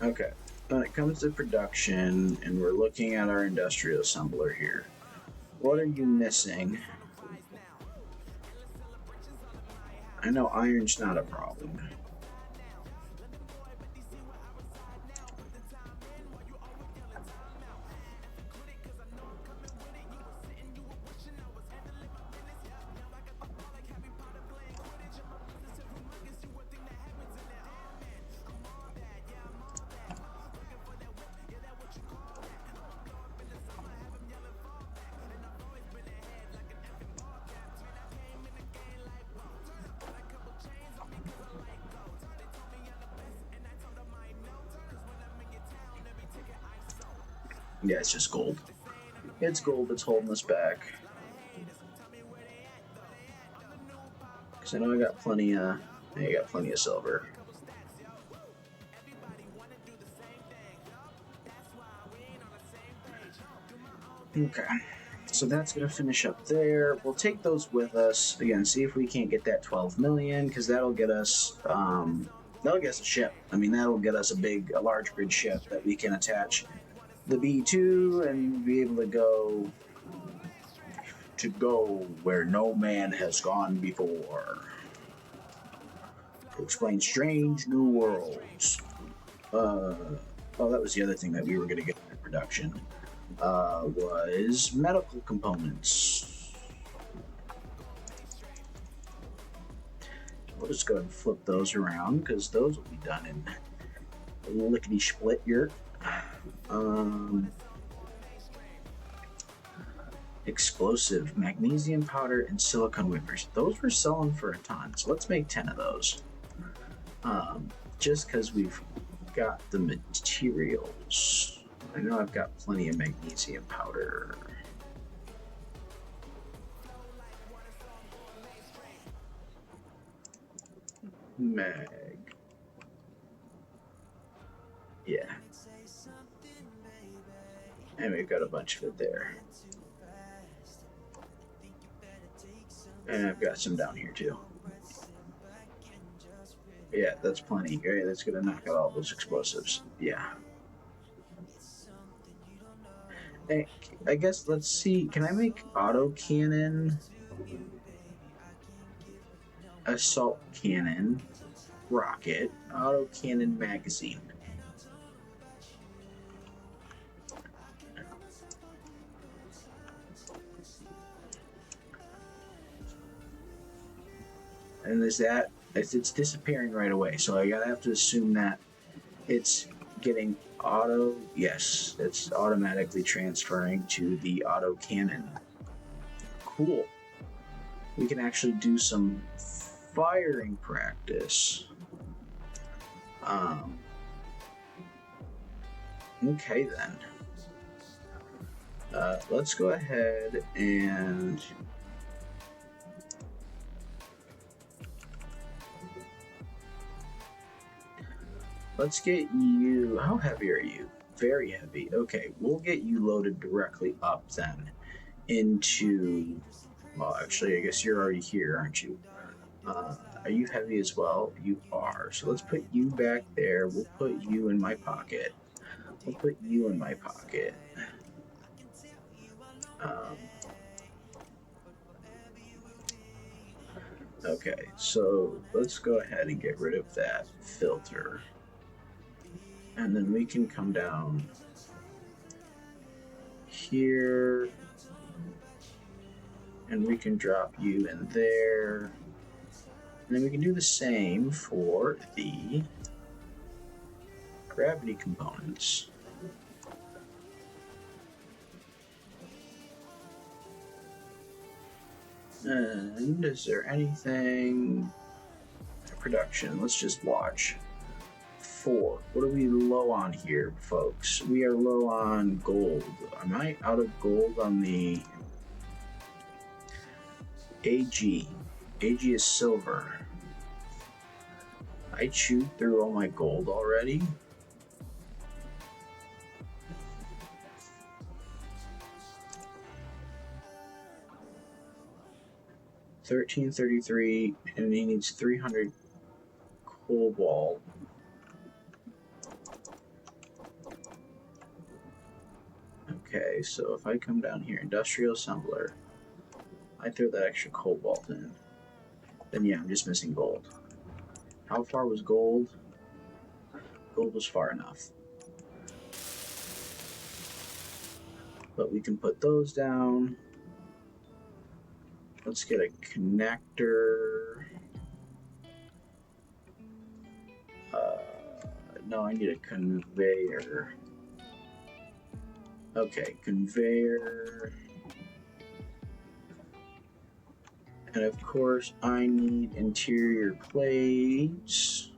Okay, when it comes to production, and we're looking at our industrial assembler here, what are you missing? I know iron's not a problem. Yeah, it's just gold. It's gold that's holding us back. So I know I got plenty of silver. Okay, so that's gonna finish up there. We'll take those with us again. See if we can't get that 12 million, because that'll get us a ship. I mean, that'll get us a large grid ship that we can attach the B2 and be able to go where no man has gone before. To explain strange new worlds. That was the other thing that we were going to get in production. Was medical components. We'll just go ahead and flip those around, because those will be done in lickety-split here. Explosive, magnesium powder, and silicone wafers. Those we're selling for a ton, so let's make 10 of those. Just because we've got the materials. I know I've got plenty of magnesium powder. Mag. Yeah. And we've got a bunch of it there. And I've got some down here too. Yeah, that's plenty. Right, that's gonna knock out all those explosives. Yeah. Hey, I guess let's see. Can I make autocannon, assault cannon, rocket, autocannon magazine? And is that it's disappearing right away? So I gotta have to assume that it's getting auto. Yes, it's automatically transferring to the auto cannon. Cool. We can actually do some firing practice. Okay then. Let's go ahead and let's get you. How heavy are you? Very heavy. Okay, we'll get you loaded directly up then into. Well, actually, I guess you're already here, aren't you? Are you heavy as well? You are. So let's put you back there. We'll put you in my pocket. We'll put you in my pocket. Okay, so let's go ahead and get rid of that filter. And then we can come down here. And we can drop you in there. And then we can do the same for the gravity components. And is there anything production? Let's just watch. 4. What are we low on here, folks? We are low on gold. Am I out of gold on the AG? AG is silver. I chewed through all my gold already. $13.33, and he needs 300 cobalt. Okay, so if I come down here, industrial assembler, I throw that extra cobalt in, then yeah, I'm just missing gold. How far was gold? Gold was far enough. But we can put those down. Let's get a connector. No, I need a conveyor. Okay, conveyor. And of course, I need interior plates.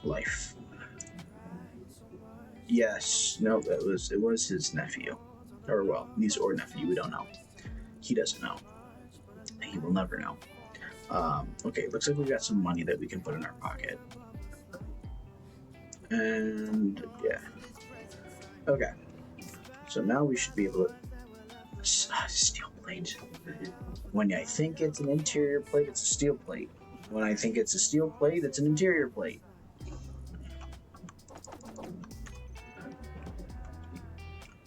Life. Yes. No, it was his nephew. Or, well, niece or nephew, we don't know. He doesn't know. He will never know. Okay, looks like we got some money that we can put in our pocket. And, yeah. Okay. So now we should be able to... steel plate. When I think it's an interior plate, it's a steel plate. When I think it's a steel plate, it's an interior plate.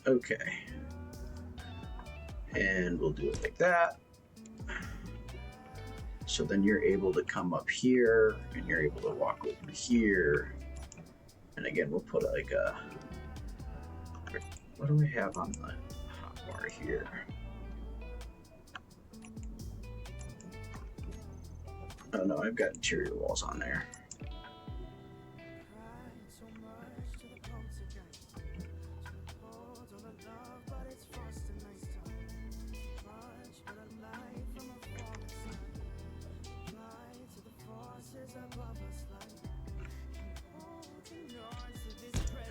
Okay. And we'll do it like that. So then you're able to come up here, and you're able to walk over here. And again, we'll put like a... What do we have on the hot bar here? Oh no, I've got interior walls on there.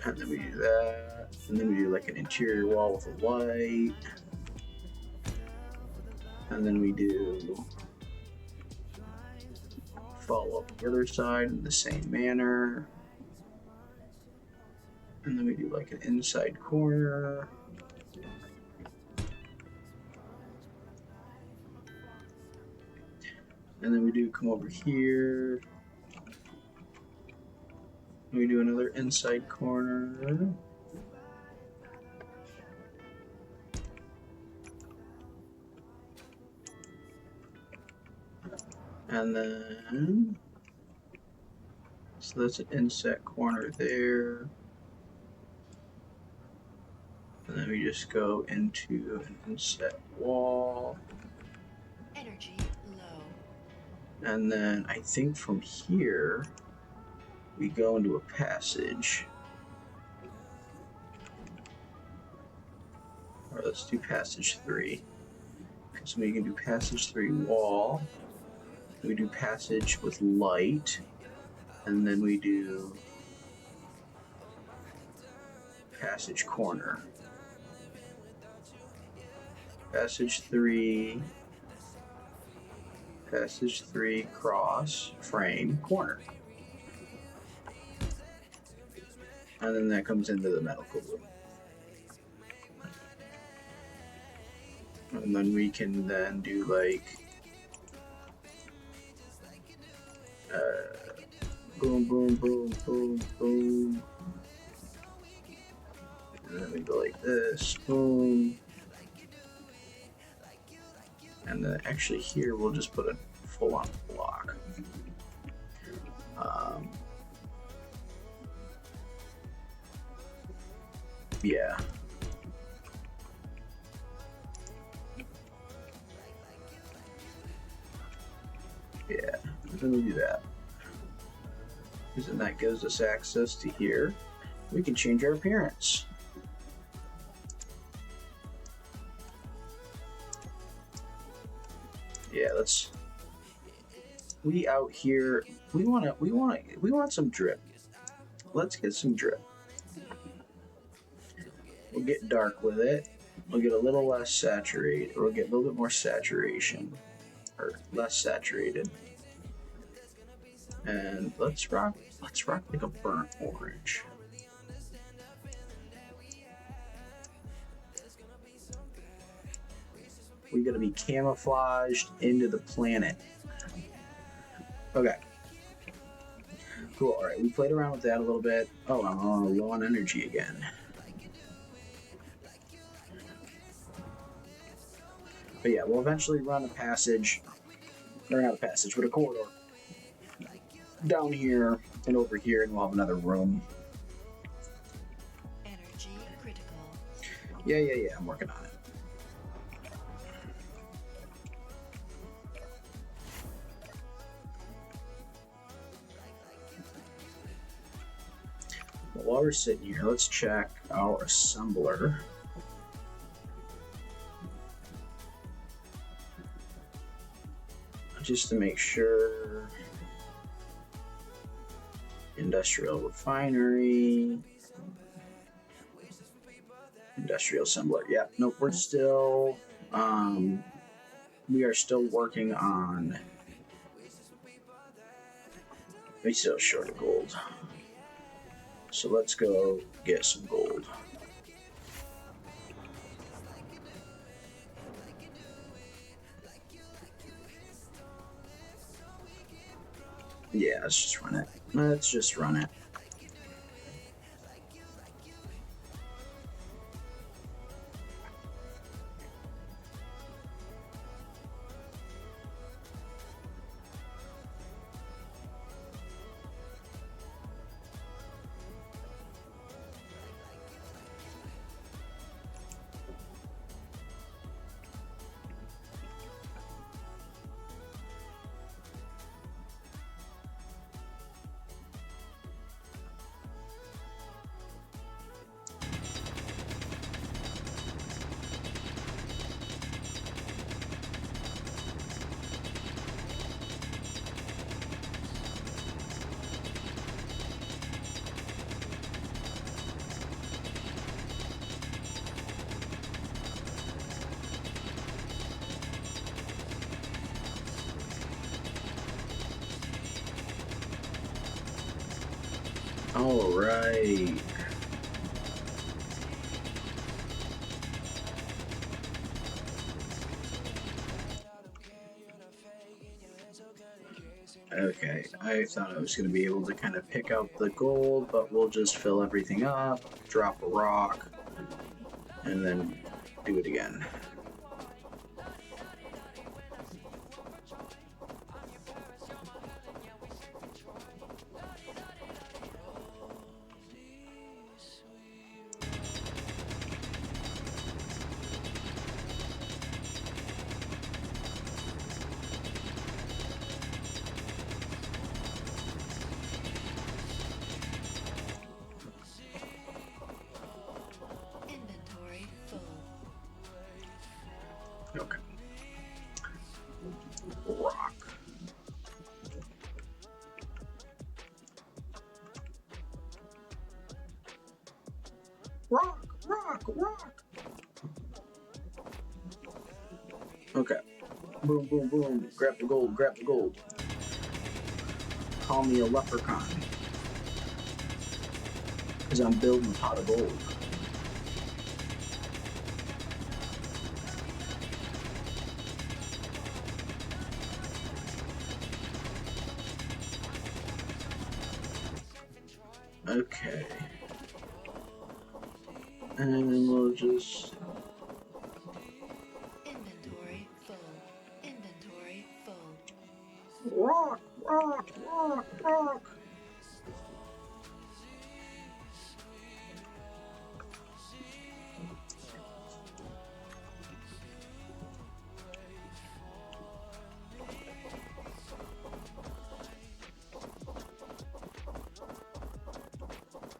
And then we do that. And then we do like an interior wall with a light. And then we do follow up the other side in the same manner. And then we do like an inside corner. And then we do come over here. And we do another inside corner. And then, so that's an inset corner there. And then we just go into an inset wall. Energy low. And then I think from here, we go into a passage. Or let's do passage 3. So we can do passage 3 wall. We do passage with light. And then we do passage corner. Passage 3. Passage 3 cross frame corner. And then that comes into the medical room. And then we can then do like boom, boom, boom, boom, boom. And then we go like this, boom. And then actually here we'll just put a full-on block. Yeah. Yeah, then we do that. Because then that gives us access to here. We can change our appearance. Yeah, let's. We out here. We want some drip. Let's get some drip. We'll get dark with it. We'll get a little less saturated, or we'll get a little bit more saturation, or less saturated. And let's rock like a burnt orange. We're gonna be camouflaged into the planet. Okay. Cool. All right, we played around with that a little bit. Oh, I'm low on energy again. But yeah, we'll eventually run a passage, or not a passage, but a corridor down here and over here, and we'll have another room. Energy critical. Yeah, I'm working on it. Well, while we're sitting here, let's check our assembler. Just to make sure. Industrial refinery. Industrial assembler. Yeah, nope, we're still, we are still working on, we're still short of gold. So let's go get some gold. Yeah, let's just run it. Let's just run it. All right. Okay, I thought I was going to be able to kind of pick out the gold, but we'll just fill everything up, drop a rock, and then do it again. Inventory full. Okay. Rock. Rock, rock, rock. Okay. Boom, boom, boom. Grab the gold, grab the gold. Call me a leprechaun. Because I'm building a pot of gold. Okay. And we'll just... Inventory full. Inventory full. Rock, rock, rock, rock.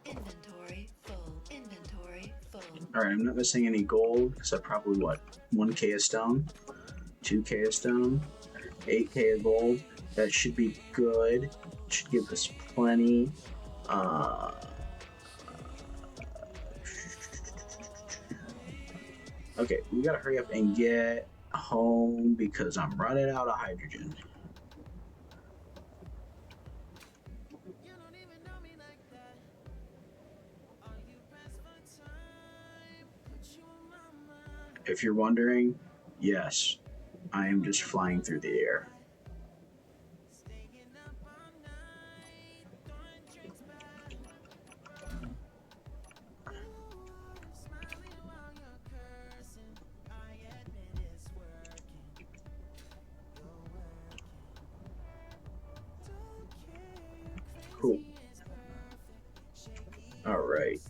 Inventory full. Inventory full. Alright, I'm not missing any gold, because I probably, what, 1k of stone? 2k of stone? 8k of gold? That should be good. Should give us plenty. Okay, we gotta hurry up and get home, because I'm running out of hydrogen. If you're wondering, yes, I am just flying through the air. Cool. All right.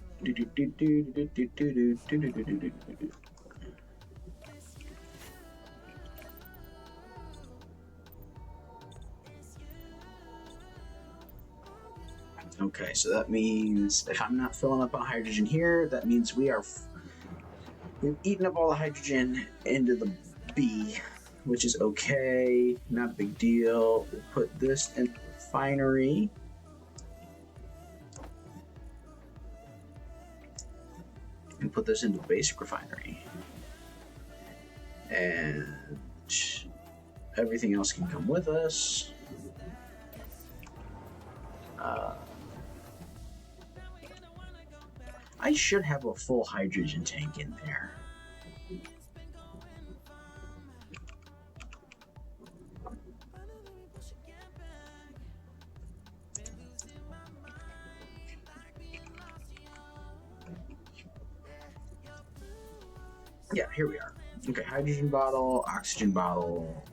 Okay, so that means if I'm not filling up on hydrogen here, that means we've eaten up all the hydrogen into the B, which is okay, not a big deal. We'll put this in the refinery. And put this into the basic refinery. And everything else can come with us. I should have a full hydrogen tank in there. Yeah, here we are. Okay, hydrogen bottle, oxygen bottle.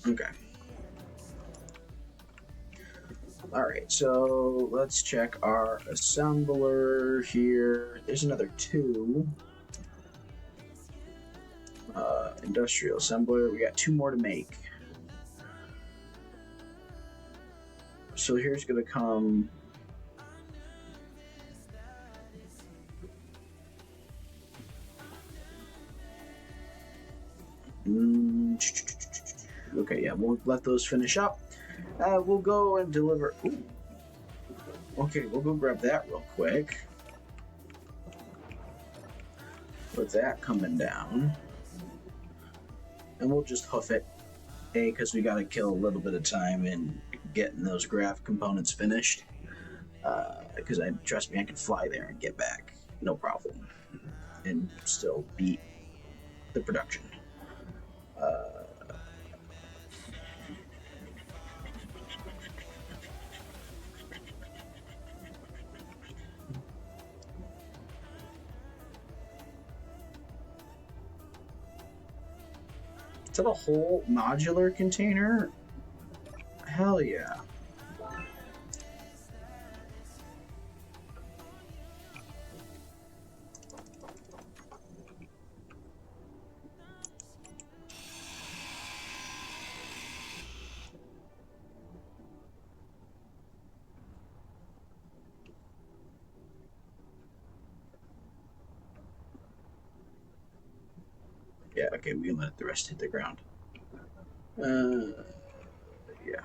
Okay. Alright, so let's check our assembler here. There's another 2. Industrial assembler. We got 2 more to make. So here's going to come... Okay, yeah, we'll let those finish up. We'll go and deliver... Ooh. Okay, we'll go grab that real quick. With that coming down. And we'll just hoof it. A, because we got to kill a little bit of time in getting those graph components finished. Because trust me, I can fly there and get back. No problem. And still beat the production. Is that a whole modular container? Hell yeah. Yeah, okay, we can let the rest hit the ground. Yeah.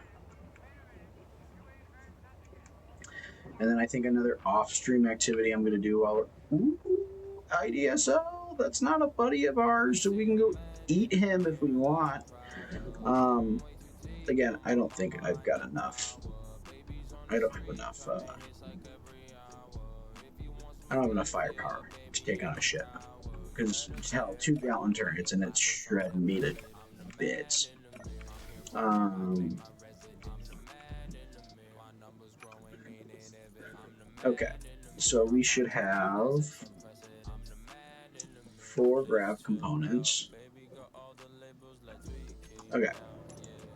And then I think another off-stream activity I'm going to do while we're... Ooh, IDSO! That's not a buddy of ours, so we can go eat him if we want. Again, I don't think I've got enough. I don't have enough, I don't have enough firepower to take on a ship. Because, hell, 2 gallon turrets and it's shredding me to bits. Okay, so we should have 4 grav components. Okay,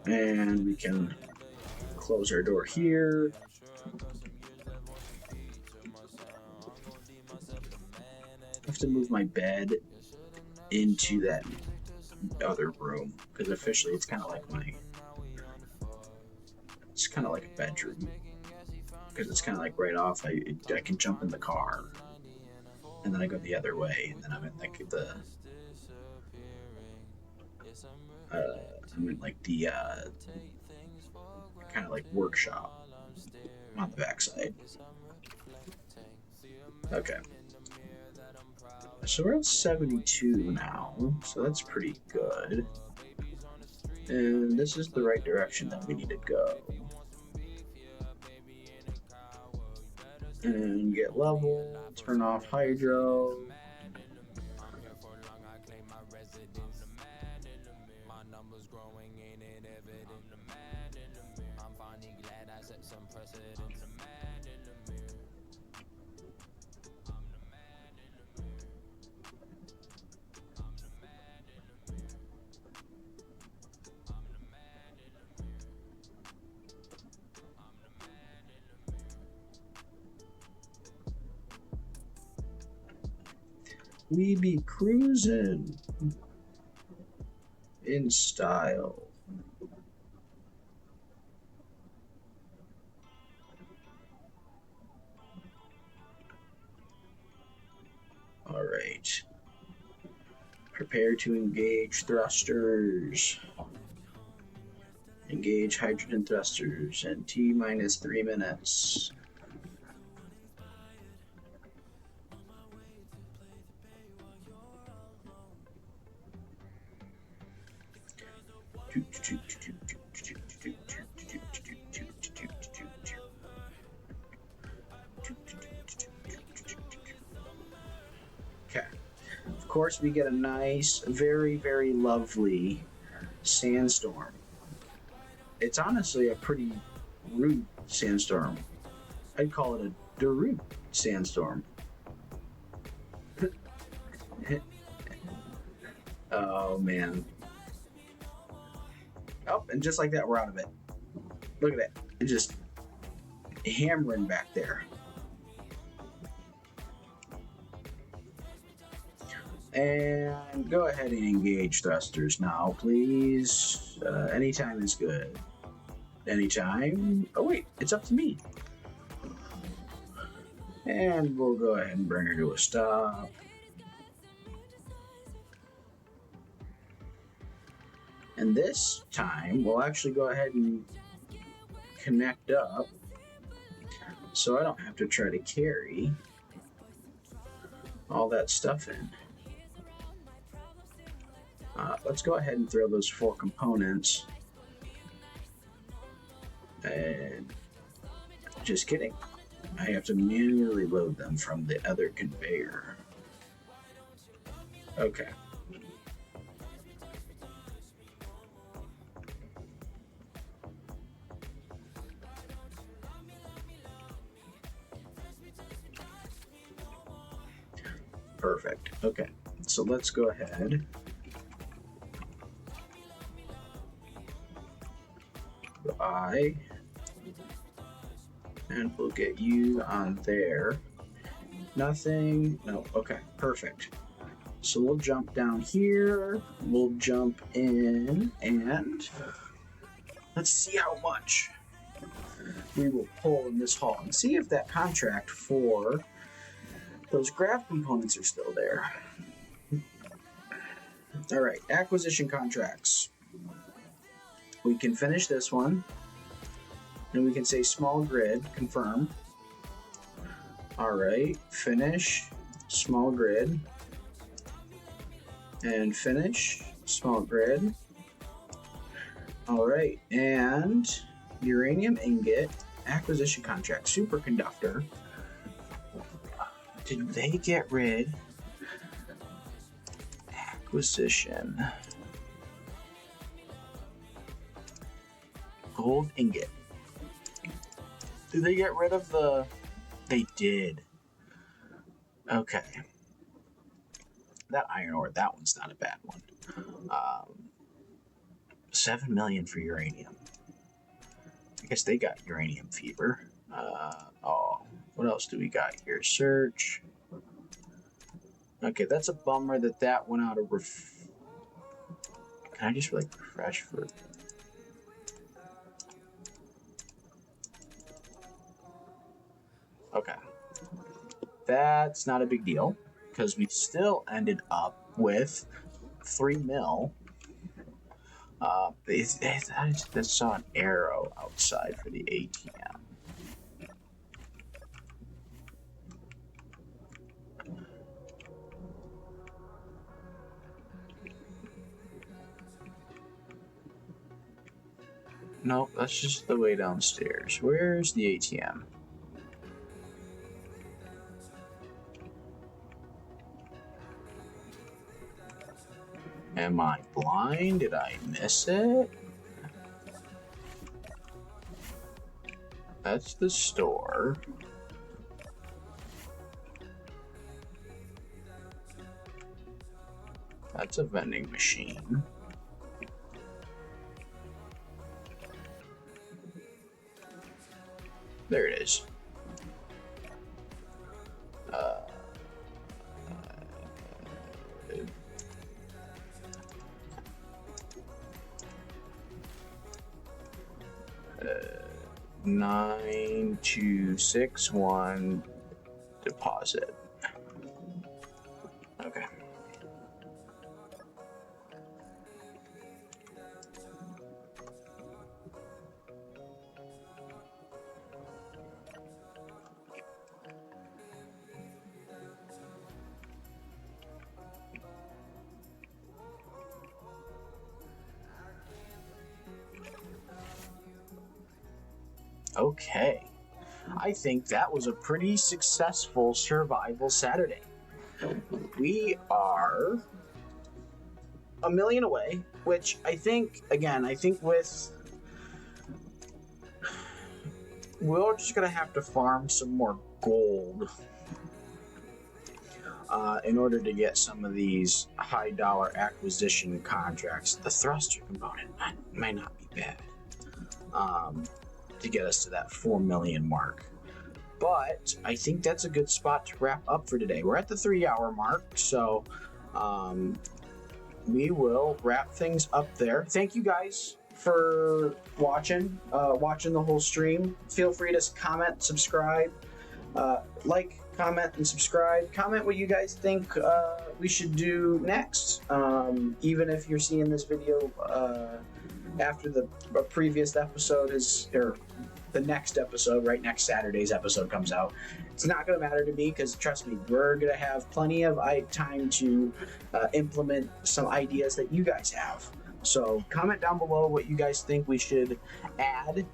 and we can close our door here. I have to move my bed into that other room because officially it's kind of like it's kind of like a bedroom because it's kind of like right off. I can jump in the car and then I go the other way and then I'm in like the kind of like workshop on the backside. Okay. So we're at 72 now, so that's pretty good. And this is the right direction that we need to go. And get level, turn off hydro. We be cruising in style. All right. Prepare to engage thrusters. engage hydrogen thrusters in T minus 3 minutes. Okay. Of course, we get a nice, very, very lovely sandstorm. It's honestly a pretty rude sandstorm. I'd call it a Darude sandstorm. Oh, man. Oh, and just like that, we're out of it. Look at that. It's just hammering back there. And go ahead and engage thrusters now, please. Anytime is good. Anytime. Oh, wait. It's up to me. And we'll go ahead and bring her to a stop. And this time, we'll actually go ahead and connect up so I don't have to try to carry all that stuff in. Let's go ahead and throw those 4 components. And just kidding. I have to manually load them from the other conveyor. Okay. Perfect. Okay. So let's go ahead. And we'll get you on there. Nothing. No. Okay. Perfect. So we'll jump down here. We'll jump in and let's see how much we will pull in this haul and see if that contract for those graph components are still there. All right. Acquisition contracts. We can finish this one. And we can say small grid, confirm. All right, finish, small grid. And finish, small grid. All right, and uranium ingot, acquisition contract, superconductor. Did they get rid? Acquisition. Gold ingot. Did they get rid of the... They did. Okay. That iron ore, that one's not a bad one. 7 million for uranium. I guess they got uranium fever. What else do we got here? Search. Okay, that's a bummer that went out of Can I just refresh for... Okay. That's not a big deal, because we still ended up with 3 mil. I saw an arrow outside for the ATM. Nope, that's just the way downstairs. Where's the ATM? Am I blind? Did I miss it? That's the store. That's a vending machine. There it is. 9261 deposit. Okay. Okay. I think that was a pretty successful survival Saturday. We are a million away, which I think, again, we're just going to have to farm some more gold in order to get some of these high dollar acquisition contracts. The thruster component might not be bad to get us to that 4 million mark. But I think that's a good spot to wrap up for today. We're at the 3-hour mark, so we will wrap things up there. Thank you guys for watching the whole stream. Feel free to comment, subscribe, like, comment, and subscribe. Comment what you guys think we should do next. Even if you're seeing this video after the previous episode or the next episode, right? Next Saturday's episode comes out. It's not going to matter to me because, trust me, we're going to have plenty of time to implement some ideas that you guys have. So comment down below what you guys think we should add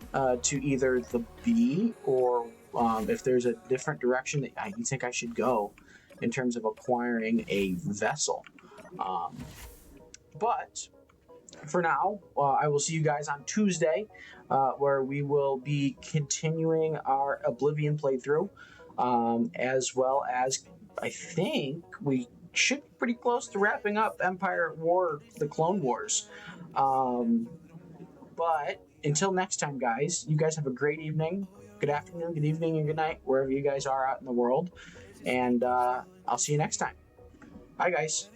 to either the B or if there's a different direction that you think I should go in terms of acquiring a vessel. But for now, I will see you guys on Tuesday, where we will be continuing our Oblivion playthrough, as well as I think we should be pretty close to wrapping up Empire War, the Clone Wars. But until next time, guys, you guys have a great evening, good afternoon, good evening, and good night, wherever you guys are out in the world. And I'll see you next time. Bye, guys.